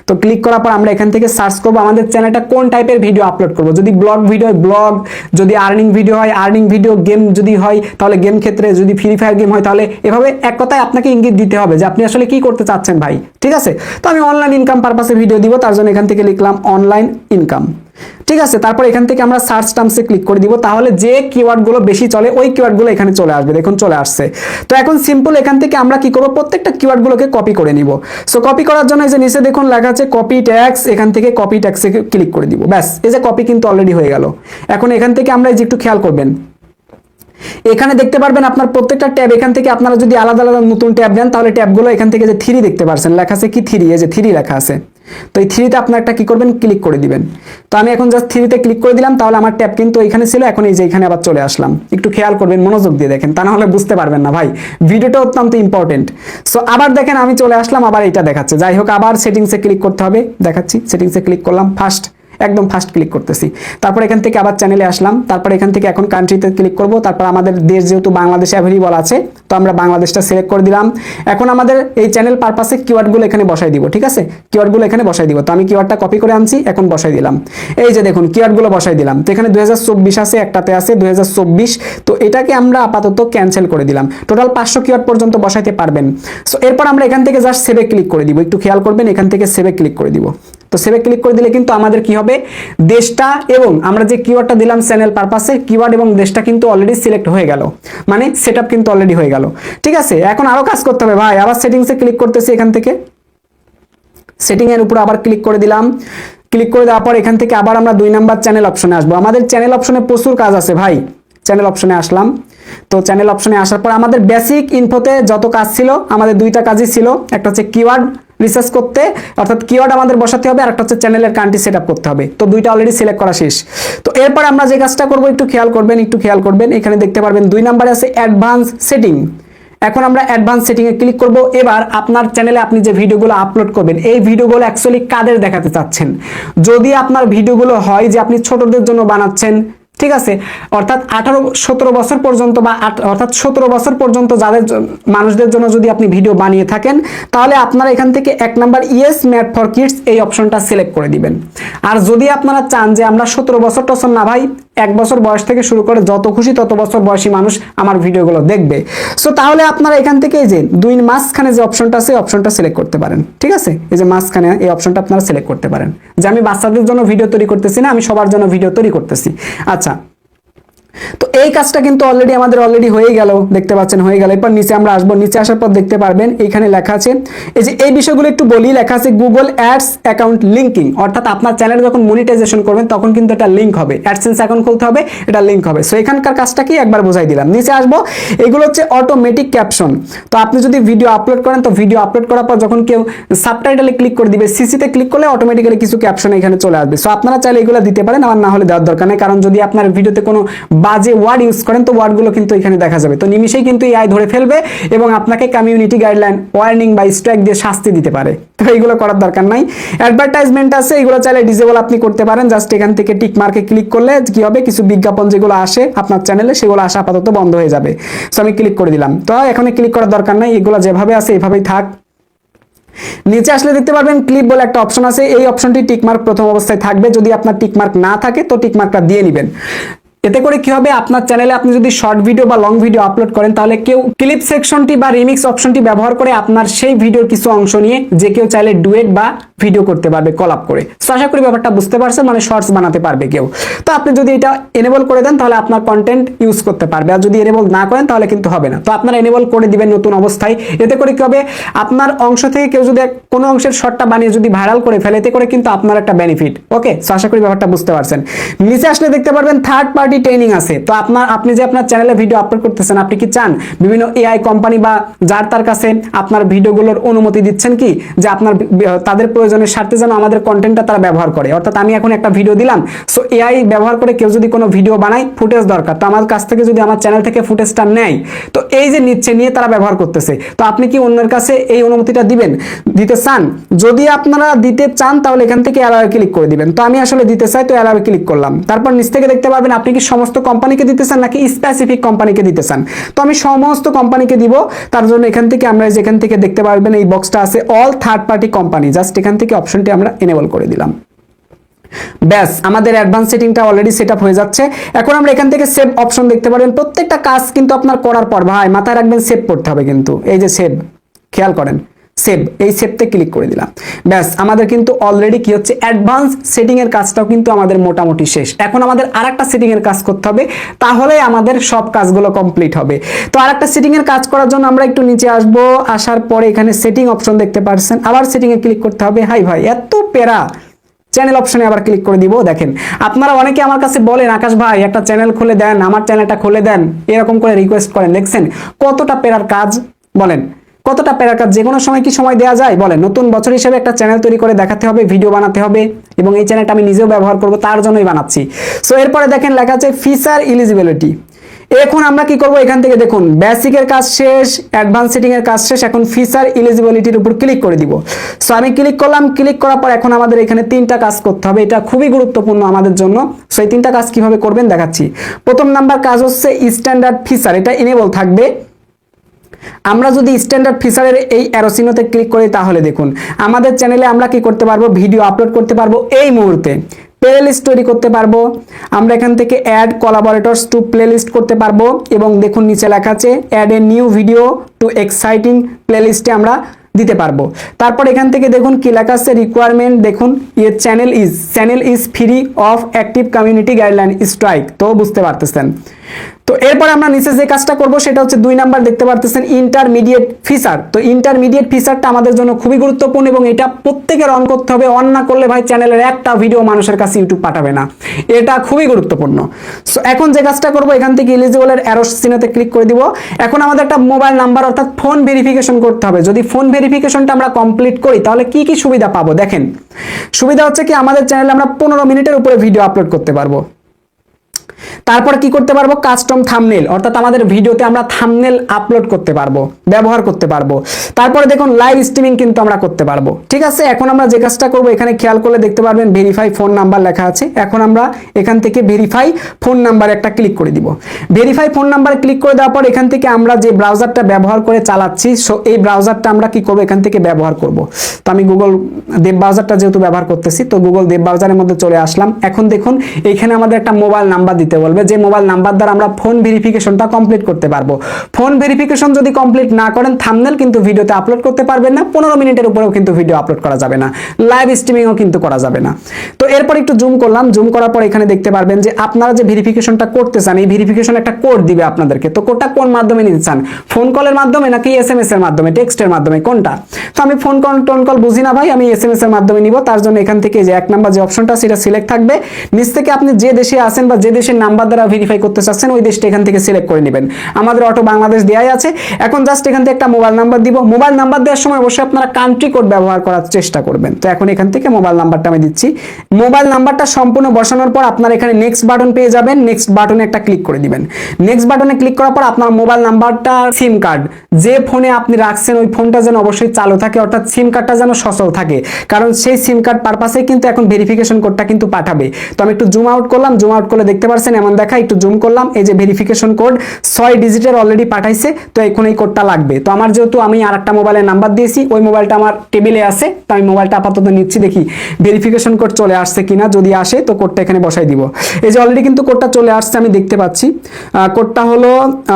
তো ক্লিক করার পর আমরা এখান থেকে সার্চ করব আমাদের চ্যানেলটা কোন টাইপের ভিডিও আপলোড করব। যদি ব্লগ ভিডিও হয় ব্লগ, যদি আর্নিং ভিডিও হয় আর্নিং ভিডিও, গেম যদি হয় তাহলে গেম ক্ষেত্রে, যদি ফ্রি ফায়ার গেম হয় তাহলে এভাবে এক কথায় আপনাকে ইঙ্গিত দিতে হবে যে আপনি আসলে কি করতে চাচ্ছেন ভাই। ঠিক আছে, তো আমি অনলাইন ইনকাম পারপাসে ভিডিও দিব, তার জন্য এখান থেকে লিখলাম অনলাইন ইনকাম। ঠিক আছে, তারপর এখান থেকে আমরা সার্চ টার্মসে ক্লিক করে দিব। তাহলে যে কিওয়ার্ডগুলো বেশি চলে ওই কিওয়ার্ডগুলো এখানে চলে আসবে। দেখুন চলে আসছে। তো এখন সিম্পল এখান থেকে আমরা কি করব, প্রত্যেকটা কিওয়ার্ডগুলোকে কপি করে নিব। সো কপি করার জন্য এই যে নিচে দেখুন লেখা আছে কপি ট্যাক্স, এখান থেকে কপি ট্যাক্সে ক্লিক করে দিব। ব্যাস, এই যে কপি কিন্তু অলরেডি হয়ে গেল। এখন এখান থেকে আমরা এই যে একটু খেয়াল করবেন, এখানে দেখতে পারবেন আপনার প্রত্যেকটা ট্যাব, এখান থেকে আপনারা যদি আলাদা আলাদা নতুন ট্যাব দেন তাহলে ট্যাবগুলো এখান থেকে যে 3 দেখতে পারছেন, লেখা আছে কি 3, এই যে 3 লেখা আছে। তো এই 3তে আপনার একটা কি করবেন, ক্লিক করে দিবেন। তো আমি এখন জাস্ট 3তে ক্লিক করে দিলাম, তাহলে আমার ট্যাব কিন্তু এখানে ছিল, এখন এই যে এখানে আবার চলে আসলাম। একটু খেয়াল করবেন, মনোযোগ দিয়ে দেখেন, তা না হলে বুঝতে পারবেন না ভাই। ভিডিওটা অত্যন্ত ইম্পর্টেন্ট। সো আবার দেখেন আমি চলে আসলাম, আবার এটা দেখাচ্ছে। যাই হোক, আবার সেটিংসে ক্লিক করতে হবে, দেখাচ্ছি। সেটিংসে ক্লিক করলাম, একদম ফার্স্ট ক্লিক করতেছি। তারপর এখান থেকে আবার চ্যানেলে আসলাম। তারপর এখান থেকে এখন কান্ট্রিতে ক্লিক করব। তারপর আমাদের দেশ যেহেতু বাংলাদেশ অ্যাভেলেবল আছে, তো আমরা বাংলাদেশটা সিলেক্ট করে দিলাম। এখন আমাদের এই চ্যানেল পারপাসে কিওয়ার্ডগুলো এখানে বসাই দিব। ঠিক আছে, কিওয়ার্ডগুলো এখানে বসাই দিব। তো আমি কিওয়ার্ডটা কপি করে আনছি, এখন বসাই দিলাম। এই যে দেখুন কিওয়ার্ডগুলো বসাই দিলাম। তো এখানে 2024 আছে, একটাতে আছে 2024। তো এটাকে আমরা আপাতত ক্যান্সেল করে দিলাম। টোটাল 500 কিওয়ার্ড পর্যন্ত বসাইতে পারবেন। সো এরপর আমরা এখান থেকে জাস্ট সেভে ক্লিক করে দিব। একটু খেয়াল করবেন, এখান থেকে সেভে ক্লিক করে দিব। তো সেভে ক্লিক করে দিলে কিন্তু আমাদের কি হবে, দেশটা এবং আমরা যে কিওয়ার্ডটা দিলাম চ্যানেল পারপাসে, কিওয়ার্ড এবং দেশটা কিন্তু অলরেডি সিলেক্ট হয়ে গেল, মানে সেটআপ কিন্তু অলরেডি হয়ে গেল। ঠিক আছে, এখন আরো কাজ করতে হবে ভাই। আবার সেটিংসে ক্লিক করতেছি, এখান থেকে সেটিং এর উপর আবার ক্লিক করে দিলাম। ক্লিক করে দেওয়ার পর এখান থেকে আবার আমরা 2 নাম্বার চ্যানেল অপশনে আসবো। আমাদের চ্যানেল অপশনে প্রচুর কাজ আছে ভাই। চ্যানেল অপশনে আসলাম। তো চ্যানেল অপশনে আসার পর আমাদের বেসিক ইনফোতে যত কাজ ছিল, আমাদের 2টা কাজই ছিল। একটা হচ্ছে কিওয়ার্ড রিসার্চ করতে, অর্থাৎ কিওয়ার্ড আমাদের বসাতে হবে, আর একটা হচ্ছে চ্যানেলের কান্ট্রি সেটআপ করতে হবে। তো 2টা অলরেডি সিলেক্ট করা শেষ। তো এরপর আমরা যে কাজটা করব, একটু খেয়াল করবেন, এখানে দেখতে পারবেন 2 নম্বরে আছে অ্যাডভান্স সেটিং। এখন আমরা অ্যাডভান্স সেটিং এ ক্লিক করব। এবার আপনার চ্যানেলে আপনি যে ভিডিওগুলো আপলোড করবেন, এই ভিডিওগুলো অ্যাকচুয়ালি কাদের দেখাতে চাচ্ছেন। যদি আপনার ভিডিওগুলো হয় যে আপনি ছোটদের জন্য বানাচ্ছেন, ঠিক আছে, অর্থাৎ 17 বছর পর্যন্ত বা অর্থাৎ 17 বছর পর্যন্ত যাদের মানুষদের জন্য যদি আপনি ভিডিও বানিয়ে থাকেন, তাহলে আপনারা এখান থেকে 1 number yes made for kids এই অপশনটা সিলেক্ট করে দিবেন। আর যদি আপনারা চান যে আমরা 17 বছর টছর না ভাই, 1 বছর বয়স থেকে শুরু করে যত খুশি তত বছর বয়সী মানুষ আমার ভিডিওগুলো দেখবে। সো তাহলে আপনারা এখান থেকে এই যে 2 মাঝখানে যে অপশনটা আছে এই অপশনটা সিলেক্ট করতে পারেন, ঠিক আছে? এই যে মাঝখানে এই অপশনটা আপনারা সিলেক্ট করতে পারেন যে আমি বাচ্চাদের জন্য ভিডিও তৈরি করতেছি না, আমি সবার জন্য ভিডিও তৈরি করতেছি। আচ্ছা, তো এই কাজটা কিন্তু আমাদের অলরেডি হয়ে গেল, দেখতে পাচ্ছেন হয়ে গেল। এরপর নিচে আমরা আসবো, নিচে আসার পর দেখতে পারবেন এখানে লেখা আছে এই যে এই বিষয়গুলো একটু বলি, লেখা আছে গুগল অ্যাডস অ্যাকাউন্ট লিঙ্কিং, অর্থাৎ আপনার চ্যানেল যখন মনিটাইজেশন করবেন তখন কিন্তু এটা লিঙ্ক হবে, অ্যাডসেন্স অ্যাকাউন্ট খুলতে হবে, এটা লিঙ্ক হবে। সো এখানকার কাজটা কি একবার বোঝাই দিলাম। নিচে আসবো, এগুলো হচ্ছে অটোমেটিক ক্যাপশন। তো আপনি যদি ভিডিও আপলোড করেন তো ভিডিও আপলোড করার পর যখন কেউ সাবটাইটেলে ক্লিক করে দিবে, সিসিতে ক্লিক করলে অটোমেটিক্যালি কিছু ক্যাপশন এখানে চলে আসবে। সো আপনারা চাইলে এগুলো দিতে পারেন, আমার না হলে দেওয়ার দরকার নেই, কারণ যদি আপনার ভিডিওতে কোনো বাজে ওয়ার্ড ইউজ করেন তো ওয়ার্ডগুলো কিন্তু এখানে দেখা যাবে, তো নিমিশেই কিন্তু এআই ধরে ফেলবে এবং আপনাকে কমিউনিটি গাইডলাইন, ওয়ার্নিং বা স্ট্রাইক দিয়ে শাস্তি দিতে পারে। তো এইগুলো করার দরকার নাই। অ্যাডভার্টাইজমেন্ট আছে, এগুলো চাইলে ডিসেবল আপনি করতে পারেন। জাস্ট এখান থেকে টিক মার্কে ক্লিক করলে কি হবে, কিছু বিজ্ঞাপন যেগুলো আসে আপনার চ্যানেলে সেগুলো আসা আপাতত বন্ধ হয়ে যাবে। সো আমি ক্লিক করে দিলাম, তো এখন ক্লিক করার দরকার নাই, এগুলো যেভাবে আছে এইভাবেই থাক। নিচে আসলে দেখতে পারবেন ক্লিপ বলে একটা অপশন আছে, এই অপশনটি টিকমার্ক প্রথম অবস্থায় থাকবে, যদি আপনার টিকমার্ক না থাকে তো টিকমার্কটা দিয়ে নেবেন। এতে করে কি হবে, আপনার চ্যানেলে আপনি যদি শর্ট ভিডিও বা লং ভিডিও আপলোড করেন তাহলে কেউ ক্লিপ সেকশনটি বা রিমিক্স অপশনটি ব্যবহার করে আপনার সেই ভিডিওর কিছু অংশ নিয়ে যে কেউ চাইলে ডুয়েট বা ভিডিও করতে পারবে, কলাপ করে। সো আশা করি ব্যাপারটা বুঝতে পারছেন, মানে শর্টস বানাতে পারবে কেউ। তো আপনি যদি এটা এনেবল করে দেন তাহলে আপনার কন্টেন্ট ইউজ করতে পারবে, আর যদি এনেবল না করেন তাহলে কিন্তু হবে না। তো আপনারা এনেবল করে দিবেন নতুন অবস্থায়। এতে করে কি হবে, আপনার অংশ থেকে কেউ যদি কোনো অংশের শর্টটা বানিয়ে যদি ভাইরাল করে ফেলে এতে করে কিন্তু আপনার একটা বেনিফিট। ওকে, সো আশা করি ব্যাপারটা বুঝতে পারছেন। নিচে আসলে দেখতে পারবেন থার্ড পার্টি ট্রেনিং আছে। তো আপনি যে আপনার চ্যানেলে ভিডিও আপলোড করতেছেন, আপনি কি চান বিভিন্ন এআই কোম্পানি বা যার তার কাছে আপনার ভিডিওগুলোর অনুমতি দিচ্ছেন কি যে আপনার তাদের প্রয়োজনের স্বার্থে যেন আমাদের কন্টেন্টটা তারা ব্যবহার করে? অর্থাৎ আমি এখন একটা ভিডিও দিলাম, সো এআই ব্যবহার করে কেউ যদি কোনো ভিডিও বানায়, ফুটেজ দরকার, তো আমার কাছ থেকে যদি আমার চ্যানেল থেকে ফুটেজটা নেয়, তো এই যে নিয়ে তারা ব্যবহার করতেছে, তো আপনি কি অন্যের কাছে এই অনুমতিটা দিতে চান? যদি আপনারা দিতে চান তাহলে এখান থেকে অ্যালাউয়ে ক্লিক করে দিবেন। তো আমি আসলে দিতে চাই, তো অ্যালাউয়ে ক্লিক করলাম। তারপর নিচ থেকে দেখতে পারবেন আপনি কি সমস্ত কোম্পানিকে দিতে চান নাকি স্পেসিফিক কোম্পানিকে দিতে চান। তো আমি সমস্ত কোম্পানিকে দিব, তার জন্য এখান থেকে আমরা যেখান থেকে দেখতে পারবেন এই বক্সটা আছে all third party company, just এখান থেকে অপশনটি আমরা এনেবল করে দিলাম। ব্যাস, আমাদের অ্যাডভান্স সেটিংটা অলরেডি সেট আপ হয়ে যাচ্ছে। এখন আমরা এখান থেকে সেভ অপশন দেখতে পারবেন। প্রত্যেকটা কাজ কিন্তু আপনার করার পর ভাই মাথায় রাখবেন সেভ করতে হবে কিন্তু, এই যে সেভ, খেয়াল করেন সেভ, এই সেভতে ক্লিক করে দিলাম। ব্যাস, আমাদের কিন্তু অলরেডি কি হচ্ছে, অ্যাডভান্স সেটিং এর কাজটাও কিন্তু আমাদের মোটামুটি শেষ। এখন আমাদের আরেকটা সেটিং এর কাজ করতে হবে, তাহলে আমাদের সব কাজগুলো কমপ্লিট হবে। তো আরেকটা সেটিং এর কাজ করার জন্য আমরা একটু নিচে আসবো, আসার পরে এখানে সেটিং অপশন দেখতে পাচ্ছেন, আবার সেটিং এ ক্লিক করতে হবে। হাই ভাই, এত পেরা, চ্যানেল অপশনে আবার ক্লিক করে দিব। দেখেন আপনারা অনেকে আমার কাছে বলেন আকাশ ভাই একটা চ্যানেল খুলে দেন, আমার চ্যানেলটা খুলে দেন, এরকম করে রিকোয়েস্ট করেন। দেখছেন কতটা পেরার কাজ, বলেন কতটা পেরার কাজ। যে কোনো সময় কি সময় দেওয়া যায় বলেন? নতুন বছর হিসেবে একটা চ্যানেল তৈরি করে দেখাতে হবে, ভিডিও বানাতে হবে, এবং এই চ্যানেলটা আমি নিজেও ব্যবহার করব, তার জন্যই বানাচ্ছি। সো এরপরে দেখেন লেখা আছে ফিচার এলিজিবিলিটি। এখন আমরা কি করব, এখান থেকে দেখুন বেসিকের কাজ শেষ, অ্যাডভান্স সেটিং এর কাজ শেষ, এখন ফিচার এলিজিবিলিটির উপর ক্লিক করে দিব। সো আমি ক্লিক করলাম, ক্লিক করার পর এখন আমাদের এখানে 3টা কাজ করতে হবে, এটা খুবই গুরুত্বপূর্ণ আমাদের জন্য। সো এই 3টা কাজ কিভাবে করবেন দেখাচ্ছি। প্রথম নাম্বার কাজ হচ্ছে স্ট্যান্ডার্ড ফিচার, এটা এনেবল থাকবে। আমরা যদি স্ট্যান্ডার্ড ফিচারের এই অ্যারো চিহ্নতে ক্লিক করি তাহলে দেখুন আমাদের চ্যানেলে আমরা কি করতে পারবো, ভিডিও আপলোড করতে পারবো এই মুহূর্তে, প্লেলিস্ট তৈরি করতে পারবো, আমরা এখান থেকে অ্যাড কোলাবোরেটরস টু প্লেলিস্ট করতে পারবো, এবং দেখুন নিচে লেখা আছে add a new video to exciting প্লেলিস্টে আমরা দিতে পারবো। তারপর এখান থেকে দেখুন কি লেখা আছে রিকোয়ারমেন্ট, দেখুন ইয়ে channel is free of active community guideline strike, তো বুঝতে পারতেছেন। তো এরপর আমরা নিচে যে কাজটা করব সেটা হচ্ছে 2 নাম্বার দেখতে পারতেছেন ইন্টারমিডিয়েট ফিচার। তো ইন্টারমিডিয়েট ফিচারটা আমাদের জন্য খুবই গুরুত্বপূর্ণ এবং এটা প্রত্যেকের অন করতে হবে। অন না করলে ভাই চ্যানেলের একটা ভিডিও মানুষের কাছে ইউটিউব পাঠাবে না, এটা খুবই গুরুত্বপূর্ণ। সো এখন যে কাজটা করব এখান থেকে এলিজিবলের অ্যারো চিহ্নতে ক্লিক করে দিব। এখন আমাদের একটা মোবাইল নাম্বার অর্থাৎ ফোন ভেরিফিকেশন করতে হবে। যদি ফোন ভেরিফিকেশনটা আমরা কমপ্লিট করি তাহলে কি কি সুবিধা পাবো দেখেন। সুবিধা হচ্ছে কি আমাদের চ্যানেলে আমরা 15 মিনিটের উপরে ভিডিও আপলোড করতে পারবো। তারপর কি করতে পারবো, কাস্টম থাম্বনেল, অর্থাৎ আমাদের ভিডিওতে আমরা থাম্বনেল আপলোড করতে পারবো, ব্যবহার করতে পারবো। তারপরে দেখুন লাইভ স্ট্রিমিং কিন্তু আমরা করতে পারবো। ঠিক আছে, এখন আমরা যে কাজটা করবো, এখানে খেয়াল করলে দেখতে পারবেন ভেরিফাই ফোন নাম্বার লেখা আছে। এখন আমরা এখান থেকে ভেরিফাই ফোন নাম্বার একটা ক্লিক করে দিব। ভেরিফাই ফোন নাম্বার ক্লিক করে দেওয়ার পর এখান থেকে আমরা যে ব্রাউজারটা ব্যবহার করে চালাচ্ছি, এই ব্রাউজারটা আমরা কি করবো, এখান থেকে ব্যবহার করব। তো আমি গুগল দেব ব্রাউজারটা যেহেতু ব্যবহার করতেছি, তো গুগল দেব ব্রাউজারের মধ্যে চলে আসলাম। এখন দেখুন এইখানে আমাদের একটা মোবাইল নাম্বার দিতে বলবে, যে মোবাইল নাম্বার দ্বারা আমরা ফোন ভেরিফিকেশনটা কমপ্লিট করতে পারবো। ফোন ভেরিফিকেশন যদি কমপ্লিট না করেন, থাম্বনেল কিন্তু ভিডিওতে আপলোড করতে পারবেন না, 15 মিনিটের উপরেও কিন্তু ভিডিও আপলোড করা যাবে না, লাইভ স্ট্রিমিংও কিন্তু করা যাবে না। তো এরপর একটু জুম করলাম, জুম করার পর এখানে দেখতে পারবেন যে আপনারা যে ভেরিফিকেশনটা করতে চান, এই ভেরিফিকেশন একটা কোড দিবে আপনাদেরকে। তো কোডটা কোন মাধ্যমে নিতে চান, ফোন কলের মাধ্যমে নাকি এসএমএস এর মাধ্যমে, টেক্সটের মাধ্যমে, কোনটা? তো আমি ফোন কল বুঝি না ভাই, আমি এসএমএস এর মাধ্যমে নিব। তার জন্য এখান থেকে যে 1 নাম্বার যে অপশনটা সেটা সিলেক্ট থাকবে, নিচ থেকে আপনি যে দেশে আছেন বা যে দেশের নাম্বার দ্বারা ভেরিফাই করতে চাচ্ছেন ওই দেশটা এখান থেকে সিলেক্ট করে নেবেন। আমাদের অটো বাংলাদেশ দেয়াই আছে। এখন জাস্ট এখান থেকে একটা মোবাইল নাম্বার দিব। মোবাইল নাম্বার দেওয়ার সময় অবশ্যই আপনারা কান্ট্রি কোড ব্যবহার করার চেষ্টা করবেন। তো এখন এখান থেকে মোবাইল নাম্বারটা আমি দিচ্ছি। মোবাইল নাম্বারটা সম্পূর্ণ বসানোর পর আপনারা এখানে নেক্সট বাটন পেয়ে যাবেন। নেক্সট বাটনে একটা ক্লিক করে দিবেন। নেক্সট বাটনে ক্লিক করার পর আপনার মোবাইল নাম্বারটা, সিম কার্ড যে ফোনে আপনি রাখছেন ওই ফোনটা যেন অবশ্যই চালু থাকে, অর্থাৎ সিম কার্ডটা যেন সচল থাকে, কারণ সেই সিম কার্ড পারপাসে কিন্তু এখন ভেরিফিকেশন কোডটা কিন্তু পাঠাবে। তো আমি একটু জুম আউট করলাম, জুম আউট করলে দেখতে পাচ্ছেন এমন দেখা, একটু জুম করলাম, এই যে ভেরিফিকেশন কোড 6 ডিজিটের অলরেডি পাঠাইছে। তো এখন এই কোডটা লাগবে। তো আমার যেহেতু আমি আরেকটা মোবাইলের নাম্বার দিয়েছি, ওই মোবাইলটা আমার টেবিলে আছে, তো আমি মোবাইলটা আপাতত নিচ্ছি, দেখি ভেরিফিকেশন কোড চলে আসছে কিনা। যদি আসে তো কোডটা এখানে বসাই দিব। এই যে অলরেডি কিন্তু কোডটা চলে আসছে, আমি দেখতে পাচ্ছি। কোডটা হলো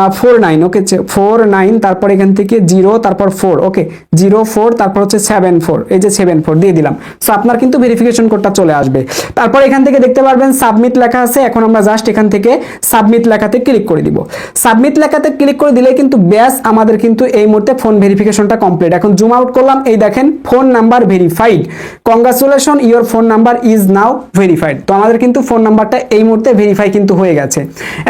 49, ওকে 49, তারপর এখান থেকে 0, তারপর 4, ওকে 04, তারপর হচ্ছে 74, এই যে 74 দিয়ে দিলাম। সো আপনার কিন্তু ভেরিফিকেশন কোডটা চলে আসবে। তারপর এখান থেকে দেখতে পারবেন সাবমিট লেখা আছে। এখন আমরা জাস্ট এখান থেকে সাবমিট লেখাতে ক্লিক করে দিব। সাবমিট লেখাতে ক্লিক করে দিলে কিন্তু ব্যাস আমাদের কিন্তু এই মুহূর্তে ফোন ভেরিফিকেশনটা কমপ্লিট। এখন জুম আউট করলাম, এই দেখেন phone number verified, congratulation your phone number is now verified. তো আমাদের কিন্তু ফোন নাম্বারটা এই মুহূর্তে ভেরিফাই কিন্তু হয়ে গেছে।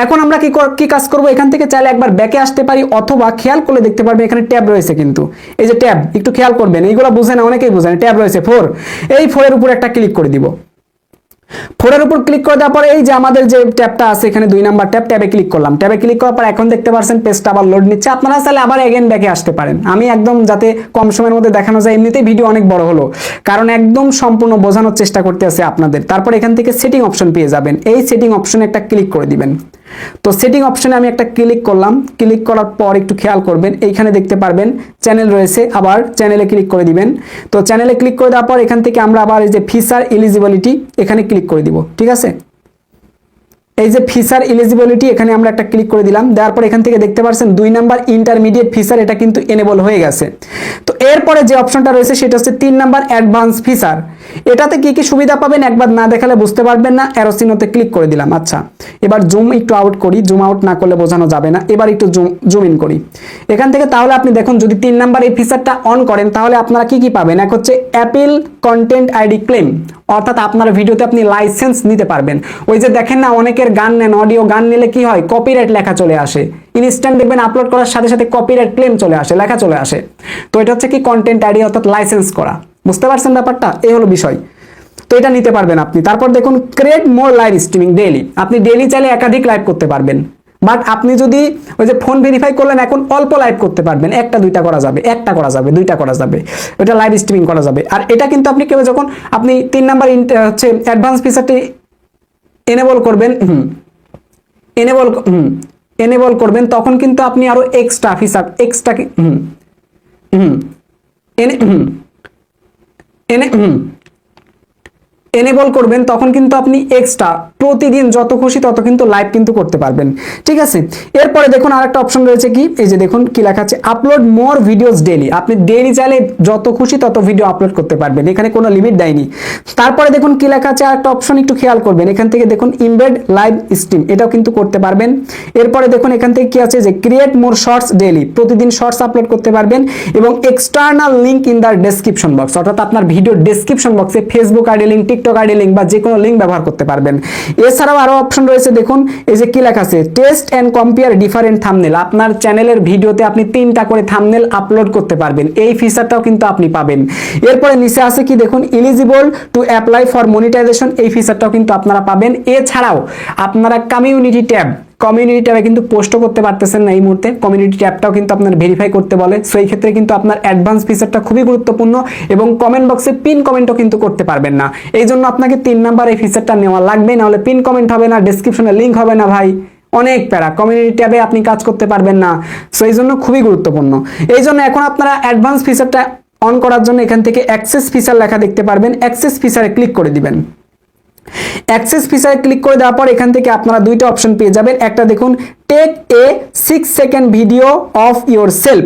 এখন আমরা কি কাজ করব, এখান থেকে চাইলে একবার ব্যাকে আসতে পারি, অথবা খেয়াল করলে দেখতে পারবেন এখানে ট্যাব রয়েছে, কিন্তু এই যে ট্যাব, একটু খেয়াল করবেন, এইগুলো বুঝে না, অনেকেই বুঝে না, ট্যাব রয়েছে 4, এই 4 এর উপর একটা ক্লিক করে দিব। 4 এর উপর ক্লিক করে দেওয়ার পরে এই যে আমাদের যে ট্যাবটা আছে এখানে 2 নাম্বার ট্যাব, ট্যাবে ক্লিক করলাম। ট্যাবে ক্লিক করার পর এখন দেখতে পাচ্ছেন পেজটা আবার লোড নিচ্ছে। আপনারা চাইলে আবার এগেন ব্যাকে আসতে পারেন। আমি একদম যাতে কম সময়ের মধ্যে দেখানো যায়, এমনিতেই ভিডিও অনেক বড় হলো, কারণ একদম সম্পূর্ণ বোঝানোর চেষ্টা করতে আছে আপনাদের। তারপর এখান থেকে সেটিং অপশন পেয়ে যাবেন, এই সেটিং অপশনে একটা ক্লিক করে দিবেন। তো সেটিং অপশনে আমি একটা ক্লিক করলাম। ক্লিক করার পর একটু খেয়াল করবেন, এইখানে দেখতে পারবেন চ্যানেল রয়েছে, আবার চ্যানেলে ক্লিক করে দিবেন। তো চ্যানেলে ক্লিক করে দেওয়ার পর এখান থেকে আমরা আবার এই যে ফিচার এলিজিবিলিটি এখানে ক্লিক করে দিব। ঠিক আছে, এই যে ফিচার এলিজিবিলিটি এখানে আমরা একটা ক্লিক করে দিলাম। দেওয়ার পর এখান থেকে দেখতে পাচ্ছেন 2 নাম্বার ইন্টারমিডিয়েট ফিচার, এটা কিন্তু এনেবল হয়ে গেছে। তো এরপরে যে অপশনটা রয়েছে সেটা হচ্ছে 3 নাম্বার অ্যাডভান্স ফিচার। এটাতে কি কি সুবিধা পাবেন একবার না দেখালে বুঝতে পারবেন না। অ্যারো চিহ্নতে ক্লিক করে দিলাম। আচ্ছা, এবার জুম একটু আউট করি, জুম আউট না করলে বোঝানো যাবে না। এবার একটু জুম ইন করি এখান থেকে। তাহলে আপনি দেখুন, যদি 3 নাম্বার এই ফিচারটা অন করেন তাহলে আপনারা কি কি পাবেন। এক হচ্ছে অ্যাপেল কন্টেন্ট আইডি ক্লেম, অর্থাৎ আপনার ভিডিওতে আপনি লাইসেন্স নিতে পারবেন। ওই যে দেখেন না, অনেকের গান নেন, অডিও গান নিলে কি হয়, কপিরাইট লেখা চলে আসে, ইনস্ট্যান্ট দেখবেন আপলোড করার সাথে সাথে কপিরাইট ক্লেম চলে আসে, লেখা চলে আসে। তো এটা হচ্ছে কি কন্টেন্ট আইডি, অর্থাৎ লাইসেন্স করা। বুঝতে পারছেন ব্যাপারটা, এই হলো বিষয়। তো এটা নিতে পারবেন আপনি। তারপর দেখুন ক্রিয়েট মোর লাইভ স্ট্রিমিং ডেইলি, আপনি ডেইলি চাইলে একাধিক লাইভ করতে পারবেন। বাট আপনি যদি ওই যে ফোন ভেরিফাই করলেন, এখন অল্প লাইভ করতে পারবেন, 1টা 2টা করা যাবে, 1টা করা যাবে, 2টা করা যাবে, ওটা লাইভ স্ট্রিমিং করা যাবে। আর এটা কিন্তু আপনি কেউ যখন আপনি 3 নাম্বার হচ্ছে অ্যাডভান্স ফিচারটি এনেবল করবেন, এনেবল করবেন, তখন কিন্তু আপনি আরো এক্সট্রা ফিচার এনেবল করবেন, তখন কিন্তু আপনি এক্সট্রা প্রতিদিন যত খুশি তত কিন্তু লাইভ কিন্তু করতে পারবেন। ঠিক আছে, এরপরে দেখুন আরেকটা অপশন রয়েছে, কি এই যে দেখুন কি লেখা আছে, আপলোড মোর ভিডিওস ডেইলি। আপনি ডেইলি চাইলে যত খুশি তত ভিডিও আপলোড করতে পারবেন, এখানে কোনো লিমিট দেয়নি। তারপরে দেখুন কি লেখা আছে, আরেকটা অপশন একটু খেয়াল করবেন, এখান থেকে দেখুন ইমবেড লাইভ স্ট্রিম, এটাও কিন্তু করতে পারবেন। এরপরে দেখুন এখান থেকে কি আছে, যে ক্রিয়েট মোর শর্টস ডেইলি, প্রতিদিন শর্টস আপলোড করতে পারবেন। এবং external link in the description box, অর্থাৎ আপনার ভিডিও ডেসক্রিপশন বক্সে Facebook ID link, TikTok ID link বা যে কোনো লিঙ্ক ব্যবহার করতে পারবেন। এছাড়াও আরো অপশন রয়েছে, দেখুন এই যে কি লেখা আছে, test and compare different thumbnail. আপনার চ্যানেলের ভিডিওতে আপনি 3টা করে থাম্বনেল আপলোড করতে পারবেন, এই ফিচারটাও কিন্তু আপনি পাবেন। এরপরে নিচে আছে কি দেখুন, eligible to apply for monetization, এই ফিচারটাও কিন্তু আপনারা পাবেন। এছাড়াও আপনারা কমিউনিটি ট্যাবে কিন্তু পোস্টও করতে পারতেছেন না এই মুহূর্তে, কমিউনিটি ট্যাবটাও কিন্তু আপনার ভেরিফাই করতে বলে। সো এই ক্ষেত্রে কিন্তু আপনার অ্যাডভান্স ফিচারটা খুবই গুরুত্বপূর্ণ, এবং কমেন্ট বক্সে পিন কমেন্টও কিন্তু করতে পারবেন না। এই জন্য আপনাকে 3 নাম্বার এই ফিচারটা নেওয়া লাগবে, না হলে পিন কমেন্ট হবে না, ডেসক্রিপশনে লিঙ্ক হবে না ভাই, অনেক প্যারা, কমিউনিটি ট্যাবে আপনি কাজ করতে পারবেন না। সো এই জন্য খুবই গুরুত্বপূর্ণ। এই জন্য এখন আপনারা অ্যাডভান্স ফিচারটা অন করার জন্য এখান থেকে অ্যাক্সেস ফিচার লেখা দেখতে পারবেন, অ্যাক্সেস ফিচারে ক্লিক করে দিবেন। অ্যাক্সেস ফিচারে ক্লিক করে দেওয়ার পর এখান থেকে আপনারা 2টা অপশন পেয়ে যাবেন। একটা দেখুন, take a 6 second video of yourself,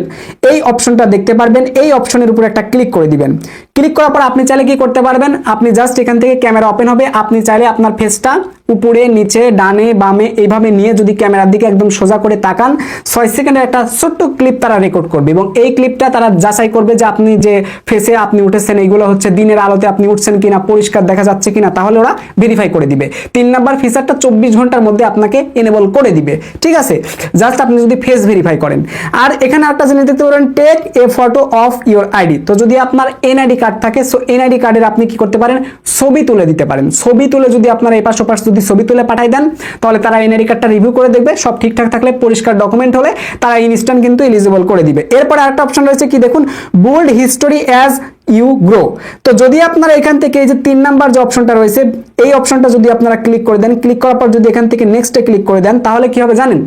এই অপশনটা দেখতে পারবেন। এই অপশনের উপর একটা ক্লিক করে দিবেন। ক্লিক করার পর আপনি চাইলে কি করতে পারবেন, আপনি জাস্ট এখান থেকে ক্যামেরা ওপেন হবে, আপনি চাইলে আপনার ফেসটা উপরে নিচে ডানে বামে এইভাবে নিয়ে যদি ক্যামেরার দিকে একদম সোজা করে তাকান, 6 সেকেন্ডের একটা ছোট্ট ক্লিপ তারা রেকর্ড করবে, এবং এই ক্লিপটা তারা যাচাই করবে যে আপনি যে ফেসে আপনি উঠেছেন এইগুলো হচ্ছে দিনের আলোতে আপনি উঠছেন কিনা, পরিষ্কার দেখা যাচ্ছে কিনা, তাহলে ওরা ভেরিফাই করে দিবে। 3 নাম্বার ফিচারটা 24 ঘন্টার মধ্যে আপনাকে এনেবল করে দিবে, ঠিক আছে, জাস্ট আপনি যদি ফেস ভেরিফাই করেন। আর এখানে একটা জিনিস দেখতে পারেন, take a photo of your ID, তো যদি আপনার এনআইডি কার্ড থাকে, সো এনআইডি কার্ডের আপনি কি করতে পারেন, ছবি তুলে দিতে পারেন। ছবি তুলে যদি আপনারা এপাশ ওপাশ যদি ছবি তুলে পাঠাই দেন, তাহলে তারা এনআইডি কার্ডটা রিভিউ করে দেখবে, সব ঠিকঠাক থাকলে, পরিষ্কার ডকুমেন্ট হলে তারা ইনস্ট্যান্ট কিন্তু এলিজিবল করে দিবে। এরপর আরেকটা অপশন রয়েছে কি দেখুন, bold history as you grow, তো যদি আপনারা এখান থেকে এই যে 3 নাম্বার যে অপশনটা রয়েছে, এই অপশনটা যদি আপনারা ক্লিক করে দেন, ক্লিক করার পর যদি এখান থেকে নেক্সটে ক্লিক করে দেন, তাহলে কি হবে জানেন,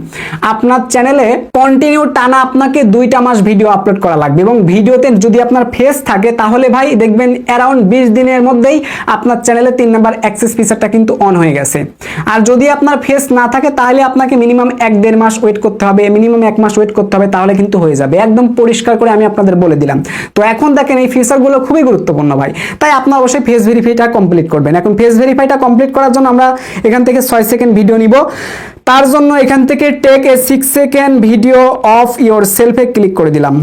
আপনার চ্যানেলে কন্টিনিউ টানা আপনাকে 2টা মাস ভিডিও আপলোড করা লাগবে, এবং ভিডিওতে যদি আপনার ফেস থাকে তাহলে ভাই দেখবেন অ্যারাউন্ড 20 দিনের মধ্যেই আপনার চ্যানেলে 3 নাম্বার অ্যাক্সেস ফিচারটা কিন্তু অন হয়ে গেছে। আর যদি আপনার ফেস না থাকে তাহলে আপনাকে মিনিমাম 1-1.5 মাস ওয়েট করতে হবে, মিনিমাম 1 মাস ওয়েট করতে হবে, তাহলে কিন্তু হয়ে যাবে। একদম পরিষ্কার করে আমি আপনাদের বলে দিলাম। তো এখন দেখেন এই ফিচারগুলো খুবই গুরুত্বপূর্ণ ভাই, তাই আপনারা অবশ্যই ফেস ভেরিফাইটা কমপ্লিট করবেন। এখন ফেস ভেরিফাইটা কমপ্লিট করার জন্য আমরা এখান থেকে 6 সেকেন্ড ভিডিও নিব, তার জন্য এখান থেকে take a 6 second video of yourself click করে দিলাম।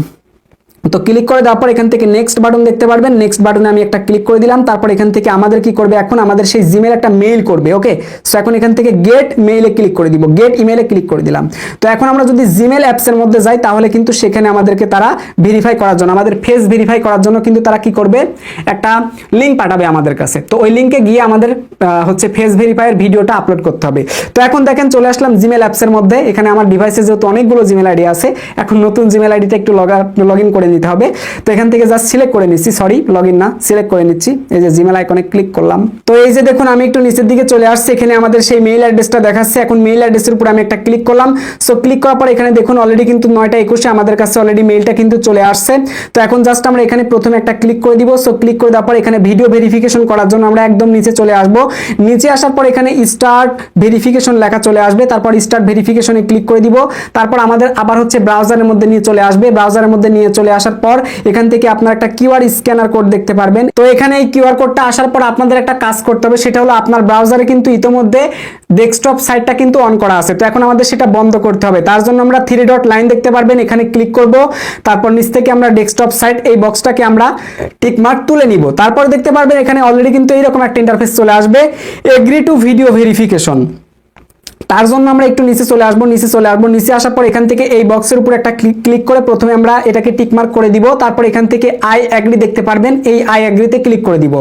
তো ক্লিক করে দেওয়ার পর এখান থেকে নেক্সট বাটন দেখতে পারবেন, নেক্সট বাটনে আমি একটা ক্লিক করে দিলাম। তারপর এখান থেকে আমাদের কি করবে, এখন আমাদের সেই জিমেল একটা মেইল করবে, ওকে। সো এখন এখান থেকে গেট মেইলে ক্লিক করে দিব, গেট ইমেইলে ক্লিক করে দিলাম। তো এখন আমরা যদি জিমেল অ্যাপসের মধ্যে যাই, তাহলে কিন্তু সেখানে আমাদেরকে তারা ভেরিফাই করার জন্য, আমাদের ফেস ভেরিফাই করার জন্য কিন্তু তারা কি করবে, একটা লিঙ্ক পাঠাবে আমাদের কাছে। তো ওই লিঙ্কে গিয়ে আমাদের হচ্ছে ফেস ভেরিফাইয়ের ভিডিওটা আপলোড করতে হবে। তো এখন দেখেন চলে আসলাম জিমেল অ্যাপসের মধ্যে। এখানে আমার ডিভাইসে যেহেতু অনেকগুলো জিমেল আইডি আছে, এখন নতুন জিমেল আইডিটা একটু লগ ইন করে নিতে হবে। তো এখান থেকে জাস্ট সিলেক্ট করে নিচ্ছি, সরি লগইন না, সিলেক্ট করে নিচ্ছি। এই যে জিমেল আইকনে ক্লিক করলাম। তো এই যে দেখুন আমি একটু নিচের দিকে চলে আসছি, এখানে আমাদের সেই মেইল অ্যাড্রেসটা দেখাচ্ছে। এখন মেইল অ্যাড্রেসের উপর আমি একটা ক্লিক করলাম। সো ক্লিক করার পর এখানে দেখুন অলরেডি কিন্তু 9:21 আমাদের কাছে অলরেডি মেইলটা কিন্তু চলে আসছে। তো এখন জাস্ট আমরা এখানে প্রথমে একটা ক্লিক করে দিব। সো ক্লিক করে দেওয়ার পর এখানে ভিডিও ভেরিফিকেশন করার জন্য আমরা একদম নিচে চলে আসব। নিচে আসার পর এখানে স্টার্ট ভেরিফিকেশন লেখা চলে আসবে, তারপর স্টার্ট ভেরিফিকেশনে ক্লিক করে দিব। তারপর আমাদের আবার হচ্ছে ব্রাউজারের মধ্যে নিয়ে চলে আসবে। ব্রাউজারের মধ্যে নিয়ে চলে আসার পর এখান থেকে আপনার একটা কিউআর স্ক্যানার কোড দেখতে পারবেন। তো এখানে এই কিউআর কোডটা আসার পর আপনাদের একটা কাজ করতে হবে, সেটা হলো আপনার ব্রাউজারে কিন্তু ইতোমধ্যে ডেস্কটপ সাইটটা কিন্তু অন করা আছে। তো এখন আমাদের সেটা বন্ধ করতে হবে। তার জন্য আমরা 3 ডট লাইন দেখতে পারবেন, এখানে ক্লিক করব। তারপর নিচ থেকে আমরা ডেস্কটপ সাইট এই বক্সটাকে আমরা টিক মার্ক তুলে নিব। তারপর দেখতে পারবেন এখানে অলরেডি কিন্তু এইরকম একটা ইন্টারফেস চলে আসবে, এগ্রি টু ভিডিও ভেরিফিকেশন। তার জন্য আমরা একটু নিচে চলে আসবো। নিচে আসার পর এখান থেকে এই বক্সের উপর একটা ক্লিক করে প্রথমে আমরা এটাকে টিক মার্ক করে দিব। তারপর এখান থেকে আই অ্যাগ্রি দেখতে পারবেন, এই আই অ্যাগ্রিতে ক্লিক করে দিব।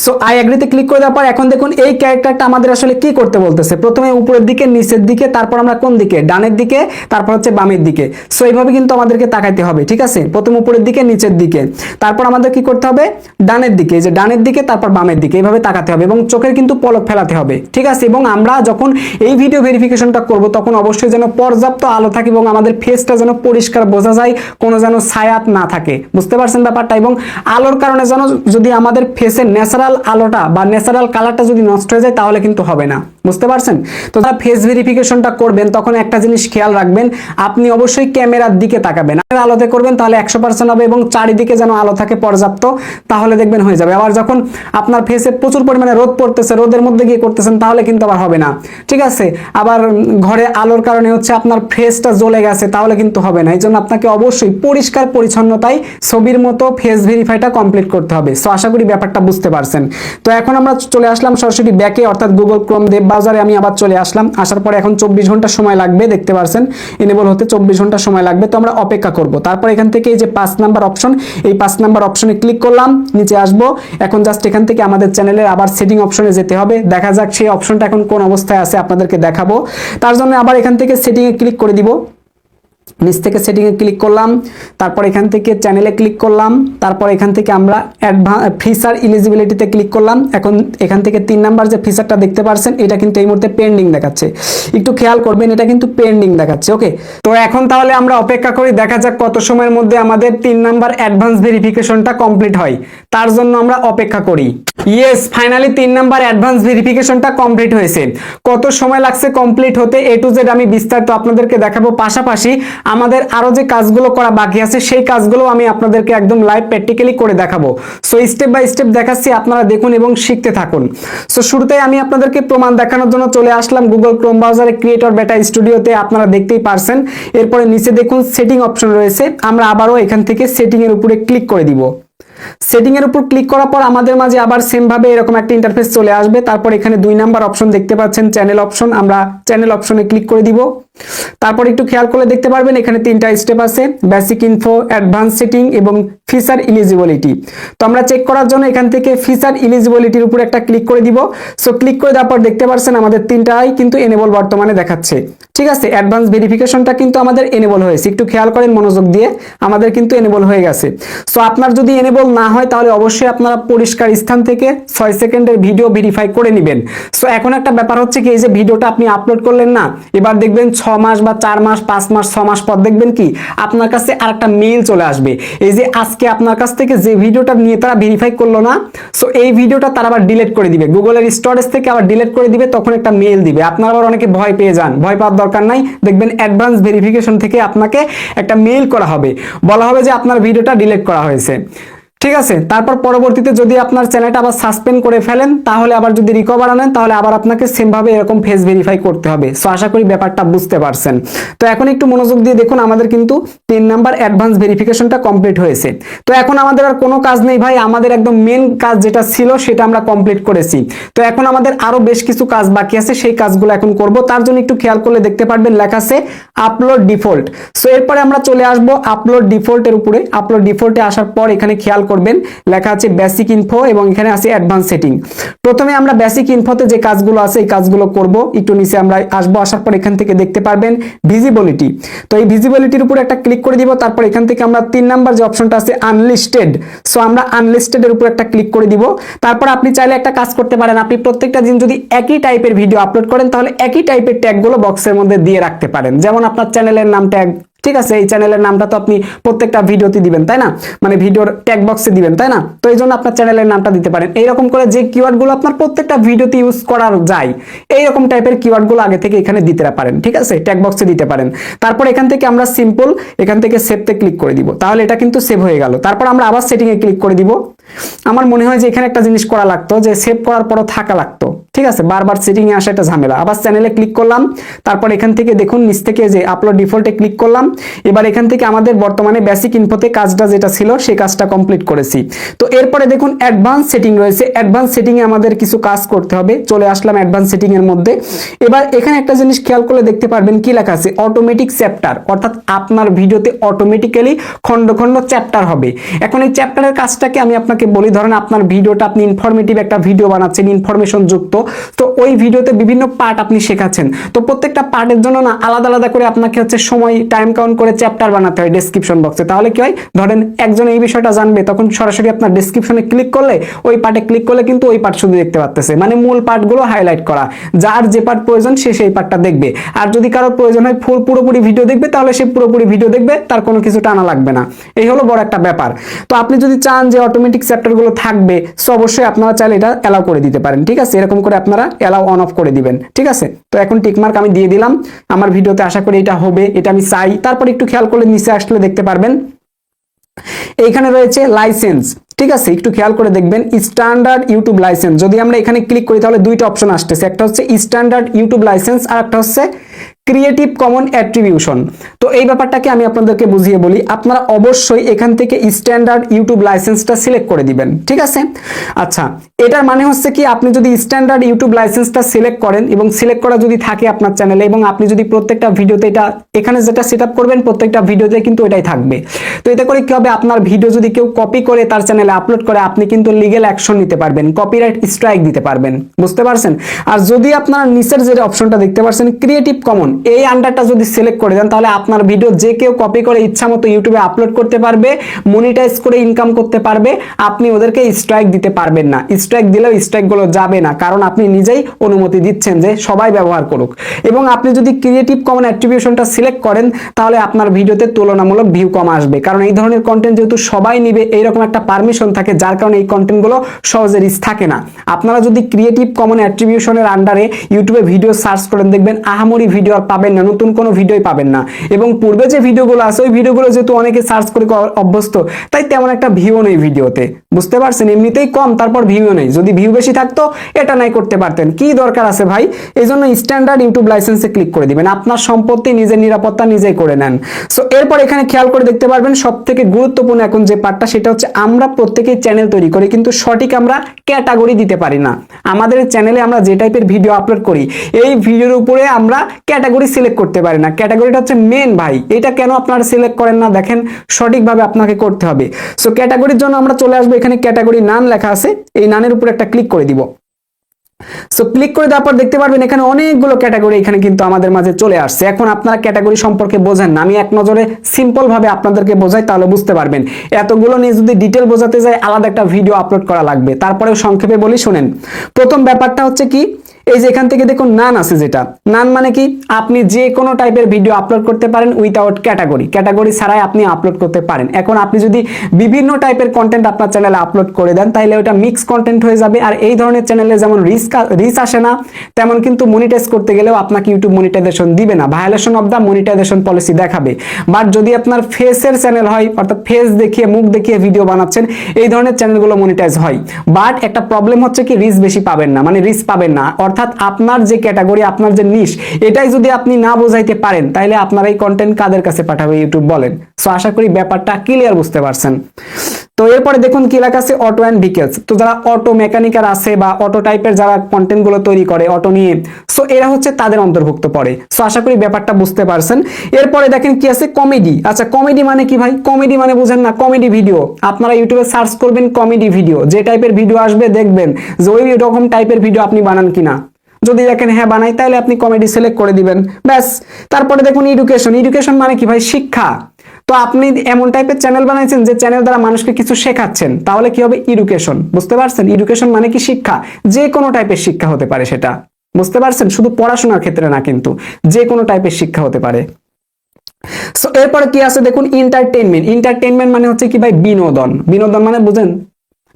সো আই অ্যাগ্রিতে ক্লিক করে দেওয়ার পর এখন দেখুন এই ক্যারেক্টারটা আমাদের আসলে কি করতে বলতেছে। প্রথমে উপরের দিকে, নিচের দিকে, তারপর আমরা কোন দিকে, ডানের দিকে, তারপর হচ্ছে বামের দিকে। সো এইভাবে কিন্তু আমাদেরকে তাকাইতে হবে, ঠিক আছে। প্রথম উপরের দিকে, নিচের দিকে, তারপর আমাদের কি করতে হবে, ডানের দিকে, এই যে ডানের দিকে, তারপর বামের দিকে, এইভাবে তাকাতে হবে এবং চোখের কিন্তু পলক ফেলাতে হবে, ঠিক আছে। এবং আমরা যখন এই ভিডিও ভেরিফিকেশনটা করব তখন অবশ্যই যেন পর্যাপ্ত আলো থাকে এবং আমাদের ফেসটা যেন পরিষ্কার বোঝা যায়, কোনো যেন ছায়াত না থাকে, বুঝতে পারছেন ব্যাপারটা। এবং আলোর কারণে যেন যদি আমাদের ফেসের ন্যাচারাল আলোটা বা ন্যাচারাল কালারটা যদি নষ্ট হয়ে যায় তাহলে কিন্তু হবে না, বুঝতে পারছেন। তো যারা ফেস ভেরিফিকেশনটা করবেন তখন একটা জিনিস খেয়াল রাখবেন, আপনি অবশ্যই ক্যামেরার দিকে তাকাবেন। আলোতে করবেন তাহলে 100% হবে এবং চারিদিকে যেন আলো থাকে পর্যাপ্ত, তাহলে দেখবেন হয়ে যাবে। আবার যখন আপনার ফেসে প্রচুর পরিমাণে রোদ পড়তেছে, রোদের মধ্যে গিয়ে করতেছেন তাহলে কিন্তু আবার হবে না, ঠিক আছে। আবার ঘরে আলোর কারণে হচ্ছে আপনার ফেসটা জ্বলে গেছে তাহলে কিন্তু হবে না। এই জন্য আপনাকে অবশ্যই পরিষ্কার পরিচ্ছন্নতায় ছবির মতো ফেস ভেরিফাইটা কমপ্লিট করতে হবে। সো আশা করি ব্যাপারটা বুঝতে পারছেন। তো এখন আমরা চলে আসলাম সরাসরি ব্যাকে, অর্থাৎ গুগল ক্রোম বা ব্রাউজারে আমি আবার চলে আসলাম, আসার পরে এখন 24 ঘন্টা সময় লাগবে, দেখতে পাচ্ছেন এনেবল হতে 24 ঘন্টা সময় লাগবে। তো আমরা অপেক্ষা করব। তারপর এখান থেকে এই যে 5 নাম্বার অপশন, এই 5 নাম্বার অপশনে ক্লিক করলাম, নিচে আসবো। এখন জাস্ট এখান থেকে আমাদের চ্যানেলের আবার সেটিং অপশনে যেতে হবে। দেখা যাক সেই অপশনটা এখন কোন অবস্থায় আছে, আপনাদেরকে দেখাবো। তার জন্য আবার এখান থেকে সেটিং এ ক্লিক করে দিব। নিচ থেকে সেটিং এ ক্লিক করলাম, তারপর এখান থেকে চ্যানেলে ক্লিক করলাম, তারপর এখান থেকে আমরা ফিচার এলিজিবিলিটিতে ক্লিক করলাম। এখন এখান থেকে 3 নাম্বার যে ফিচারটা দেখতে পাচ্ছেন, এটা কিন্তু এই মুহূর্তে পেন্ডিং দেখাচ্ছে, একটু খেয়াল করবেন, এটা কিন্তু পেন্ডিং দেখাচ্ছে। ওকে, তো এখন তাহলে আমরা অপেক্ষা করি, দেখা যাক কত সময়ের মধ্যে আমাদের 3 নাম্বার অ্যাডভান্স ভেরিফিকেশনটা কমপ্লিট হয়। তার জন্য আমরা অপেক্ষা করি। ইয়েস, ফাইনালি 3 নাম্বার অ্যাডভান্স ভেরিফিকেশনটা কমপ্লিট হয়েছে। কত সময় লাগছে কমপ্লিট হতে A to Z আমি বিস্তারিত আপনাদেরকে দেখাবো। পাশাপাশি আমাদের আরো যে কাজগুলো করা বাকি আছে সেই কাজগুলো আমি আপনাদেরকে একদম লাইভ প্র্যাকটিক্যালি করে দেখাবো। সো স্টেপ বাই স্টেপ দেখাচ্ছি, আপনারা দেখুন এবং শিখতে থাকুন। সো শুরুতেই আমি আপনাদেরকে প্রমাণ দেখানোর জন্য চলে আসলাম গুগল ক্রোম ব্রাউজারে ক্রিয়েটর বেটা স্টুডিওতে, আপনারা দেখতেই পারছেন। এরপরে নিচে দেখুন সেটিং অপশন রয়েছে, আমরা আবারও এখান থেকে সেটিং এর উপরে ক্লিক করে দিব। সেটিং এর উপর ক্লিক করার পর আমাদের মাঝে আবার সেম ভাবে এরকম একটা ইন্টারফেস চলে আসবে। তারপর এখানে 2 নাম্বার অপশন দেখতে পাচ্ছেন, চ্যানেল অপশন, আমরা চ্যানেল অপশনে ক্লিক করে দিব। তারপর একটু খেয়াল করলে দেখতে পারবেন এখানে 3টা স্টেপ আছে, বেসিক ইনফো, অ্যাডভান্স সেটিং এবং ফিচার এলিজিবিলিটি। তো আমরা চেক করার জন্য এখান থেকে ফিচার এলিজিবিলিটির উপর একটা ক্লিক করে দিব। সো ক্লিক করে দেওয়ার পর দেখতে পাচ্ছেন আমাদের 3টাই কিন্তু এনেবল বর্তমানে দেখাচ্ছে। ঠিক আছে, অ্যাডভান্স ভেরিফিকেশনটা কিন্তু আমাদের এনেবল হয়েছে, একটু খেয়াল করেন মনোযোগ দিয়ে, আমাদের কিন্তু এনেবল হয়ে গেছে। সো আপনার যদি এনেবল না হয় তাহলে অবশ্যই আপনারা পরিষ্কার স্থান থেকে 6 সেকেন্ডের ভিডিও ভেরিফাই করে নেবেন। সো এখন একটা ব্যাপার হচ্ছে কি, এই যে ভিডিওটা আপনি আপলোড করলেন না, এবার দেখবেন 6 মাস বা 4 মাস 5 মাস 6 মাস পর দেখবেন কি আপনার কাছে আরেকটা মেইল চলে আসবে, এই যে আজকে আপনার কাছ থেকে যে ভিডিওটা নিয়ে তারা ভেরিফাই করলো না, সো এই ভিডিওটা তারা আবার ডিলিট করে দিবে, গুগলের স্টোরেজ থেকে আবার ডিলিট করে দিবে, তখন একটা মেইল দিবে। আপনারা আবার অনেকে ভয় পেয়ে যান, ভয় পাওয়ার দরকার নাই। দেখবেন অ্যাডভান্স ভেরিফিকেশন থেকে আপনাকে একটা মেইল করা হবে, বলা হবে যে আপনার ভিডিওটা ডিলিট করা হয়েছে। ঠিক আছে, তারপর পরবর্তীতে যদি আপনার চ্যানেলটা আবার সাসপেন্ড করে ফেলেন, তাহলে আবার যদি রিকভার আনেন, তাহলে আবার আপনাকে সেম ভাবে এরকম ফেস ভেরিফাই করতে হবে। সো আশা করি ব্যাপারটা বুঝতে পারছেন। তো এখন একটু মনোযোগ দিয়ে দেখুন, আমাদের কিন্তু 3 নাম্বার অ্যাডভান্স ভেরিফিকেশনটা কমপ্লিট হয়েছে। তো এখন আমাদের আর কোনো কাজ নেই ভাই, আমাদের একদম মেন কাজ যেটা ছিল সেটা আমরা কমপ্লিট করেছি। তো এখন আমাদের আরো বেশ কিছু কাজ বাকি আছে, সেই কাজগুলো এখন করব। তার জন্য একটু খেয়াল করলে দেখতে পারবেন লেখা আছে আপলোড ডিফল্ট। সো এরপরে আমরা চলে আসবো আপলোড ডিফল্টের উপরে। আপলোড ডিফল্টে আসার পর এখানে খেয়াল করবেন লেখা আছে বেসিক ইনফো এবং এখানে আছে অ্যাডভান্স সেটিং। প্রথমে আমরা বেসিক ইনফোতে যে কাজগুলো আছে এই কাজগুলো করব। একটু নিচে আমরা আসবো, আসার পর এখান থেকে দেখতে পারবেন ভিজিবিলিটি। তো এই ভিজিবিলিটির উপর একটা ক্লিক করে দিব। তারপর এখান থেকে আমরা 3 নাম্বার যে অপশনটা আছে আনলিস্টেড, সো আমরা আনলিস্টেড এর উপর একটা ক্লিক করে দিব। তারপর আপনি চাইলে একটা কাজ করতে পারেন, আপনি প্রত্যেকটা দিন যদি একই টাইপের ভিডিও আপলোড করেন তাহলে একই টাইপের ট্যাগগুলো বক্সের মধ্যে দিয়ে রাখতে পারেন। যেমন আপনার চ্যানেলের নাম ট্যাগ, ঠিক আছে, এই চ্যানেলের নামটা তো আপনি প্রত্যেকটা ভিডিওতে দিবেন, তাই না, মানে ভিডিওর ট্যাগ বক্সে দিবেন, তাই না। তো এই জন্য আপনার চ্যানেলের নামটা দিতে পারেন। এইরকম করে যে কিওয়ার্ডগুলো আপনার প্রত্যেকটা ভিডিওতে ইউজ করা যায়, এইরকম টাইপের কিওয়ার্ডগুলো আগে থেকে এখানে দিতে পারেন, ঠিক আছে, ট্যাগ বক্সে দিতে পারেন। তারপর এখান থেকে আমরা সিম্পল এখান থেকে সেভতে ক্লিক করে দিব, তাহলে এটা কিন্তু সেভ হয়ে গেল। তারপর আমরা আবার সেটিং এ ক্লিক করে দিব। আমার মনে হয় যে এখানে একটা জিনিস করা লাগতো, যে সেভ করার পরও থাকা লাগতো, ঠিক আছে, বারবার সেটিং এ আসা একটা ঝামেলা। আবার চ্যানেলে ক্লিক করলাম, তারপর এখান থেকে দেখুন নিচ থেকে যে আপলোড ডিফল্টে ক্লিক করলাম। এবার এখান থেকে আমাদের বর্তমানে বেসিক ইনফোতে কাজটা যেটা ছিল সেই কাজটা কমপ্লিট করেছি। তো এরপরে দেখুন অ্যাডভান্স সেটিং রয়েছে, অ্যাডভান্স সেটিং এ আমাদের কিছু কাজ করতে হবে। চলে আসলাম অ্যাডভান্স সেটিং এর মধ্যে। এবার এখানে একটা জিনিস খেয়াল করলে দেখতে পারবেন কি লেখা আছে অটোমেটিক চ্যাপ্টার, অর্থাৎ আপনার ভিডিওতে অটোমেটিক্যালি খন্ড খন্ড চ্যাপ্টার হবে। এখন এই চ্যাপ্টারের কাজটাকে আমি আপনাকে বলি, ধরেন আপনার ভিডিওটা আপনি ইনফরমেটিভ একটা ভিডিও বানাচ্ছেন, ইনফরমেশন যুক্ত, তো ওই ভিডিওতে বিভিন্ন পার্ট আপনি শেখাচ্ছেন, তো প্রত্যেকটা পার্টের জন্য না আলাদা আলাদা করে আপনাকে হচ্ছে সময় টাইম কাউন্ট করে চ্যাপ্টার বানাতে হয় ডেসক্রিপশন বক্সে। তাহলে কি হয়, ধরেন একজন এই বিষয়টা জানবে, তখন সরাসরি আপনার ডেসক্রিপশনে ক্লিক করলে ওই পার্টে ক্লিক করলে কিন্তু ওই পার্ট শুধু দেখতে পারতেছে, মানে মূল পার্টগুলো হাইলাইট করা, যার যে পার্ট প্রয়োজন সে সেই পার্টটা দেখবে। আর যদি কারোর প্রয়োজন হয় পুরোপুরি ভিডিও দেখবে, তাহলে সে পুরোপুরি ভিডিও দেখবে, তার কোনো কিছু টানা লাগবে না। এই হলো বড় একটা ব্যাপার। তো আপনি যদি চান যে অটোমেটিক চ্যাপ্টারগুলো থাকবে, সো অবশ্যই আপনারা চাইলে এটা অ্যালাউ করে দিতে পারেন, ঠিক আছে, এরকম করে আপনারা অ্যালাউ অন অফ করে দিবেন, ঠিক আছে। তো এখন টিকমার্ক আমি দিয়ে দিলাম আমার ভিডিওতে, আশা করি এটা হবে, এটা আমি চাই। তারপর একটু খেয়াল করলে নিচে আসলে দেখতে পারবেন এইখানে রয়েছে লাইসেন্স, ঠিক আছে, একটু খেয়াল করে দেখবেন স্ট্যান্ডার্ড ইউটিউব লাইসেন্স। যদি আমরা এখানে ক্লিক করি তাহলে দুইটা অপশন আসতেছে, একটা হচ্ছে স্ট্যান্ডার্ড ইউটিউব লাইসেন্স আর একটা হচ্ছে ক্রিয়েটিভ কমন অ্যাট্রিবিউশন। তো এই ব্যাপারটাকে আমি আপনাদেরকে বুঝিয়ে বলি। আপনারা অবশ্যই এখান থেকে স্ট্যান্ডার্ড ইউটিউব লাইসেন্সটা সিলেক্ট করে দিবেন, ঠিক আছে? আচ্ছা, এটার মানে হচ্ছে কি, আপনি যদি স্ট্যান্ডার্ড ইউটিউব লাইসেন্সটা সিলেক্ট করেন এবং সিলেক্ট করা যদি থাকে আপনার চ্যানেলে, এবং আপনি যদি প্রত্যেকটা ভিডিওতে এটা এখানে যেটা সেট আপ করবেন প্রত্যেকটা ভিডিওতে কিন্তু এটাই থাকবে। তো এতে করে কি হবে, আপনার ভিডিও যদি কেউ কপি করে তার চ্যানেলে আপলোড করে আপনি কিন্তু লিগ্যাল অ্যাকশন নিতে পারবেন, কপিরাইট স্ট্রাইক দিতে পারবেন, বুঝতে পারছেন? আর যদি আপনারা নিচের যে অপশনটা দেখতে পাচ্ছেন ক্রিয়েটিভ কমন, এই আন্ডারটা যদি সিলেক্ট করে দেন তাহলে আপনার ভিডিও যে কেউ কপি করে ইচ্ছা মতো ইউটিউবে আপলোড করতে পারবে, মনিটাইজ করে ইনকাম করতে পারবে, আপনি ওদেরকে স্ট্রাইক দিতে পারবেন না। স্ট্রাইক দিলেও স্ট্রাইকগুলো যাবে না, কারণ আপনি নিজেই অনুমতি দিচ্ছেন যে সবাই ব্যবহার করুক। এবং আপনি যদি ক্রিয়েটিভ কমন অ্যাট্রিবিউশনটা সিলেক্ট করেন তাহলে আপনার ভিডিওতে তুলনামূলক ভিউ কম আসবে, কারণ এই ধরনের কন্টেন্ট যেহেতু সবাই নিবে এইরকম একটা পারমিশন থাকে, যার কারণে এই কন্টেন্টগুলো সহজে রিচ থাকে না। আপনারা যদি ক্রিয়েটিভ কমন অ্যাট্রিবিউশনের আন্ডারে ইউটিউবে ভিডিও সার্চ করেন দেখবেন আহামরি ভিডিও আর পাবেন না, নতুন কোনো ভিডিওই পাবেন না। এবং পূর্বে যে ভিডিওগুলো আছে ওই ভিডিওগুলো যেহেতু অনেকে সার্চ করে অভ্যস্ত, তাই তেমন একটা ভিউ নেই ভিডিওতে, বুঝতে পারছেন? এমনিতেই কম, তারপর ভিউ নেই। যদি ভিউ বেশি থাকতো এটা নাই করতে পারতেন, কি দরকার আছে ভাই? এই জন্য স্ট্যান্ডার্ড ইউটিউব লাইসেন্সে ক্লিক করে দিবেন, আপনার সম্পত্তি নিজের নিরাপত্তা নিজেই করে নেন। সো এরপর এখানে খেয়াল করে দেখতে পারবেন সব থেকে গুরুত্বপূর্ণ এখন যে পার্টটা, সেটা হচ্ছে আমরা প্রত্যেকেই চ্যানেল তৈরি করি কিন্তু সঠিক আমরা ক্যাটাগরি দিতে পারি না। আমাদের চ্যানেলে আমরা যে টাইপের ভিডিও আপলোড করি এই ভিডিওর উপরে আমরা ক্যাটাগরি সিলেক্ট করতে পারি না। ক্যাটাগরিটা হচ্ছে মেন ভাই, এটা কেন আপনারা সিলেক্ট করেন না? দেখেন সঠিকভাবে আপনাকে করতে হবে। সো ক্যাটাগরির জন্য আমরা চলে আসবো, এখানে ক্যাটাগরি নান লেখা আছে, এই নানের উপর একটা ক্লিক করে দিব। সো ক্লিক করে দেওয়ার পর দেখতে পারবেন এখানে অনেকগুলো ক্যাটাগরি এখানে কিন্তু আমাদের মাঝে চলে আসছে। এখন আপনারা ক্যাটাগরি সম্পর্কে বোঝেন না, আমি এক নজরে সিম্পল ভাবে আপনাদেরকে বোঝাই তাহলে বুঝতে পারবেন। এতগুলো নিয়ে যদি ডিটেল বোঝাতে যাই আলাদা একটা ভিডিও আপলোড করা লাগবে। তারপরে সংক্ষেপে বলি শুনেন। প্রথম ব্যাপারটা হচ্ছে কি, এই যে এখান থেকে দেখুন নান আছে, যেটা নান মানে কি, আপনি যে কোনো টাইপের ভিডিও আপলোড করতে পারেন উইথাউট ক্যাটাগরি, ক্যাটাগরি ছাড়াই আপনি আপলোড করতে পারেন। এখন আপনি যদি বিভিন্ন টাইপের কন্টেন্ট আপনার চ্যানেলে আপলোড করে দেন তাহলে ওটা মিক্স কন্টেন্ট হয়ে যাবে। আর এই ধরনের চ্যানেলে যেমন রিচ আসে না, তেমন কিন্তু মনিটাইজ করতে গেলেও আপনাকে ইউটিউব মনিটাইজেশন দিবে না, violation of the monetization policy দেখাবে। বাট যদি আপনার ফেসের চ্যানেল হয়, অর্থাৎ ফেস দেখিয়ে মুখ দেখিয়ে ভিডিও বানাচ্ছেন, এই ধরনের চ্যানেলগুলো মনিটাইজ হয়। বাট একটা প্রবলেম হচ্ছে কি, রিচ বেশি পাবেন না, মানে রিচ পাবেন না। অর্থাৎ আপনার যে ক্যাটাগরি, আপনার যে নিশ, এটাই যদি আপনি না বোঝাইতে পারেন তাহলে আপনার এই কন্টেন্ট কাদের কাছে পাঠাবে ইউটিউব বলেন? সো আশা করি ব্যাপারটা ক্লিয়ার বুঝতে পারছেন। তো এরপরে দেখুন কি লেখা আছে, অটো অ্যান্ড ভিকেলস। তো যারা অটো মেকানিকার আছে বা অটো টাইপের যারা কন্টেন্ট গুলো তৈরি করে অটো নিয়ে, সো এরা হচ্ছে তাদের অন্তর্ভুক্ত পড়ে। সো আশা করি ব্যাপারটা বুঝতে পারছেন। এরপরে দেখেন কি আছে, কমেডি। আচ্ছা কমেডি মানে কি ভাই? কমেডি মানে বুঝেন না, কমেডি ভিডিও। আপনারা ইউটিউবে সার্চ করবেন কমেডি ভিডিও, যে টাইপের ভিডিও আসবে দেখবেন যে ওই রকম টাইপের ভিডিও আপনি বানান কিনা। যদি দেখেন হ্যাঁ বানাই তাহলে আপনি কমেডি সিলেক্ট করে দিবেন, ব্যাস। তারপরে দেখুন এডুকেশন। এডুকেশন মানে কি ভাই? শিক্ষা। তো আপনি এমন টাইপের চ্যানেল বানাইছেন যে চ্যানেল দ্বারা মানুষকে কিছু শেখাচ্ছেন, তাহলে কি হবে? এডুকেশন। বুঝতে পারছেন? এডুকেশন মানে কি? শিক্ষা। যে কোনো টাইপের শিক্ষা হতে পারে সেটা, বুঝতে পারছেন? শুধু পড়াশোনার ক্ষেত্রে না, কিন্তু যে কোনো টাইপের শিক্ষা হতে পারে। সো এরপরে কি আছে দেখুন, এন্টারটেইনমেন্ট। এন্টারটেইনমেন্ট মানে হচ্ছে কি ভাই? বিনোদন। বিনোদন মানে বুঝেন?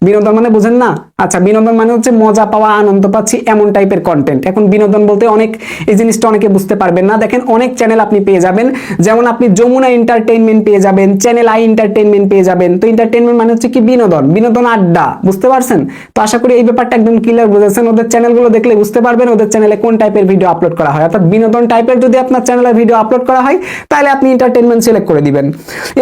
বিনোদন মানে বুঝেন না? আচ্ছা বিনোদন মানে হচ্ছে মজা পাওয়া, আনন্দ পাচ্ছি এমন টাইপের কন্টেন্ট। এখন বিনোদন বলতে অনেক, এই জিনিসটা অনেকে বুঝতে পারবেন না। দেখেন অনেক চ্যানেল আপনি পেয়ে যাবেন, যেমন আপনি যমুনা এন্টারটেইনমেন্ট পেয়ে যাবেন, চ্যানেল আই এন্টারটেইনমেন্ট পেয়ে যাবেন। তো এন্টারটেইনমেন্ট মানে হচ্ছে কি? বিনোদন, বিনোদন আড্ডা, বুঝতে পারছেন? তো আশা করি এই ব্যাপারটা একদম ক্লিয়ার বুঝেছেন। ওদের চ্যানেলগুলো দেখলে বুঝতে পারবেন ওদের চ্যানেলে কোন টাইপের ভিডিও আপলোড করা হয়। অর্থাৎ বিনোদন টাইপের যদি আপনার চ্যানেলে ভিডিও আপলোড করা হয় তাহলে আপনি এন্টারটেইনমেন্ট সিলেক্ট করে দিবেন।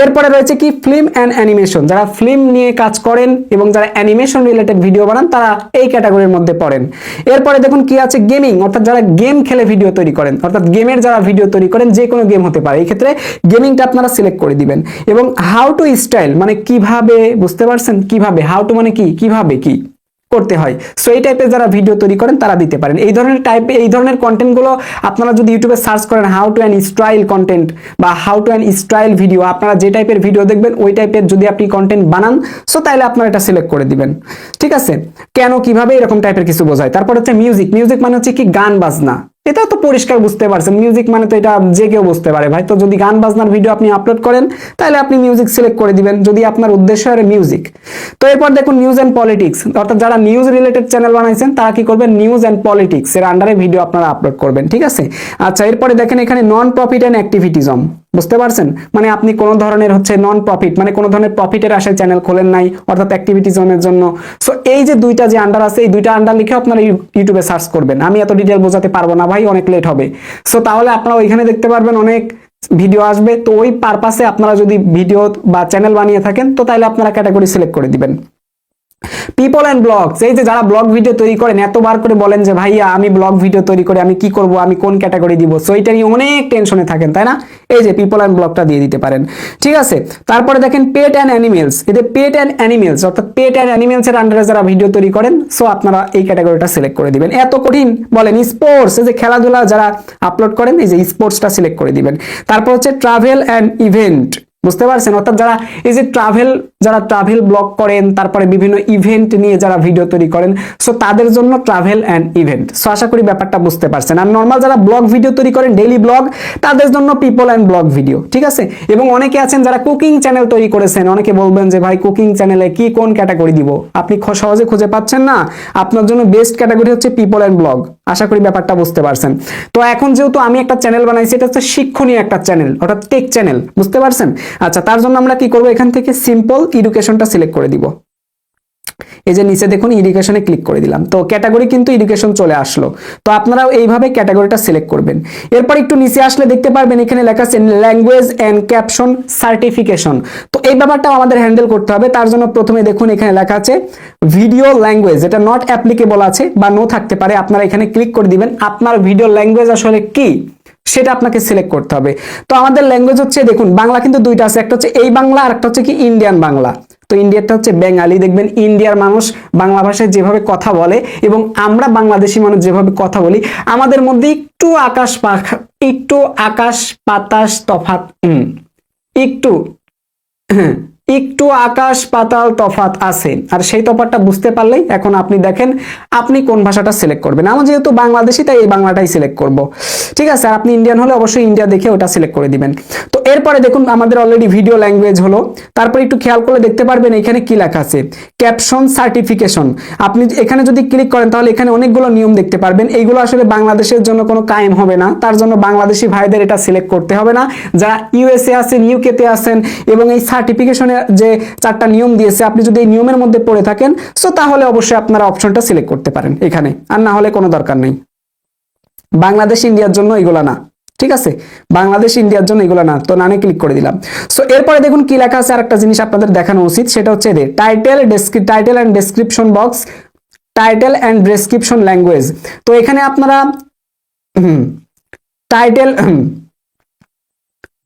এরপরে রয়েছে কি? Film and animation. যারা ফিল্ম নিয়ে কাজ করেন এবং যারা অ্যানিমেশন রিলেটেড ভিডিও বানান তারা এই ক্যাটাগরির মধ্যে পড়েন। এরপরে দেখুন কি আছে, গেমিং। অর্থাৎ যারা গেম খেলে ভিডিও তৈরি করেন, অর্থাৎ গেমের যারা ভিডিও তৈরি করেন, যে কোনো গেম হতে পারে, এই ক্ষেত্রে গেমিংটা আপনারা সিলেক্ট করে দিবেন। এবং হাউ টু স্টাইল মানে কিভাবে, বুঝতে পারছেন? কিভাবে, হাউ টু মানে কি? কিভাবে কি করতে হয়। সো এই টাইপের যারা ভিডিও তৈরি করেন তারা দিতে পারেন। এই ধরনের কন্টেন্ট গুলো আপনারা যদি ইউটিউবে সার্চ করেন how to an style content বা how to an style video, আপনারা যে টাইপের ভিডিও দেখবেন ওই টাইপের যদি আপনি কন্টেন্ট বানান, সো তাহলে আপনারা এটা সিলেক্ট করে দিবেন। ঠিক আছে? কেন, কিভাবে, এরকম টাইপের কিছু বোঝায়। তারপর হচ্ছে মিউজিক। মিউজিক মানে হচ্ছে কি? গান বাজনা। এটা তো পরিষ্কার বুঝতে পারছেন, মিউজিক মানে তো এটা যে কেউ বুঝতে পারে ভাই। তো যদি গান বাজনার ভিডিও আপনি আপলোড করেন তাহলে আপনি মিউজিক সিলেক্ট করে দিবেন, যদি আপনার উদ্দেশ্য হয় মিউজিক। তো এরপর দেখুন নিউজ এন্ড পলিটিক্স। অর্থাৎ যারা নিউজ রিলেটেড চ্যানেল বানাইছেন তারা কি করবেন? নিউজ এন্ড পলিটিক্স এর আন্ডারে ভিডিও আপনারা আপলোড করবেন। ঠিক আছে? আচ্ছা এরপরে দেখেন এখানে নন প্রফিট এন্ড অ্যাক্টিভিটিজম। বুঝতে পারছেন? মানে আপনি কোনো ধরনের হচ্ছে নন প্রফিট মানে কোনো ধরনের প্রফিটের আশায় চ্যানেল খোলেন নাই, অর্থাৎ অ্যাক্টিভিটি জোনের জন্য। সো এই যে দুইটা যে আন্ডার আছে, এই দুইটা আন্ডার লিখে আপনারা ইউটিউবে সার্চ করবেন। আমি এত ডিটেল বোঝাতে পারবো না ভাই, অনেক লেট হবে। সো তাহলে আপনারা ওইখানে দেখতে পারবেন অনেক ভিডিও আসবে। তো ওই পারপাসে আপনারা যদি ভিডিও বা চ্যানেল বানিয়ে থাকেন তো তাহলে আপনারা ক্যাটাগরি সিলেক্ট করে দিবেন। পিপল এন্ড ব্লগস, এই যে যারা ব্লগ ভিডিও তৈরি করেন, এতবার করে বলেন যে ভাইয়া আমি ব্লগ ভিডিও তৈরি করে আমি কি করব, আমি কোন ক্যাটাগরি দিব, সো এটা নিয়ে অনেক টেনশনে থাকেন, তাই না? এই যে পিপল এন্ড ব্লগটা দিয়ে দিতে পারেন, ঠিক আছে। তারপরে দেখেন পেট এন্ড অ্যানিমেলস, এদের পেট এন্ড অ্যানিমেলস অর্থাৎ পেট এন্ড অ্যানিমেলস এর আন্ডারে যারা ভিডিও তৈরি করেন, সো আপনারা এই ক্যাটাগরিটা সিলেক্ট করে দিবেন। এত কঠিন বলেন? স্পোর্টস, এই যে খেলাধুলা যারা আপলোড করেন, এই যে স্পোর্টসটা সিলেক্ট করে দিবেন। তারপর হচ্ছে ট্রাভেল এন্ড ইভেন্ট, বুঝতে পারছেন? অর্থাৎ যারা এই যে যারা ট্রাভেল ব্লগ করেন, তারপরে বিভিন্ন ইভেন্ট নিয়ে যারা ভিডিও তৈরি করেন, সো তাদের জন্য ট্রাভেল এন্ড ইভেন্ট। সো আশা করি ব্যাপারটা বুঝতে পারছেন। আর নর্মাল যারা ব্লগ ভিডিও তৈরি করেন, ডেইলি ব্লগ, তাদের জন্য পিপল এন্ড ব্লগ ভিডিও, ঠিক আছে। এবং অনেকে আছেন যারা কুকিং চ্যানেল তৈরি করেছেন, অনেকে বলবেন যে ভাই কুকিং চ্যানেলে কি কোন ক্যাটাগরি দিব, আপনি সহজে খুঁজে পাচ্ছেন না, আপনার জন্য বেস্ট ক্যাটাগরি হচ্ছে পিপল এন্ড ব্লগ। আশা করি ব্যাপারটা বুঝতে পারছেন। তো এখন যেহেতু আমি একটা চ্যানেল বানাইছি, এটা হচ্ছে শিক্ষণীয় একটা চ্যানেল, অর্থাৎ টেক চ্যানেল, বুঝতে পারছেন? আচ্ছা, তার জন্য আমরা কি করব, এখান থেকে সিম্পল এডুকেশনটা সিলেক্ট করে দিব। এই যে নিচে দেখুন এডুকেশনে ক্লিক করে দিলাম, তো ক্যাটাগরি কিন্তু এডুকেশন চলে আসলো। তো আপনারাও এইভাবে ক্যাটাগরিটা সিলেক্ট করবেন। এরপর একটু নিচে আসলে দেখতে পারবেন এখানে লেখা আছে ল্যাঙ্গুয়েজ এন্ড ক্যাপশন সার্টিফিকেশন। তো এই ব্যাপারটাও আমাদের হ্যান্ডেল করতে হবে। তার জন্য প্রথমে দেখুন এখানে লেখা আছে ভিডিও ল্যাঙ্গুয়েজ, এটা নট অ্যাপ্লিকেবল আছে বা নো থাকতে পারে, আপনারা এখানে ক্লিক করে দিবেন। আপনার ভিডিও ল্যাঙ্গুয়েজ আসলে কি সেটা আপনাকে সিলেক্ট করতে হবে। তো আমাদের ল্যাঙ্গুয়েজ হচ্ছে দেখুন বাংলা কিন্তু দুইটা আছে, একটা হচ্ছে এই বাংলা আর একটা হচ্ছে কি ইন্ডিয়ান বাংলা। তো ইন্ডিয়াটা হচ্ছে বেঙ্গালি। দেখবেন ইন্ডিয়ার মানুষ বাংলা ভাষায় যেভাবে কথা বলে এবং আমরা বাংলাদেশি মানুষ যেভাবে কথা বলি, আমাদের মধ্যে একটু আকাশ বাতাস তফাৎ, একটু আকাশ পাতাল তফাৎ আছে। আর সেই তফাৎটা বুঝতে পারলেই এখন আপনি দেখেন আপনি কোন ভাষাটা সিলেক্ট করবেন। আমি যেহেতু বাংলাদেশি তাই এই বাংলাটাই সিলেক্ট করব, ঠিক আছে। আর আপনি ইন্ডিয়ান হলে অবশ্যই ইন্ডিয়া দেখে ওটা সিলেক্ট করে দিবেন। তো এরপরে দেখুন আমাদের অলরেডি ভিডিও ল্যাঙ্গুয়েজ হলো। তারপরে একটু খেয়াল করলে দেখতে পারবেন এখানে কি লেখা আছে ক্যাপশন সার্টিফিকেশন। আপনি এখানে যদি ক্লিক করেন তাহলে এখানে অনেকগুলো নিয়ম দেখতে পারবেন। এইগুলো আসলে বাংলাদেশের জন্য কোনো কায়েম হবে না, তার জন্য বাংলাদেশি ভাইদের এটা সিলেক্ট করতে হবে না। যারা ইউএসএ আছেন, ইউকেতে আছেন এবং এই সার্টিফিকেশনের যে 4টা নিয়ম দিয়েছে, আপনি যদি এই নিয়মের মধ্যে পড়ে থাকেন সো তাহলে অবশ্যই আপনারা অপশনটা সিলেক্ট করতে পারেন এখানে, আর না হলে কোনো দরকার নেই। বাংলাদেশ ইন্ডিয়ার জন্য এগুলা না, ঠিক আছে। বাংলাদেশ ইন্ডিয়ার জন্য এগুলো না, তো নানে ক্লিক করে দিলাম। সো এরপরে দেখুন কি লেখা আছে, আরেকটা জিনিস আপনাদের দেখানো উচিত, সেটা হচ্ছে এদের title and description box, title and description language. তো এখানে আপনারা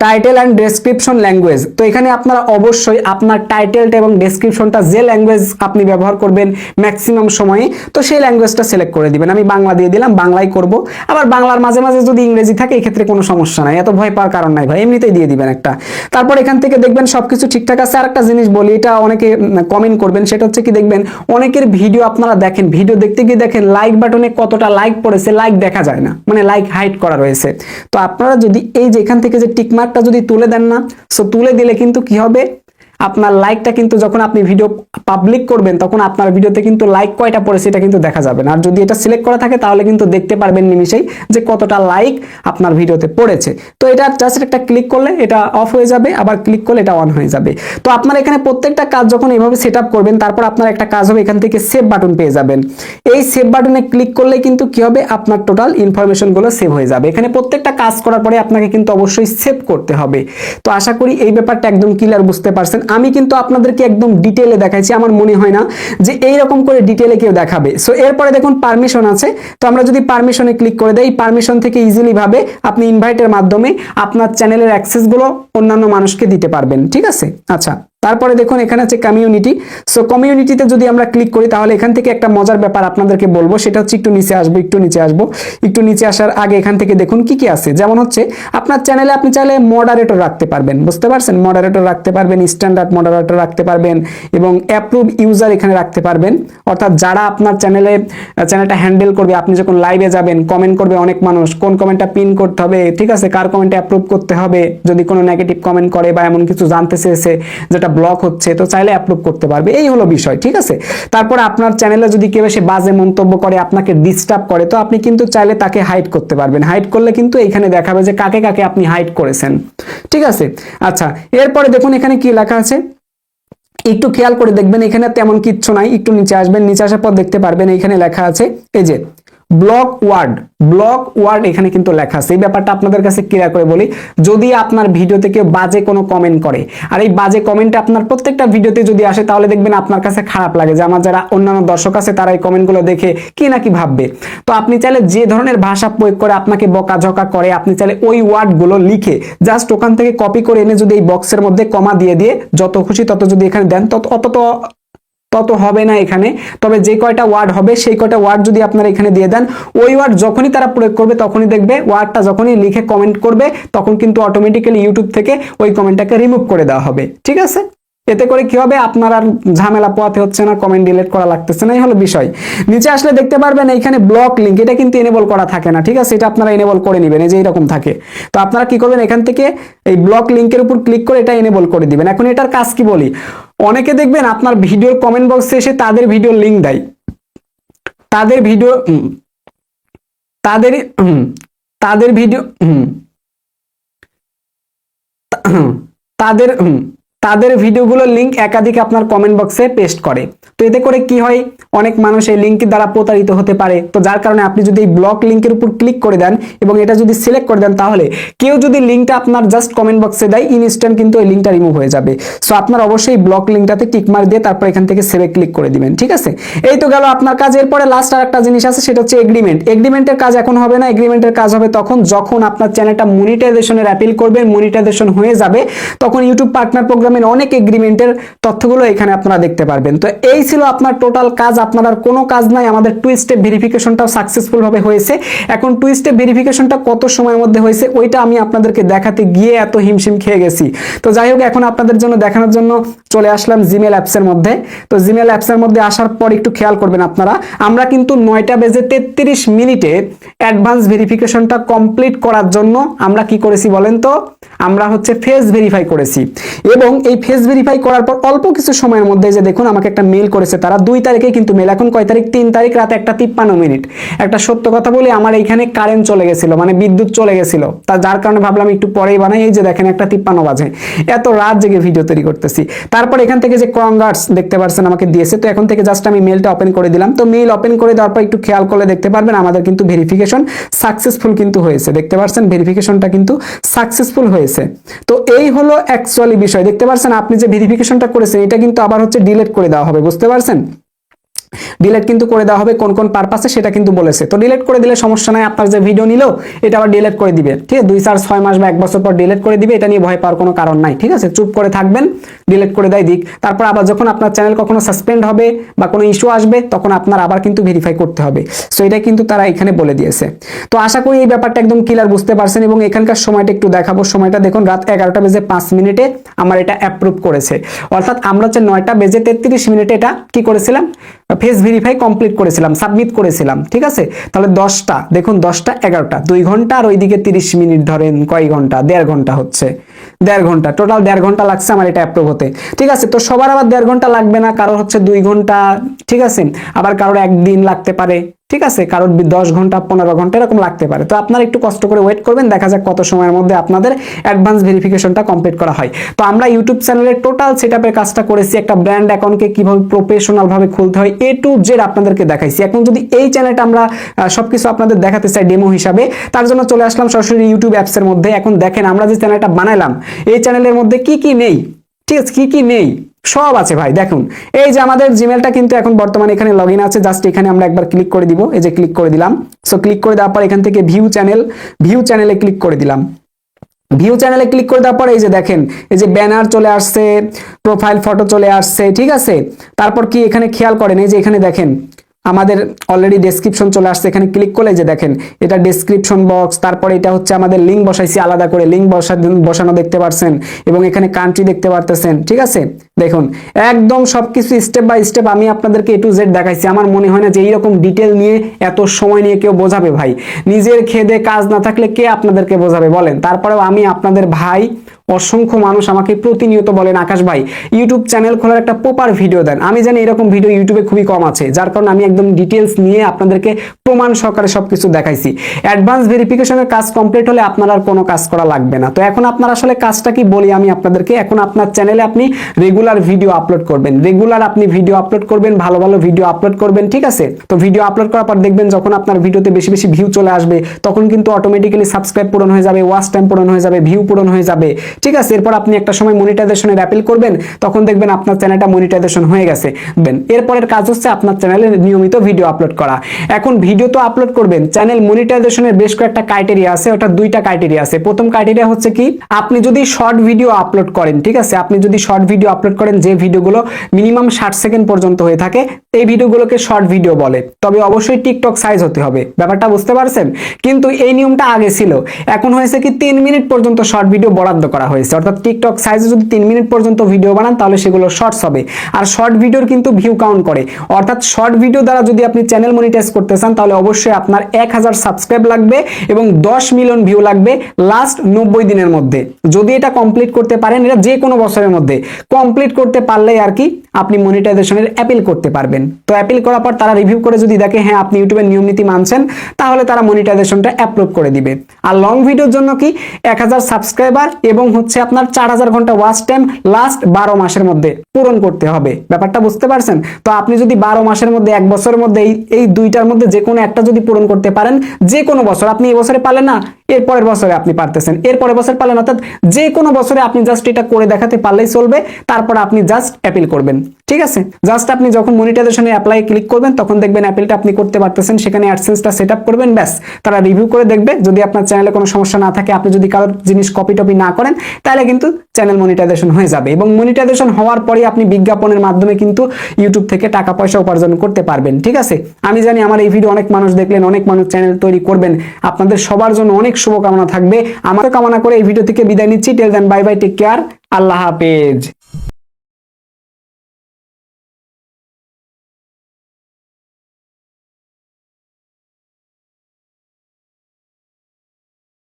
টাইটেল এন্ড ডেসক্রিপশন ল্যাঙ্গুয়েজ, তো এখানে আপনারা অবশ্যই আপনার টাইটেলটা এবং ডেসক্রিপশনটা যে ল্যাঙ্গুয়েজ আপনি ব্যবহার করবেন ম্যাক্সিমাম সময়ে, তো সেই ল্যাঙ্গুয়েজটা সিলেক্ট করে দিবেন। আমি বাংলা দিয়ে দিলাম, বাংলাই করব। আবার বাংলার মাঝে মাঝে যদি ইংরেজি থাকে এই ক্ষেত্রে কোনো সমস্যা নাই, এত ভয় পাওয়ার কারণ নাই ভাই, এমনিতেই দিয়ে দিবেন একটা। তারপর এখান থেকে দেখবেন সবকিছু ঠিকঠাক আছে। আর একটা জিনিস বলি, এটা অনেকে কমেন্ট করবেন, সেটা হচ্ছে কি দেখবেন অনেকের ভিডিও আপনারা দেখেন, ভিডিও দেখতে গিয়ে দেখেন লাইক বাটনে কতটা লাইক পড়েছে, লাইক দেখা যায় না, মানে লাইক হাইড করা রয়েছে। তো আপনারা যদি এই যে এখান থেকে যে টিকমার্ক যদি তুলে দেন না, সো তুলে দিলে কিন্তু কি হবে, আপনার লাইকটা কিন্তু যখন আপনি ভিডিও পাবলিক করবেন তখন আপনার ভিডিওতে কিন্তু লাইক কয়টা পড়েছে এটা কিন্তু দেখা যাবে না। আর যদি এটা সিলেক্ট করা থাকে তাহলে কিন্তু দেখতে পারবেন নিমিষেই যে কতটা লাইক আপনার ভিডিওতে পড়েছে। তো এটা জাস্ট একটা ক্লিক করলে এটা অফ হয়ে যাবে, আবার ক্লিক করলে এটা অন হয়ে যাবে। তো আপনার এখানে প্রত্যেকটা কাজ যখন এইভাবে সেট আপ করবেন, তারপর আপনার একটা কাজ হবে, এখান থেকে সেভ বাটন পেয়ে যাবেন। এই সেভ বাটনে ক্লিক করলে কিন্তু কি হবে, আপনার টোটাল ইনফরমেশনগুলো সেভ হয়ে যাবে। এখানে প্রত্যেকটা কাজ করার পরে আপনাকে কিন্তু অবশ্যই সেভ করতে হবে। তো আশা করি এই ব্যাপারটা একদম ক্লিয়ার বুঝতে পারছেন। আমি কিন্তু আপনাদেরকে একদম ডিটেইলে দেখাইছি, আমার মনে হয় না যে এইরকম করে ডিটেইলে কেউ দেখাবে। সো এরপরে দেখুন পারমিশন আছে, তো আমরা যদি পারমিশনে ক্লিক করে দেই, পারমিশন থেকে ইজিলি ভাবে আপনি ইনভাইটের মাধ্যমে আপনার চ্যানেলের অ্যাক্সেসগুলো অন্যান্য মানুষকে দিতে পারবেন, ঠিক আছে। আচ্ছা, তারপরে দেখুন এখানে আছে কমিউনিটি। সো কমিউনিটিতে যদি আমরা ক্লিক করি তাহলে এখান থেকে একটা মজার ব্যাপার আপনাদেরকে বলবো, সেটা হচ্ছে একটু নিচে আসার আগে এখান থেকে দেখুন কি কি আছে। যেমন হচ্ছে আপনার চ্যানেলে আপনি চাইলে মডারেটর রাখতে পারবেন, বুঝতে পারছেন, মডারেটর রাখতে পারবেন, স্ট্যান্ডার্ড মডারেটর রাখতে পারবেন এবং অ্যাপ্রুভ ইউজার এখানে রাখতে পারবেন। অর্থাৎ যারা আপনার চ্যানেলটা হ্যান্ডেল করবে, আপনি যখন লাইভে যাবেন কমেন্ট করবে অনেক মানুষ, কোন কমেন্টটা পিন করতে হবে, ঠিক আছে, কার কমেন্টটা অ্যাপ্রুভ করতে হবে, যদি কোনো নেগেটিভ কমেন্ট করে বা এমন কিছু জানতে চেয়েছে যেটা ব্লক হচ্ছে, তো চাইলে অ্যাপ্রুভ করতে পারবে, এই হলো বিষয়, ঠিক আছে। তারপর আপনার চ্যানেলে যদি কেউ এসে বাজে মন্তব্য করে, আপনাকে ডিস্টার্ব করে, তো আপনি কিন্তু চাইলে তাকে হাইড করতে পারবেন। হাইড করলে কিন্তু এইখানে দেখাবে যে কাকে কাকে আপনি হাইড করেছেন, ঠিক আছে। আচ্ছা, এরপরে দেখুন এখানে কি লেখা আছে, একটু খেয়াল করে দেখবেন, এখানে তেমন কিচ্ছু নাই। একটু নিচে আসবেন, নিচে আসার পর দেখতে পারবেন এখানে লেখা আছে এই যে ব্লক ওয়ার্ড এখানে কিন্তু লেখা আছে। এই ব্যাপারটা আপনাদের কাছে ক্লিয়ার করে বলি, যদি আপনার ভিডিওতে কেউ বাজে কোনো কমেন্ট করে, আর এই বাজে কমেন্ট আপনার প্রত্যেকটা ভিডিওতে যদি আসে, তাহলে দেখবেন আপনার কাছে খারাপ লাগে যে আমার যারা অন্যান্য দর্শক আছে তারা এই কমেন্টগুলো দেখে কি নাকি ভাববে। তো আপনি চাইলে যে ধরনের ভাষা প্রয়োগ করে আপনাকে বকাঝকা করে, আপনি চাইলে ওই ওয়ার্ডগুলো লিখে জাস্ট ওখান থেকে কপি করে এনে যদি এই বক্সের মধ্যে কমা দিয়ে যত খুশি তত যদি এখানে দেন, তত হবে না এখানে। তবে যে কয়টা ওয়ার্ড হবে সেই কয়টা ওয়ার্ড যদি আপনারা এখানে দিয়ে দেন, ওই ওয়ার্ড যখনই তারা প্রয়োগ করবে তখনই দেখবে ওয়ার্ডটা যখনই লিখে কমেন্ট করবে তখন কিন্তু অটোমেটিক্যালি ইউটিউব থেকে ওই কমেন্টটাকে রিমুভ করে দেওয়া হবে, ঠিক আছে। এতে করে কি হবে, আপনার আর ঝামেলা পোহাতে হচ্ছে না, কমেন্ট ডিলিট করা লাগতেছে না, এই হলো বিষয়। নিচে আসলে দেখতে পারবেন এইখানে ব্লক লিঙ্ক, এটা কিন্তু এনেবল করা থাকে না, ঠিক আছে। এটা আপনারা এনেবল করে নেবেন, এই যে এরকম থাকে। তো আপনারা কি করবেন, এখান থেকে এই ব্লক লিঙ্কের উপর ক্লিক করে এটা এনেবল করে দিবেন। এখন এটার কাজ কি বলি, অনেকে দেখবেন আপনার ভিডিওর কমেন্ট বক্সে এসে তাদের ভিডিও লিঙ্ক দেয়, তাদের ভিডিও তাদের ভিডিওগুলোর লিঙ্ক একাধিক আপনার কমেন্ট বক্সে পেস্ট করে। তো এতে করে কি হয়, অনেক মানুষ এই লিঙ্কের দ্বারা প্রতারিত হতে পারে। তো যার কারণে আপনি যদি এই ব্লক লিঙ্কের উপর ক্লিক করে দেন এবং এটা যদি সিলেক্ট করে দেন, তাহলে কেউ যদি লিঙ্কটা আপনার জাস্ট কমেন্ট বক্সে দেয়, ইনস্ট্যান্ট কিন্তু এই লিঙ্কটা রিমুভ হয়ে যাবে। সো আপনার অবশ্যই ব্লক লিঙ্কটাতে টিক মার্ক দিয়ে তারপর এখান থেকে সেভে ক্লিক করে দিবেন, ঠিক আছে। এই তো গেল আপনার কাজ। এরপরে লাস্ট আর একটা জিনিস আছে, সেটা হচ্ছে এগ্রিমেন্টের কাজ এখন হবে না। এগ্রিমেন্টের কাজ হবে তখন যখন আপনার চ্যানেলটা মনিটাইজেশনের অ্যাপিল করবেন, মনিটাইজেশন হয়ে যাবে, তখন ইউটিউব পার্টনার প্রোগ্রামের অনেক এগ্রিমেন্টের তথ্যগুলো এখানে আপনারা দেখতে পারবেন। তো এই ছিল আপনার টোটাল কাজ। আপনার আর কোনো কাজ নাই। আমাদের টু স্টেপ ভেরিফিকেশনটাও সাকসেসফুল ভাবে হয়েছে। এখন টু স্টেপ ভেরিফিকেশনটা কত সময়ের মধ্যে হয়েছে ওইটা আমি আপনাদেরকে দেখাতে গিয়ে এত হিমশিম খেয়ে গেছি। তো যাই হোক, এখন আপনাদের জন্য দেখানোর জন্য চলে আসলাম জিমেল অ্যাপসের মধ্যে। তো জিমেল অ্যাপসের মধ্যে আসার পর একটু খেয়াল করবেন আপনারা, আমরা কিন্তু 9:33 অ্যাডভান্স ভেরিফিকেশনটা কমপ্লিট করার জন্য আমরা কি করেছি বলেন তো, আমরা হচ্ছে ফেস ভেরিফাই করেছি। এবং এই ফেস ভেরিফাই করার পর অল্প কিছু সময়ের মধ্যে যে দেখুন আমাকে একটা মেল করেছে তারা, 2 তারিখে কিন্তু মেল। এখন কয় তারিখ, 3 তারিখ রাত 1:53। একটা সত্য কথা বলি, আমার এইখানে কারেন্ট চলে গেছিল, মানে বিদ্যুৎ চলে গেছিল, তা যার কারণে ভাবলাম একটু পরেই বানাই। এই যে দেখেন 1:53 বাজে, এত রাত জেগে ভিডিও তৈরি করতেছি। তারপর এখান থেকে যে কনগ্রাটস দেখতে পাচ্ছেন আমাকে দিয়েছে। তো এখন থেকে জাস্ট আমি মেলটা ওপেন করে দিলাম। তো মেল ওপেন করে দেওয়ার পর একটু খেয়াল করলে দেখতে পারবেন আমাদের কিন্তু ভেরিফিকেশন সাকসেসফুল কিন্তু হয়েছে। দেখতে পাচ্ছেন ভেরিফিকেশনটা কিন্তু সাকসেসফুল হয়েছে। তো এই হলো অ্যাকচুয়ালি বিষয়। দেখতে পাচ্ছেন আপনি যে ভেরিফিকেশনটা করেছেন এটা কিন্তু আবার হচ্ছে ডিলিট করে দেওয়া হবে, বুঝতে পারছেন। ডিলিট কিন্তু করে দেওয়া হবে, কোন কোন পারপাসে সেটা কিন্তু বলেছে। তো ডিলিট করে দিলে সমস্যা নাই, আপনার যে ভিডিও নিল এটা আবার ডিলিট করে দিবে, ঠিক আছে। 2, 4, 6 মাস বা 1 বছর পর ডিলিট করে দিবে, এটা নিয়ে ভয় পাওয়ার কোনো কারণ নাই, ঠিক আছে। চুপ করে থাকবেন, ডিলিট করে দেয় দিক। তারপর আবার যখন আপনার চ্যানেল কখনো সাসপেন্ড হবে বা কোনো ইস্যু আসবে তখন আপনার আবার কিন্তু ভেরিফাই করতে হবে। সো এটা কিন্তু তারা এখানে বলে দিয়েছে। তো আশা করি এই ব্যাপারটা একদম ক্লিয়ার বুঝতে পারছেন। এবং এখানকার সময়টা একটু দেখাবো, সময়টা দেখুন রাত 11:05 আমার এটা অ্যাপ্রুভ করেছে। অর্থাৎ আমরা হচ্ছে 9:33 এটা কি করেছিলাম, ফেস ভেরিফাই কমপ্লিট করেছিলাম, সাবমিট করেছিলাম, ঠিক আছে। তাহলে 10টা দেখুন, 10টা 11টা 2 ঘন্টা, আর ওইদিকে 30 মিনিট ধরেন কয় ঘন্টা, 1.5 ঘন্টা হচ্ছে, 1.5 ঘন্টা টোটাল 1.5 ঘন্টা লাগছে আমার এটা অ্যাপ্রুভ হতে, ঠিক আছে। তো সবার আবার 1.5 ঘন্টা লাগবে না, কারোর হচ্ছে 2 ঘন্টা, ঠিক আছে। আবার কারোর 1 দিন লাগতে পারে, ঠিক আছে, কারোর 10 ঘন্টা 15 ঘন্টা এরকম লাগতে পারে। তো আপনারা একটু কষ্ট করে ওয়েট করবেন, দেখা যাক কত সময়ের মধ্যে আপনাদের অ্যাডভান্স ভেরিফিকেশনটা কমপ্লিট করা হয়। তো আমরা ইউটিউব চ্যানেলের টোটাল সেটআপের কাজটা করেছি, একটা ব্র্যান্ড অ্যাকাউন্টকে কিভাবে প্রফেশনাল ভাবে খুলতে হয় A to Z আপনাদেরকে দেখাইছি। এখন যদি এই চ্যানেলটা আমরা সবকিছু আপনাদের দেখাতে চাই ডেমো হিসাবে, তার জন্য চলে আসলাম সরাসরি ইউটিউব অ্যাপসের মধ্যে। এখন দেখেন আমরা যে চ্যানেলটা বানাইলাম এই চ্যানেলের মধ্যে কি কি নেই, ঠিক আছে, কি কি নেই সব আছে ভাই। দেখুন এই যে আমাদের জিমেলটা কিন্তু এখন বর্তমানে এখানে লগইন আছে, জাস্ট এখানে আমরা একবার ক্লিক করে দিব, এই যে ক্লিক করে দিলাম। সো ক্লিক করে দেওয়ার পর এখান থেকে ভিউ চ্যানেলে ক্লিক করে দিলাম। ভিউ চ্যানেলে ক্লিক করে দেওয়ার পর এই যে দেখেন এই যে ব্যানার চলে আসছে, প্রোফাইল ফটো চলে আসছে, ঠিক আছে। তারপর কি এখানে খেয়াল করেন এই যে এখানে দেখেন আমাদের অলরেডি ডেসক্রিপশন চলে আসছে, এখানে ক্লিক করলে যে দেখেন এটা ডেসক্রিপশন বক্স, তারপরে এটা হচ্ছে আমাদের লিঙ্ক বসাইছি, আলাদা করে লিঙ্ক বসানো দেখতে পাচ্ছেন, এবং এখানে কান্ট্রি দেখতে পারতেছেন, ঠিক আছে। দেখুন একদম সবকিছু স্টেপ বাই স্টেপ আমি আপনাদেরকে A to Z দেখাইছি। আমার মনে হয় না যে এইরকম ডিটেল নিয়ে এত সময় নিয়ে কেউ বোঝাবে ভাই। নিজের খেদে কাজ না থাকলে কে আপনাদেরকে বোঝাবে বলেন। তারপরেও আমি আপনাদের ভাই, অসংখ্য মানুষ আমাকে প্রতিনিয়ত বলেন আকাশ ভাই ইউটিউব চ্যানেল খোলার একটা প্রপার ভিডিও দেন। আমি জানি এরকম ভিডিও ইউটিউবে খুবই কম আছে, যার কারণে আমি একদম ডিটেলস নিয়ে আপনাদেরকে প্রমাণ সহকারে সবকিছু দেখাইছি। অ্যাডভান্স ভেরিফিকেশনের কাজ কমপ্লিট হলে আপনার আর কোনো কাজ করা লাগবে না। তো এখন আপনার আসলে কাজটা কি বলি আমি আপনাদেরকে। এখন আপনার চ্যানেলে আপনি রেগুলার ভিডিও আপলোড করবেন, রেগুলার আপনি ভিডিও আপলোড করবেন, ভালো ভালো ভিডিও আপলোড করবেন, ঠিক আছে। তো ভিডিও আপলোড করার পর দেখবেন যখন আপনার ভিডিওতে বেশি বেশি ভিউ চলে আসবে তখন কিন্তু অটোমেটিক্যালি সাবস্ক্রাইব পূরণ হয়ে যাবে, ওয়াচ টাইম পূরণ হয়ে যাবে, ভিউ পূরণ হয়ে যাবে, ঠিক আছে। এরপর আপনি একটা সময় মনিটাইজেশনের অ্যাপিল করবেন, তখন দেখবেন আপনার চ্যানেলটা মনিটাইজেশন হয়ে গেছে। এরপরের কাজ হচ্ছে আপনার চ্যানেলে নিয়মিত ভিডিও আপলোড করা। এখন ভিডিও তো আপলোড করবেন, চ্যানেল মনিটাইজেশনের বেশ কয়েকটা ক্রাইটেরিয়া আছে, ওটা দুইটা ক্রাইটেরিয়া আছে। প্রথম ক্রাইটেরিয়া হচ্ছে কি, আপনি যদি শর্ট ভিডিও আপলোড করেন, ঠিক আছে, আপনি যদি শর্ট ভিডিও আপলোড করেন যে ভিডিওগুলো মিনিমাম 60 সেকেন্ড পর্যন্ত হয়ে থাকে, এই ভিডিওগুলোকে শর্ট ভিডিও বলে। তবে অবশ্যই টিকটক সাইজ হতে হবে, ব্যাপারটা বুঝতে পারছেন। কিন্তু এই নিয়মটা আগে ছিল, এখন হয়েছে কি 3 মিনিট পর্যন্ত শর্ট ভিডিও বরাদ্দ করা হয়েছে। অর্থাৎ টিকটক সাইজে যদি 3 মিনিট পর্যন্ত ভিডিও বানান তাহলে সেগুলো শর্টস হবে। আর শর্ট ভিডিওর কিন্তু ভিউ কাউন্ট করে, অর্থাৎ শর্ট ভিডিও দ্বারা যদি আপনি চ্যানেল মনিটাইজ করতে চান তাহলে অবশ্যই আপনার 1000 সাবস্ক্রাইব লাগবে এবং 10 মিলিয়ন ভিউ লাগবে লাস্ট 90 দিনের মধ্যে। যদি এটা কমপ্লিট করতে পারেন, এটা যে কোনো বছরের মধ্যে কমপ্লিট করতে পারলেই আর কি আপনি মনিটাইজেশনের অ্যাপিল করতে পারবেন। তো অ্যাপিল করার পর তারা রিভিউ করে যদি দেখে হ্যাঁ আপনি ইউটিউবের নিয়ম নীতি মানছেন, তাহলে তারা মনিটাইজেশনটা অ্যাপ্রুভ করে দিবে। আর লং ভিডিওর জন্য কি 1000 সাবস্ক্রাইবার এবং হচ্ছে আপনার 4000 ঘন্টা ওয়াচ টাইম লাস্ট 12 মাসের মধ্যে পূরণ করতে হবে। ব্যাপারটা বুঝতে পারছেন? তো আপনি যদি 12 মাসের মধ্যে, এক বছরের মধ্যে এই দুইটার মধ্যে যে কোনো একটা যদি পূরণ করতে পারেন, যে কোনো বছর, আপনি এই বছরে পারলেন না এর পরের বছরে আপনি পারতেছেন, এর পরের বছর পারলেন, অর্থাৎ যে কোনো বছরে আপনি জাস্ট এটা করে দেখাতে পারলেই চলবে। তারপর আপনি জাস্ট অ্যাপিল করবেন, ঠিক আছে। জাস্ট আপনি যখন মনিটাইজেশনে অ্যাপ্লাই ক্লিক করবেন তখন দেখবেন অ্যাপিলটা আপনি করতে পারতেছেন, সেখানে অ্যাডসেন্সটা সেট আপ করবেন, ব্যাস তারা রিভিউ করে দেখবে। যদি আপনার চ্যানেলে কোনো সমস্যা না থাকে, আপনি যদি কারোর জিনিস কপি টপি না করেন, তাহলে কিন্তু চ্যানেল মনিটাইজেশন হয়ে যাবে। এবং মনিটাইজেশন হওয়ার পরে আপনি বিজ্ঞাপনের মাধ্যমে কিন্তু ইউটিউব থেকে টাকা পয়সা উপার্জন করতে পারবেন, ঠিক আছে। আমি জানি আমার এই ভিডিও অনেক মানুষ দেখলেন, অনেক মানুষ চ্যানেল তৈরি করবেন, আপনাদের সবার জন্য অনেক শুভকামনা থাকবে। আমার কামনা করে এই ভিডিও থেকে বিদায় নিচ্ছি। টেল দেন বাই বাই, টেক কেয়ার, আল্লাহ হাফেজ।